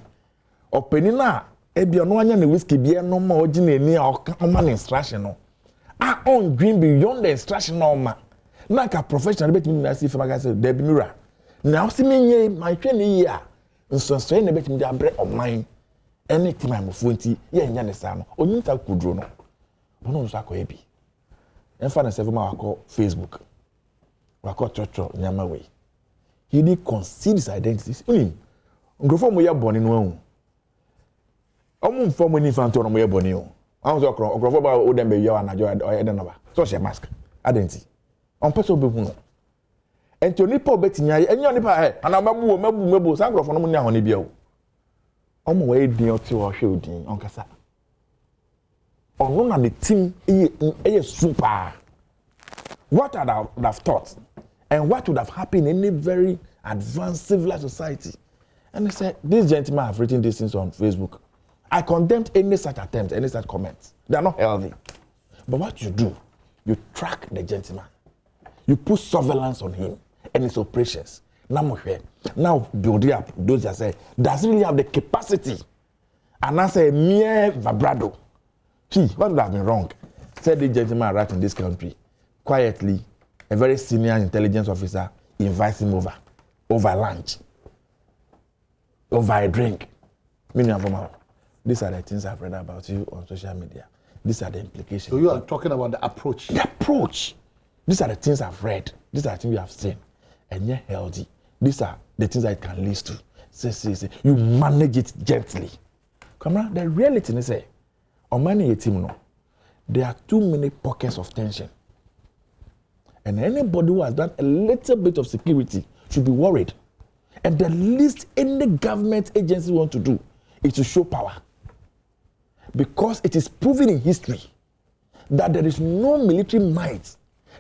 S13: openi na ebi ono anya na whiskey bi no ma ogi na eni a oma na instruction no on green beyond the instruction no ma na ka professional betimi na see fama say there be mirror na o si menye my hwe ni ya nso na betimi da bre oman anytime am fonti ye nya ne sa no onyinta kuduro no ono nso akoye bi enfa na seven ma akọ Facebook wakọ trotro nyama we he did conceal his identities. Ngrofo mo ye boni no ahu. Omo mfo mo ni fanto no mo ye boni o. Ahun so ngrofo ba o dem be ye anajo o de no ba. So she mask. Identity. On person be hu no. Enti onipa obetinya enye onipa ana mabu sa ngrofo no mo ni ahone bia o. Omo we din oti o hwe odin onkasa. Ono na the team eye super. What I'd have thought and what would have happened in any very advanced civilized society. And they said, this gentleman have written these things on Facebook. I condemned any such attempt, any such comments. They are not healthy. But what you do, you track the gentleman. You put surveillance on him and his operations. Now build up those that say, does he really have the capacity? And I say, mere vibrato. See, what would have been wrong? Said the gentleman right in this country. Quietly, a very senior intelligence officer invites him over lunch, over a drink. These are the things I've read about you on social media. These are the implications.
S1: So you are talking about the approach.
S13: The approach. These are the things I've read. These are the things we have seen. And you're healthy. These are the things that it can lead to. Say. You manage it gently. Come on, the reality is say, on managing a team, no, there are too many pockets of tension. And anybody who has done a little bit of security should be worried. And the least any government agency wants to do is to show power. Because it is proven in history that there is no military might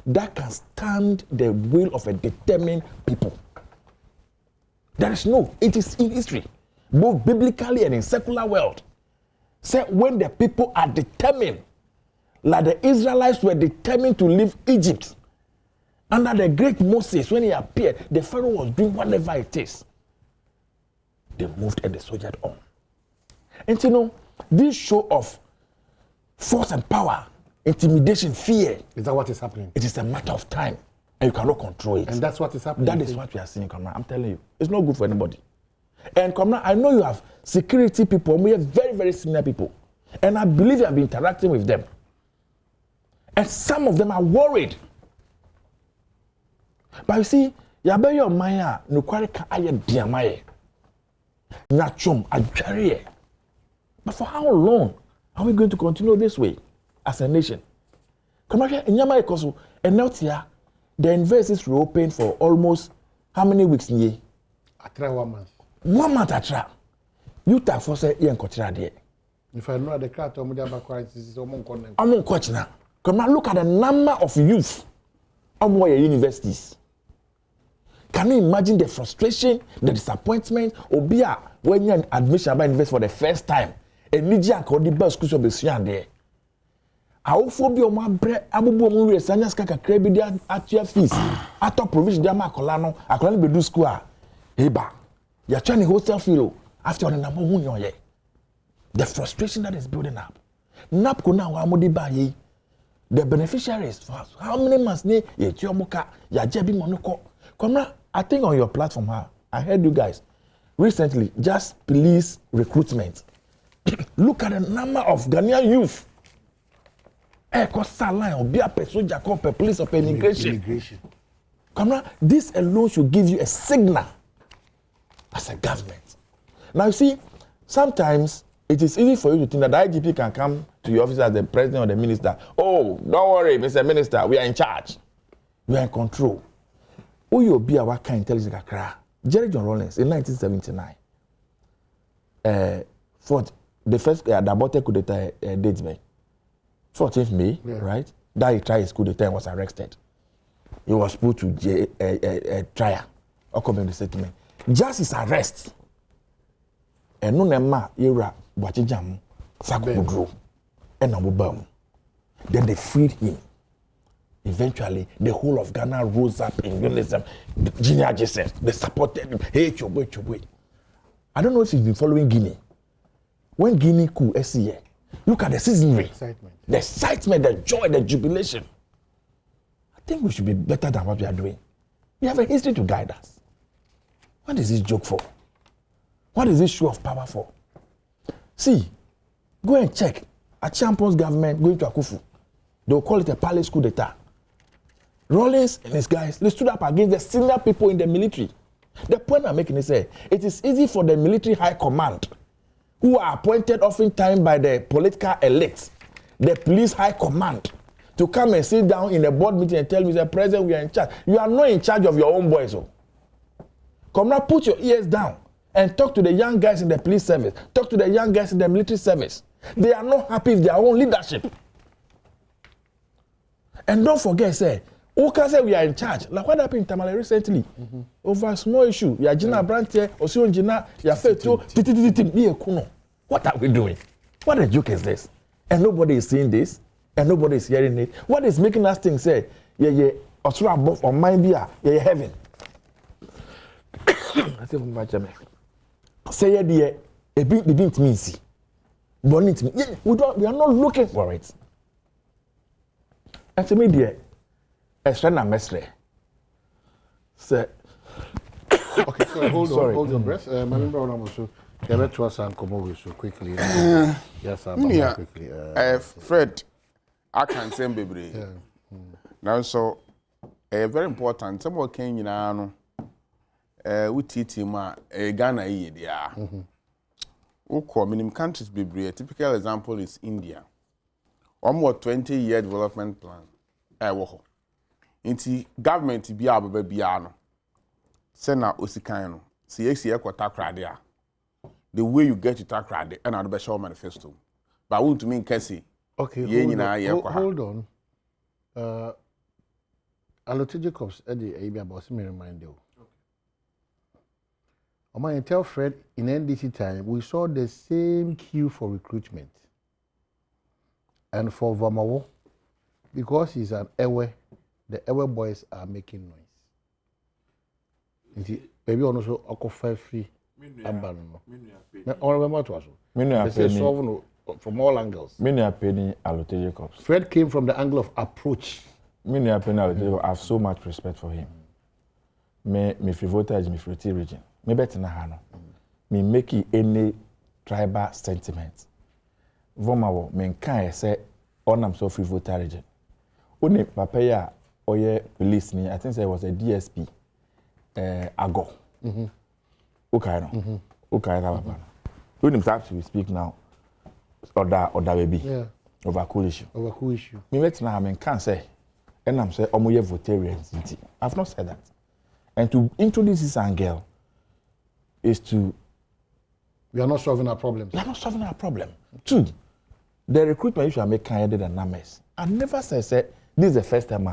S13: that can stand the will of a determined people. There is no. It is in history, both biblically and in secular world. Say when the people are determined, like the Israelites were determined to leave Egypt, under the great Moses, when he appeared, the Pharaoh was doing whatever it is. They moved and they soldiered on.
S11: And you know, this show of force and power, intimidation, fear.
S1: Is that what is happening?
S11: It is a matter of time, and you cannot control it.
S1: And that's what is happening.
S11: That is what we are seeing, Kamara. I'm telling you, it's not good for anybody. And Kamara, I know you have security people. We have very, very senior people, and I believe you have been interacting with them. And some of them are worried. But you see, you have your mind. No quality aye diamaye. Nachum adjare. But for how long are we going to continue this way as a nation? Come on, in Yama Ekosu, and now here, the universities reopened for almost how many weeks in ye?
S1: Atra 1 month.
S11: 1 month atra. You take for say yen kochira there.
S1: If I know the crowd, I'm going to quarantine.
S11: I'm on coach now. Come on, look at the number of youth on your universities. Can you imagine the frustration, the disappointment, Obia, when you're admission by university for the first time? And Nidia called the bus school of the there. Our phobia, my bread, Abu Muri, Sanyas Kaka, Krebidia at your fees. I thought provision, Dama Colano, I can only do school. Eba, you're trying to hostel filo after the number 1 year. The frustration that is building up. Napkuna, Amodi Baye, the beneficiaries, for how many months ne, ye Tiomoka, ya Jebi Monoko. Come I think on your platform, I heard you guys recently, just police recruitment. Look at the number of Ghanaian youth. Police or immigration. Come on, this alone should give you a signal as a government. Now you see, sometimes it is easy for you to think that the IGP can come to your office as the president or the minister. Oh, don't worry, Mr. Minister, we are in charge. We are in control. Who you be our kind intelligence kakra? Jerry John Rawlings in 1979. For the first Dabote coup d'etat date me 14th May, right? That he tried his coup d'etat and was arrested. He was put to trial. According to the statement, just his arrest. And no nema era Bachijam Sakudro and Abubam. Then they freed him. Eventually, the whole of Ghana rose up in unison. Junior Joseph, they supported him. Hey, Chobwe. I don't know if you've been following Guinea. When Guinea coup SCA, look at the seasonry. The excitement, the joy, the jubilation. I think we should be better than what we are doing. We have a history to guide us. What is this joke for? What is this show of power for? See, go and check. A champion's government going to Akufu. They will call it a palace coup d'etat. Rawlings and his guys, they stood up against the senior people in the military. The point I'm making is it is easy for the military high command, who are appointed oftentimes by the political elite, the police high command, to come and sit down in a board meeting and tell me, Mr. President, we are in charge. You are not in charge of your own boys. So. Come now, put your ears down and talk to the young guys in the police service. Talk to the young guys in the military service. They are not happy with their own leadership. And don't forget, say, who can say we are in charge? Like what happened in Tamale recently? Over a small issue. Ya Gina Brante, Osion Gina, ya Feto, what are we doing? What a joke is this? And nobody is seeing this, and nobody is hearing it. What is making us think, say, Osura above or mind be heaven? Say, a bit means, bonnet me. We are not looking for it. And to me, dear, extra na mesre. Say,
S1: okay, so hold your breath. My member also get to us and come over so quickly. Yes, quickly.
S11: Fred, I can say baby. Now, so very important. Some of Kenya now, we teach him Ghana there. Who minimum countries baby. A typical example is India. Almost 20-year development plan. Inti government bi ababa biano se na osikan no se yesi ekota krade a the way you get to takrade and ado be show manifesto but won't mean kesi
S1: okay hold on Alote Jacobs edi ebi about me remind you okay tell Fred in NDC time we saw the same queue for recruitment and for Vamawo because he's an Ewe. The Ewe boys are making noise. Maybe also Oko 5 free. Or remember to us. solving from all angles.
S13: Many are penny Alote Jacobs.
S1: Fred came from the angle of approach.
S13: Many are penny Alote Jacobs. I have so much respect for him. Me voter me free region. Me better na hano. Me make any tribal sentiment. Vomawo me nkan say onam so free voter region. Oni papa ya oye police ni. I think say it was a DSP. Ago. Okay no. Okay na papa. When him start to speak now. Other baby. Yeah. Over cool issue. Over cool issue. Me met na me nkan say enam say omoye votarians. I've not said that. And to introduce this angle is to...
S1: We are not solving our problems.
S13: We are not solving our problem. Two, the recruitment issue I make kind of numbers. I never said this is the first time.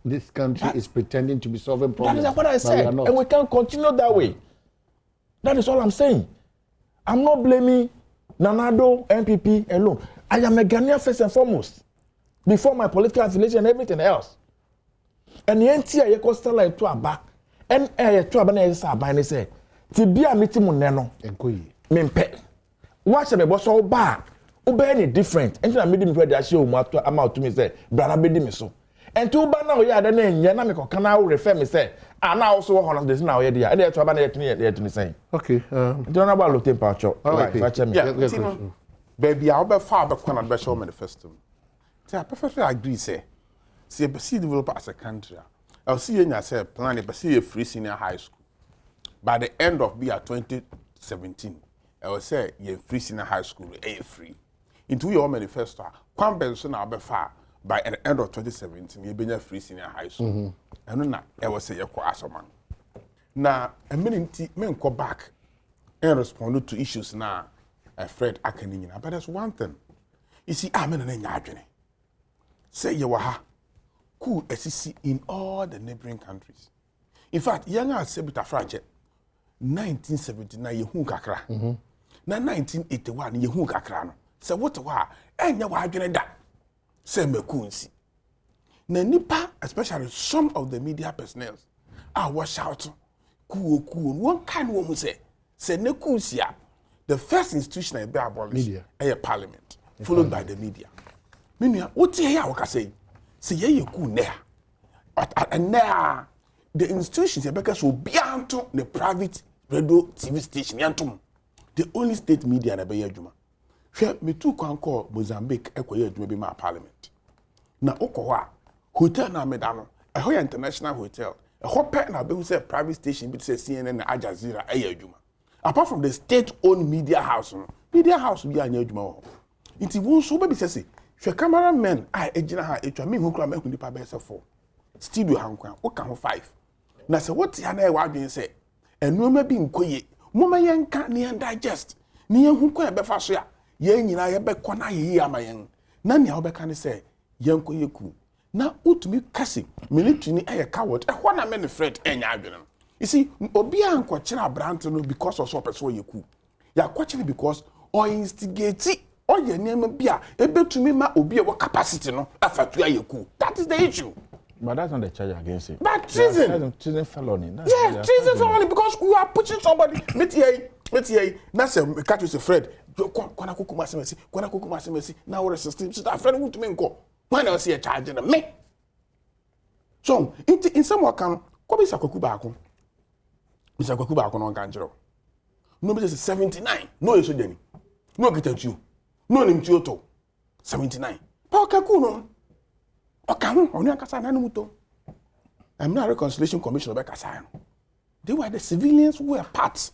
S1: This country is pretending to be solving problems.
S13: That is what I said. And we can't continue that way. That is all I'm saying. I'm not blaming Nanado, MPP alone. I am a Ghanaian first and foremost. Before my political affiliation and everything else. And the entire coastal like to a back. And a trouble is a bine say. Tibia meeting moneno. Mimpe. Watch a boss all back. Obey any different. And I made him ready as you amount to me say, Brother Bedi so. And two banner ya the name Yanamico can now refer me say. And now also one of this now, and they're trouble to me say.
S1: Okay.
S13: Don't know about looking patcho.
S11: Yeah, baby, I'll be far back when I bet your manifesto. I perfectly agree, say. See, develop as a country. I'll see you in say plan but see a free senior high school. By the end of 2017, I will say you free senior high school, free. Into your manifesto, Benson I'll be far by the end of 2017, you've been a free senior high school. And now I will say you're quite man. Now, a minute men go back and respond to issues now. Fred Akanina, but there's one thing. You see, I'm in an agony. Say you were cool SEC in all the neighboring countries. In fact, younger Sebita Frage, 1979, Yehun Kakra. Na 1981, Yehun Kakra. Say what a wa, and you were doing that. Say me coonsi. Na nipa, especially some of the media personnel, was shouting, cool. One kind woman say ne coonsia. The first institution I be abolished, a parliament, followed by the media. Meaning, what you hear, what I say? Say, you cool there. And now, the institutions, because will be onto the private radio TV station, the only state media in the Juma. Me too can call Mozambique, maybe my parliament. Now, Okowa, hotel na medano, a whole international hotel, a whole pet na be say private station, but say CNN and Al Jazeera, Juma. Apart from the state-owned media house be a Juma. It won't so baby say. If cameramen I ejina ha etwa me hu kra me hu nipa be se 4 studio hankwan wo ka ho 5 na se what ya na e wadwen se enuma bi nkoye moma yenka ne digest ne hu kwa be fa so ya ye nyina ye be kɔ na ye amayen na ne wo be ka ne se yenkoye ku na utumi kase military ni e coward e ho na me ne Fred enya adwen no you see obi an kɔ kira brand no because of so person ye ku ya kɔ kira because or instigate oh yeah, name bia ebetumi ma obi e capacity no afatu ayeku. That is the issue.
S13: But that's not the charge against him.
S11: But treason.
S13: Treason felony.
S11: Yeah, treason felony because you are pushing somebody. Metiye. Na say catch you Fred. Kwana kokuma semesi. Na we system. So that friend would me nko. When I see a charge na me. So, in some wakan, ko be sakoku baako. Bisa kwaku baako no kan jero. No be 79. No you so jeni. No get at you. No nim tuoto 79 pa okaku no okahu oni akasa na muto I'm not a reconciliation commission be kasa no they were the civilians who were part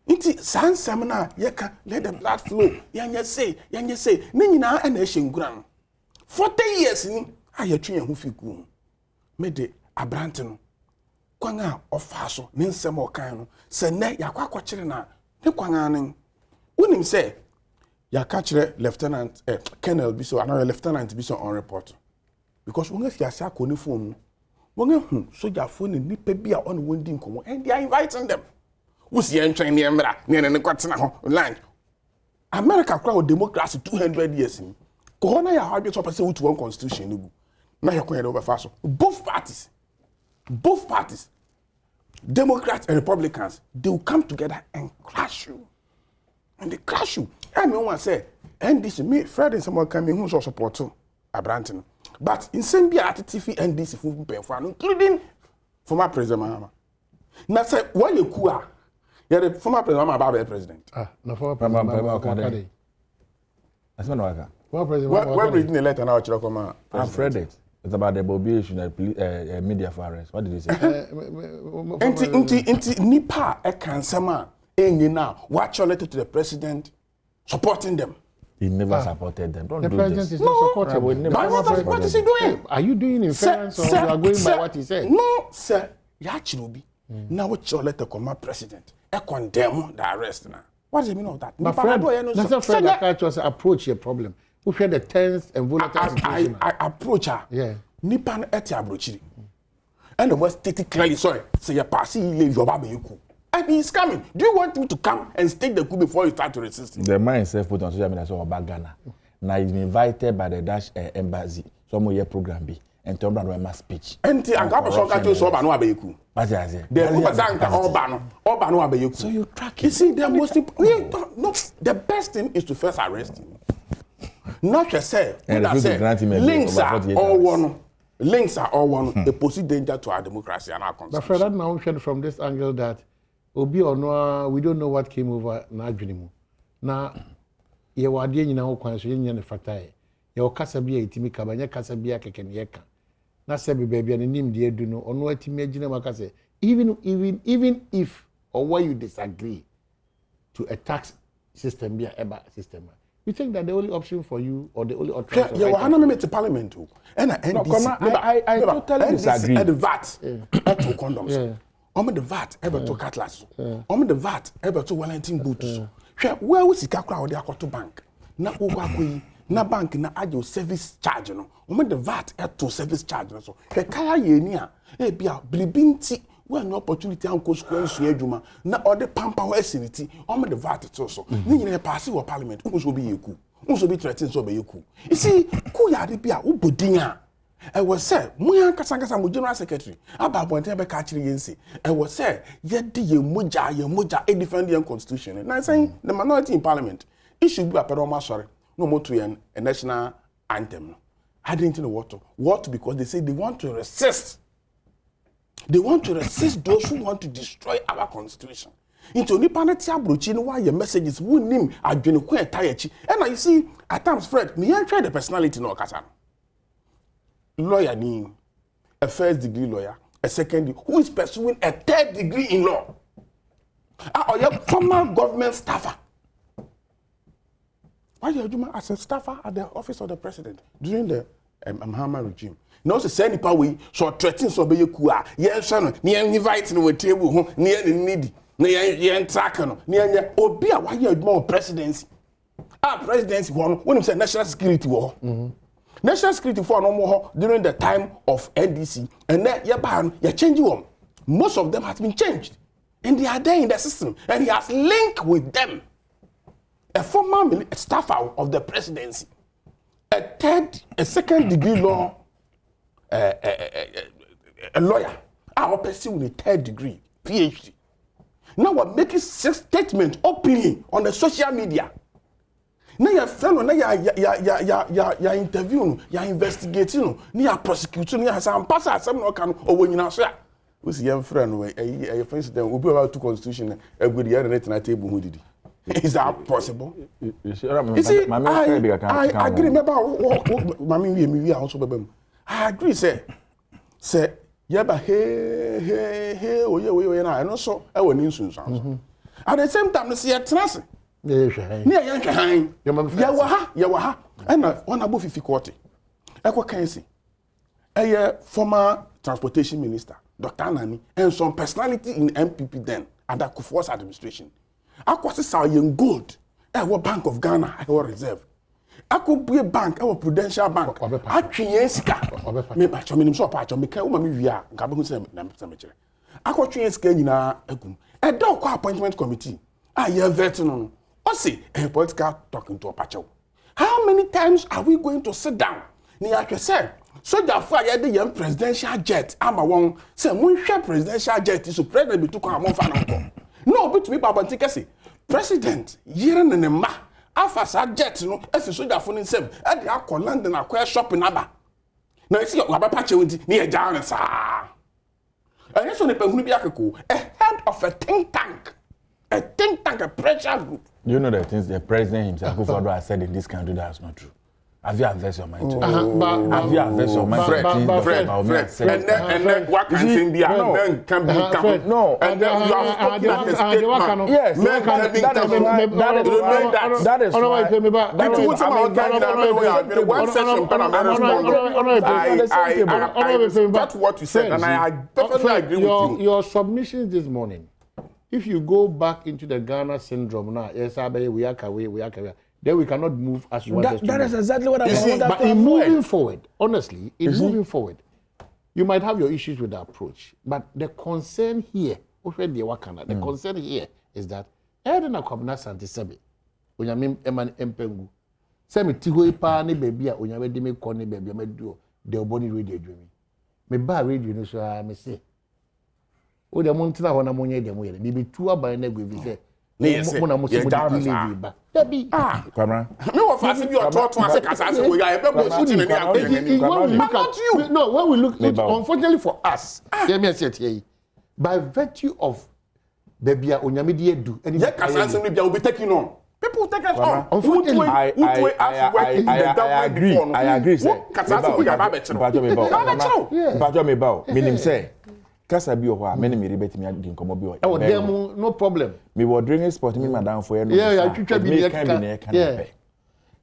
S11: inti san semina yeka let the blood flow yanya say ne nyina na ehengura no 40 years ni ayatwe yan hu fiku me de abrante no kwanga ofa so ne nsem okan no se ne yakwa kwakire na ne kwanga nen unim say ya catch lieutenant colonel biso another lieutenant biso on report because when if you say akoni phone when soldier phone nipa bi a on wondi nkomo and they are inviting them who see entwin ne emra ne kwatena ho land America crowd democracy 200 years in ko na ya hwadwe so person with one constitution nugu na ya kwere over faso both parties Democrats and Republicans, they will come together and crush you. and they crash you. I mean, one say, NDC, me, Fred and someone coming who's also support too, Abranton. But in same be at TV NDC for pay for including former President Mahama. Now say, why you cool? You're the former President Mahama about president.
S1: No, former President Mahama.
S13: That's not working.
S1: Former President
S11: We're reading the letter now, Chirokoma.
S13: I've read it. It's about the mobilization of media for arrest. What did he say?
S11: Inti Nipa a cansama now. Watch your letter to the president supporting them.
S13: He never supported them. Don't
S1: the
S13: do
S1: president
S13: this.
S1: is not supporting them.
S11: What is he doing?
S1: Are you doing inference or you are going by what he said?
S11: No, sir. Yachirubi. Now watch your letter come president. I condemn the arrest now. What does it mean of that?
S1: But Fred, that's not Fred that can't just approach your problem. Who share the tense and volatile situation?
S11: I approach her.
S1: Yeah.
S11: Nipan eti abrochiri. And the West state clearly sorry. Say you pass he leave your baby you cool. And he's coming. Do you want him to come and stake the coup before you start to resist him?
S13: The man himself put on social media so about Ghana. Now he's been invited by the Dutch embassy. Some year program be and Tom Brown my speech.
S11: And the Angapo Soka to so no abeku.
S13: What is it?
S11: The Ubazanka Oba no abeku.
S13: So you track it.
S11: You see, the most important. No, the best thing is to first arrest him. Not just say, links are all one. Links are all one. They pose danger to our democracy and our constitution.
S1: But Fred, I'm now from this angle that Obi or no, we don't know what came over Najunimu. Now, you are doing now, constitution and fatai. Your Casabia, Timmy Cabana, Casabia, can yeka. Na sebi baby and name dear do no, or no imagine Macase. Even if or why you disagree to a tax system be a EBA system. You think that the only option for you or the only option?
S11: Yeah, well, I'm not to parliament too. And
S13: I totally disagree.
S11: And the VAT to condoms. I'm the VAT ever to cutlass. I'm the VAT ever to Wellington boots. Where was the crowd there to bank? Na Uwakui, na bank na ajo service charge no. I'm the VAT to service charge no so. Kaya yenia, bia blibinti. We an opportunity and co square Juma. Now all the pamper facility, I'm the VAT so. Ni pass your parliament, who be you. Who be threatened so be you. You see, Kuya Ripia, Ubudinga. I was said, Muyan Kasanga General Secretary, about one time catching Yensi. I was said, yet the Muja, a defending constitution. And I'm saying the minority in parliament, it should be a paroma sorry, no more to a national anthem. I didn't know what. What? Because they say they want to resist. They want to resist those who want to destroy our constitution. Into Nipanati Abruchin, why your messages who name Adjunu Tayachi. And you see, at times, Fred, me I try the personality no Katan. Lawyer name, a first degree lawyer, a second degree, who is pursuing a third degree in law. Or your former government staffer. Why you do as a staffer at the office of the president during the Mahama regime? No, se send the power so threaten so be you kua. Yes, no, near invite no table, near the need, near track no, near Obia, why you more presidency? Our presidency one when you say national security war. National security for no more during the time of NDC, and then you're changing them. Most of them has been changed, and they are there in the system, and he has linked with them. A former staffer of the presidency, a second degree law. A lawyer, I pursue a third degree, PhD. Now we're making statement openly on the social media. Now you're friend, now you're interviewing, you're investigating, you're prosecuting, you're some passer, some no can or when you now say, we see your friend, a friend, then we'll be about to constitution, everybody here at the table who did it. Is that possible? You see, I agree. Remember what Mammy we are also baby. I agree, say, yeah, but hey, oh, yeah, and also I will need soon. At the same time, see a trans. Near Yankahain, Yawaha, and one above 50. Echo Kensi, a former transportation minister, Dr. Anani, and some personality in MPP then, and that Kufuor's administration. I was a young gold, a Bank of Ghana, I will reserve. I could be a bank, our Prudential Bank. I create me by Chomin so patch on Mika Umamia, Gabu Cemetery. I could train Scanina Egum. A dog appointment committee. I hear veteran. Or see a political talking to a patcho. How many times are we going to sit down? Near yourself. So that fire the young presidential jet. I'm a one. Say, one share presidential jet is a president to come on. No, but me, Baba Tikasi. president yere ne ma afa sa jet no efi soja fo ne nsem e de akọ London akọ shopping aba na isi wabapa chewunti ni eja ne sa and so ne pehunu bi akeko a head of a think tank, a pressure group.
S13: You know the things the president himself Akufo-Addo has said in this country that's not true. Have you adverse your mind to have you adverse your mind to Fred, and
S11: what can thing be men can be no and then you have to statement. Yes, that is that's what you said and I definitely agree with you.
S1: Your submissions this morning, if you go back into the Ghana syndrome now, yes, we are then we cannot move as you want us to. That is exactly what I want. But in moving forward, honestly, moving forward, you might have your issues with the approach. But the concern here, the concern here is that Edna Kwabena Santisebi, Unyamim Eman Empengu, Semi Tiho Pani baby, Unyamedi me corny baby, me do the body radio dreaming. Me bar radio, so I may say. O the Montana on a money, the way, maybe 2 hours by next say.
S11: Yes,
S1: Kwamra.
S11: No, if you are taught to us, we are
S1: no, when we look, unfortunately for us, let me say it here, by virtue of baby Onyamidi do, and
S11: it will be taking on. People take us on.
S1: Unfortunately,
S13: I agree, sir. Meaning say. Kasa bi oho a me me rebet me adi nkomo bi o.
S1: Dem no problem.
S13: Me wo drinking sport me madam for no.
S1: Yeah, twitwa bi
S13: ne kan be.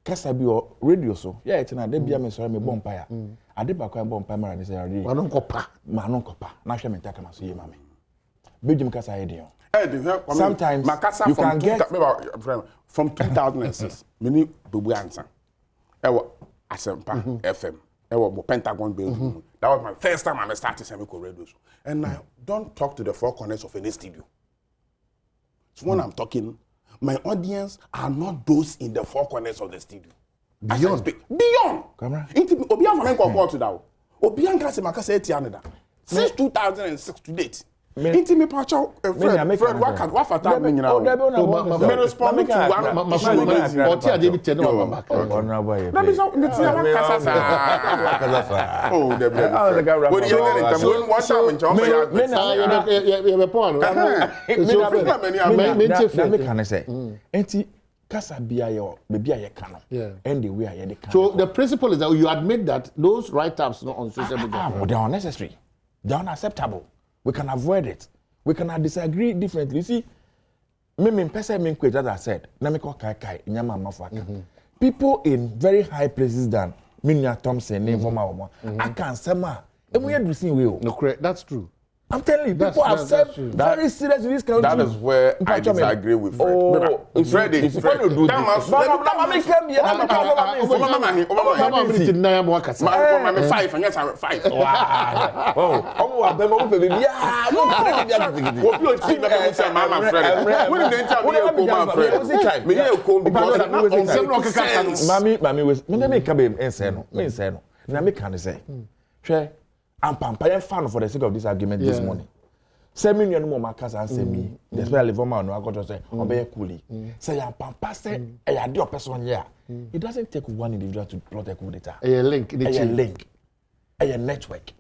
S13: Kasa bi o radio so. Yeah, it na de bia me so me bompa ya. Ade ba kwa bompa mara ne say ari.
S1: Ma no nkopa.
S13: Na hwe me ntaka ma so ye ma me. Bejum kasa ye de.
S11: Sometimes you can get from 2006. Many bubu answer. Ewo Asempa FM. Ewo Pentagon building. That was my first time I started Semico Radio Show. And I don't talk to the 4 corners of any studio. So when I'm talking, my audience are not those in the 4 corners of the studio. Beyond.
S13: Camera.
S11: Obian from Enko to that. Obian Kasi Makasa Etianada. Since 2006 to date. Inti me pacho Fred what fata me nyina o me respond to one issue o ti ade bi tene o back na be so the tia what kasa oh the brother what you know them one time in choma ya
S1: me be pon
S13: me can say enti kasa bia yo be bia ye ka no and the way ye dey ka.
S1: So the principle is that you admit that those write-ups not on social media
S13: they are unnecessary, they are unacceptable. We can avoid it. We can disagree differently. You see, me person me quit that I said. Na me ko kai nyama mafaka. People in very high places than Minya Thompson name for my mama. I can say ma. And we had seen we.
S1: No, correct. That's true.
S13: I'm telling you, people have said very serious in this country.
S11: That is where I disagree with Fred. Fred.
S13: I'm pampering fan for the sake of this argument this morning. 7 million more markers and say me, especially for my no, I got to say, obey coolly. Say, I'm pampa say, I do a person here. It doesn't take one individual to plot a coup d'etat.
S1: A link,
S13: a network.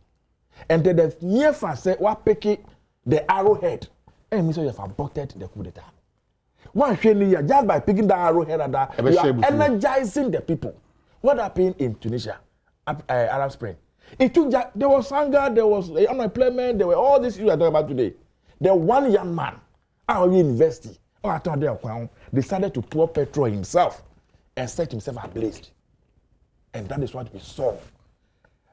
S13: And then the near fast say, what picky the arrowhead, and Mr. You have aborted the coup d'etat. One year, just by picking the arrowhead, you are energizing the people. What happened in Tunisia, Arab Spring? It took there was anger, there was unemployment, there were all these issues I'm talking about today. The one young man out of university, decided to pour petrol himself and set himself ablaze. And that is what we saw.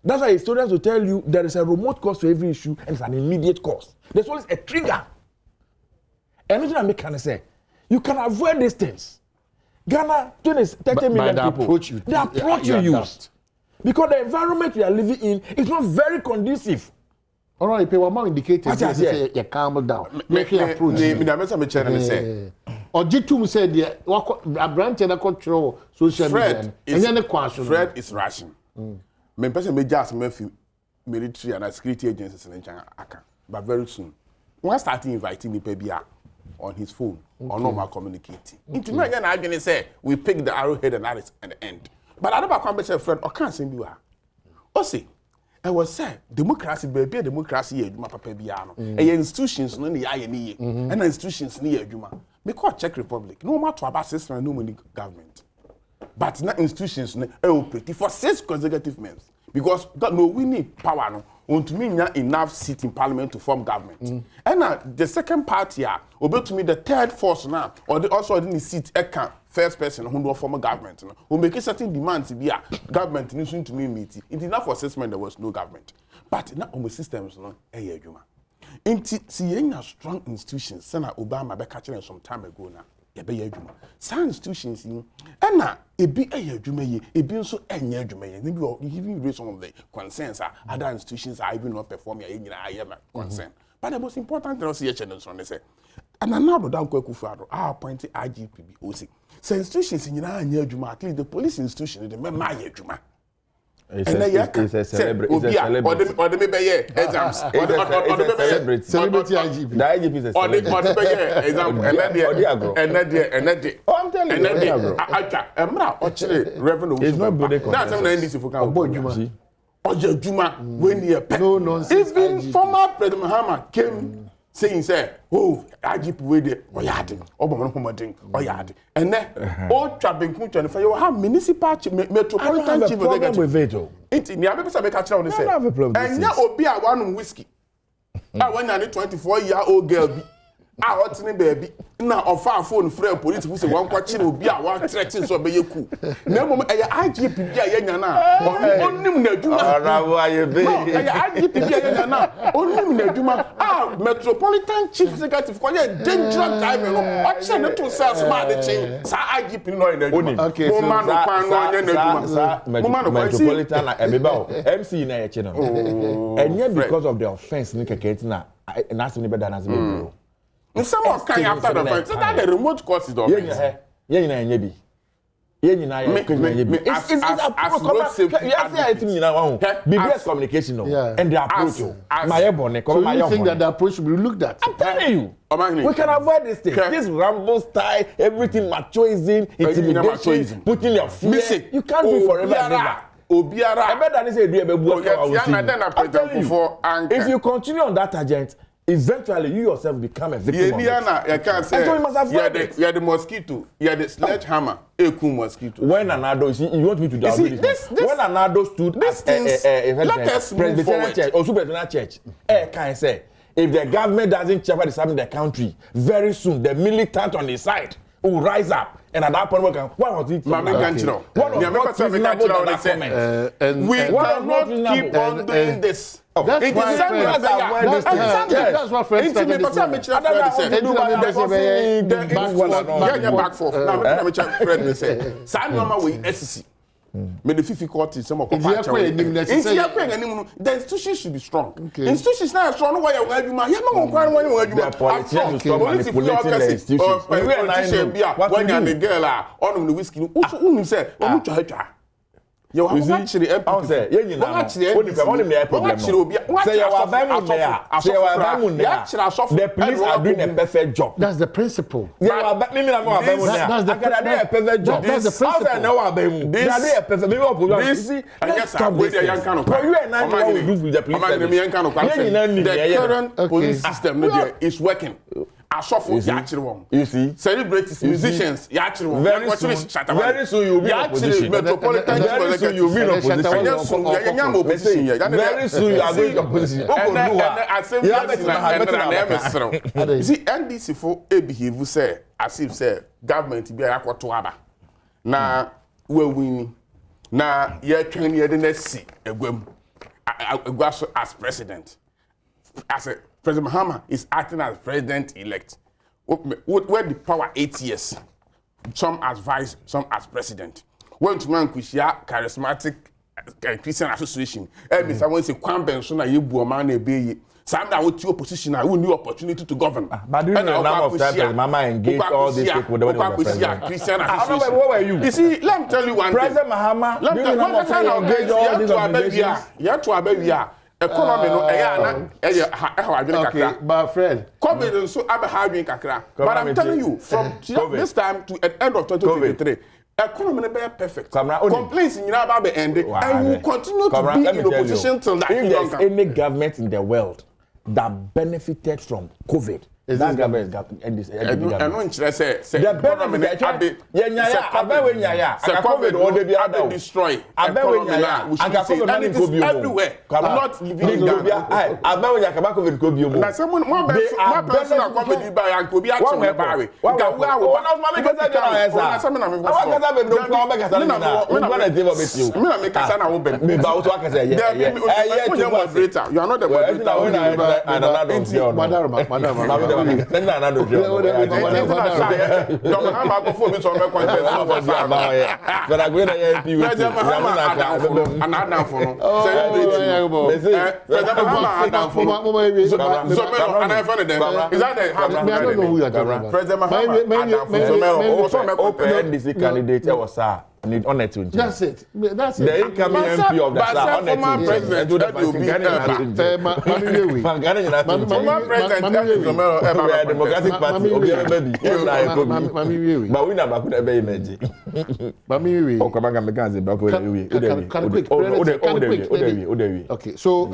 S13: That's why historians will tell you there is a remote cause to every issue and it's an immediate cause. There's always a trigger. Anything I can say, you can avoid these things. Ghana, 30 million people. The approach you used. Because the environment we are living in is not very conducive.
S1: All right, people are indicating that you calm down. Make your approach. Or Jitum said, a branch and a control social media.
S11: Fred is rushing. My person may just military and security agencies in China, but very soon. Once starting inviting the PBA, on his phone or normal communicating. Into me, I'm going to say we pick the arrowhead and that is at the end. But I don't know if friend or can't send you. Oh, see, I was say democracy, baby, democracy, you must pay piano. And institutions, no, the INE, and institutions near Juma. Because Czech Republic, no matter about system, no money government. But not institutions, no, pretty for 6 consecutive months. Because God, no, we need power, no. Want to mean enough seat in parliament to form government. And the second part here, will to me the third force now, or the also in the seat, first person who will form a government. Will make a certain demands to be a government needs to me meeting. It enough for assessment there was no government. But not on the systems, no, see strong institutions, Senator Obama be catching some time ago now. Some institutions and now a big a be also maybe even raise some of the concerns other institutions are even not performing in concern. But the most important thing is they say, and another down Kwekufado, our appointed IGPB OC. So institutions in at least the police institution, the Maya Juma.
S13: It's a celebrity.
S11: Or the baby exams. Or the celebrity IGP. The IGP is a celebrity. Example. And that. Oh, I'm telling you. I'm not actually revenue. It's not good. That's an NDC for Juma. Or Juma when you no nonsense. Even former President Mahama came saying, oh, IGP waited, or yarding, or Bomahomading, or yard. And then, all trapping country, for you have municipal metropolitan chief with veto. It's in the Abba make a child, and now be a one whiskey. I went on a 24-year-old girl. I want to baby. Now, on far phone, friend, police who say one question will be a one threatening so be you cool. No, IGP, only Metropolitan Chief Executive, dangerous driver. What's the two sales smart change? Sir, IGP, no, okay,
S13: Metropolitan, MC na channel. And yet, because of the offense, Nika Ketina, and that's better than as a
S11: if someone can after the fight, so that the remote cause is offense.
S13: BBS communication and the approach.
S1: So you think that the approach should be looked at?
S13: I'm telling you. We can avoid this thing. This Rambo style, everything machoism, intimidation, putting your fear. You can't be forever and ever.
S11: Obiara.
S13: I'm telling you, if you continue on that agenda, eventually you yourself become a victim of it.
S11: I can't say you are the mosquito, you are the sledgehammer, a cool mosquito.
S13: When an adult, you want me to do this? When an adult stood at Presbyterian church or Super church, can I say, if the government doesn't shepherd the country, very soon the militant on his side will rise up. And at that point, what was it?
S11: We cannot keep on doing this.
S1: That's why friends
S11: said. May the difficulty some of the institutions should be strong. Okay. Institutions now are strong. Why are you?
S13: The politicians stop manipulating the institutions.
S11: When you're the girl, on the whiskey, who say, you actually
S13: the police are doing a perfect job.
S1: That's the principle.
S13: That's the perfect job.
S1: That's the principle.
S13: They are doing a perfect
S11: the current police system is working. You see, celebrities, musicians,
S13: very soon you'll be in opposition.
S11: Metropolitan,
S13: very soon you'll be in opposition. Very soon you are going to opposition.
S11: See, NDC for a behave say as if say government be a kwatoaba. Na we winning. Na ye twen ye the next see as president. As a President Mahama is acting as president-elect. Where the power 8 years, some as vice, some as president. When to man kushia charismatic Christian association, every someone say Kwamben so na yebu man ebe. Some that would your position, I will new opportunity to govern.
S13: But do you know the number of times Mama engaged all these people when they were president?
S11: Christian
S13: association. What were you?
S11: You see, let me tell you one
S13: President Mahama,
S11: let me tell you engaged all these organizations. Yeah, to Abia. economy no
S1: okay, but friend,
S11: COVID so abe hardwin kakra. But I'm telling you, from this time to the end of 2023, economy be perfect. Complaints in about the end, and will continue to be in opposition till that.
S13: If there's any government in the world that benefited from COVID, that government is
S11: I know interest say
S13: the benefit COVID all they be
S11: destroy.
S13: And
S11: it is everywhere. Not living in Ghana. Someone more person COVID by and could be actually Barry. You are not the moderator.
S13: Then another job. Need on it.
S1: That's it. That's it.
S13: The incoming MP of the South, former president, former president, Democratic Party, but we never could ever imagine.
S1: Okay, so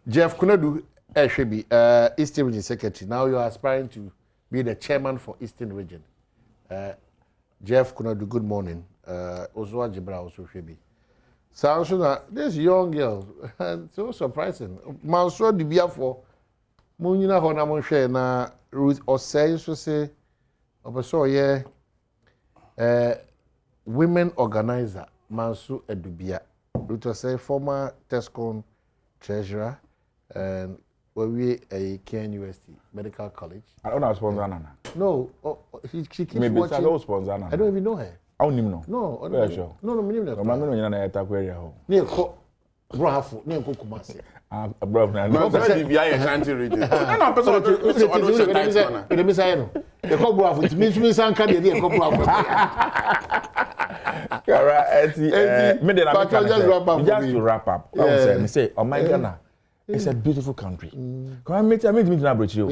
S1: Jeff Kunadu Eshebi, Eastern Region Secretary. Now you are aspiring to be the chairman for Eastern Region. Jeff Kunadu, good morning. Oswa Jibra also Shebi. Sounds that this young girl, so surprising. Manso Dibia for Munina Honamoshe na Ruth Osei so say Obaso ye women organizer Manso Edubia. Ruth Osei former Tescon treasurer and we a KNUST Medical College.
S13: I don't know sponsor Nana.
S1: No, she keeps
S13: maybe
S1: watching.
S13: Maybe sponsor Nana.
S1: I don't even know her.
S13: I don't even know.
S1: No,
S13: sure.
S1: No, me neither.
S13: I'm not going to attack where you
S1: are. Bravo, near Kumasi.
S13: Bravo,
S11: no, very VI country region. No, person
S1: the Messiah. The call bravo, it means some kind of bravo.
S13: Just to wrap up, I would say, oh my God. It's a beautiful country. Come on, me to Brazil.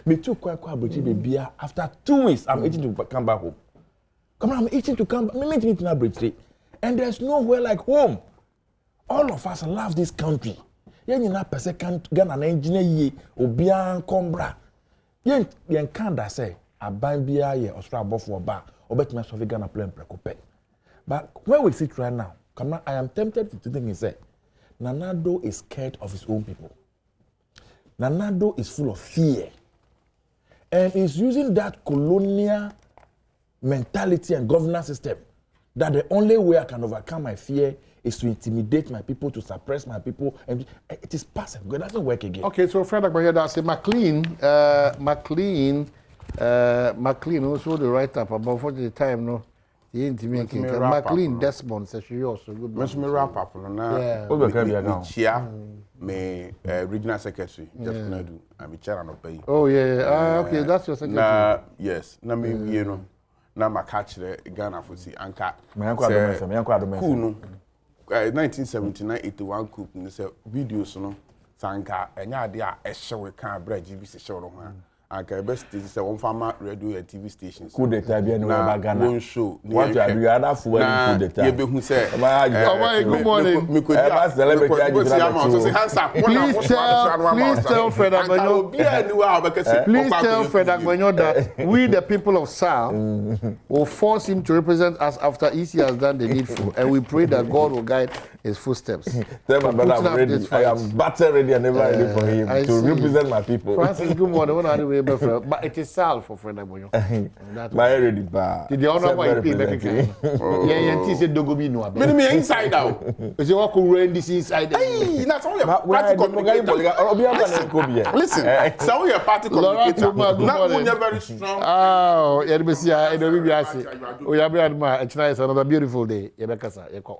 S13: Me too quite baby. After 2 weeks, I'm itching to come back home. Come on, I'm itching to come. Me to Brazil, and there's nowhere like home. All of us love this country. Yen na pese kan Ghana na engineer ye obian kombra. Yen kan da say aban bia ye osra abofo ba obetime so Ghana plan prekope. But where we sit right now, come on, I am tempted to think and say Nanado is scared of his own people. Nanado is full of fear. And is using that colonial mentality and governance system that the only way I can overcome my fear is to intimidate my people, to suppress my people, and it is passive. It doesn't work again.
S1: Okay, so Fred Agbaheda say McLean also the write-up about for the time, no? McLean Desmond says she also good.
S11: Let me wrap up now.
S1: Yeah.
S11: Me regional secretary Jeff Kunadu. I'm chair and pay.
S1: Oh yeah. Okay, that's your secretary.
S11: Yes. Na me you know. Na ma catch the Ghana for see anka.
S13: Me yanko adom.
S11: Cool no. 1979-81 coup ni say videos no sanka enya ade a ehwe kan bridge bi se show no ho. Anka best station say one farmer radio and TV stations.
S13: Coup d'etat bi no ba Ghana.
S11: One show.
S13: What you are other for coup d'etat.
S11: You be who say.
S1: Good morning.
S11: Me could
S13: celebrity
S11: please tell Fred Agbanyo.
S1: Please tell Fred Agbanyo that we the people of SAL will force him to represent us after EC has done the needful, and we pray that God will guide his footsteps.
S13: Tell my brother I'm ready. I am battle ready and never ready for him to represent my people.
S1: Francis, good morning. But it is SAL for Fred Agbanyo.
S13: My ready ba.
S1: The honorable MP Bekeke. Yeah, said Dogobi no.
S11: Me inside out.
S1: Is you walk around this inside?
S11: Hey, that's all your party communicator. Listen, so your party communicator. Now we are very strong.
S1: Oh, yeah, we see. I know we are. We are very much. It's nice. Another beautiful day. Yebekasa. Yeko.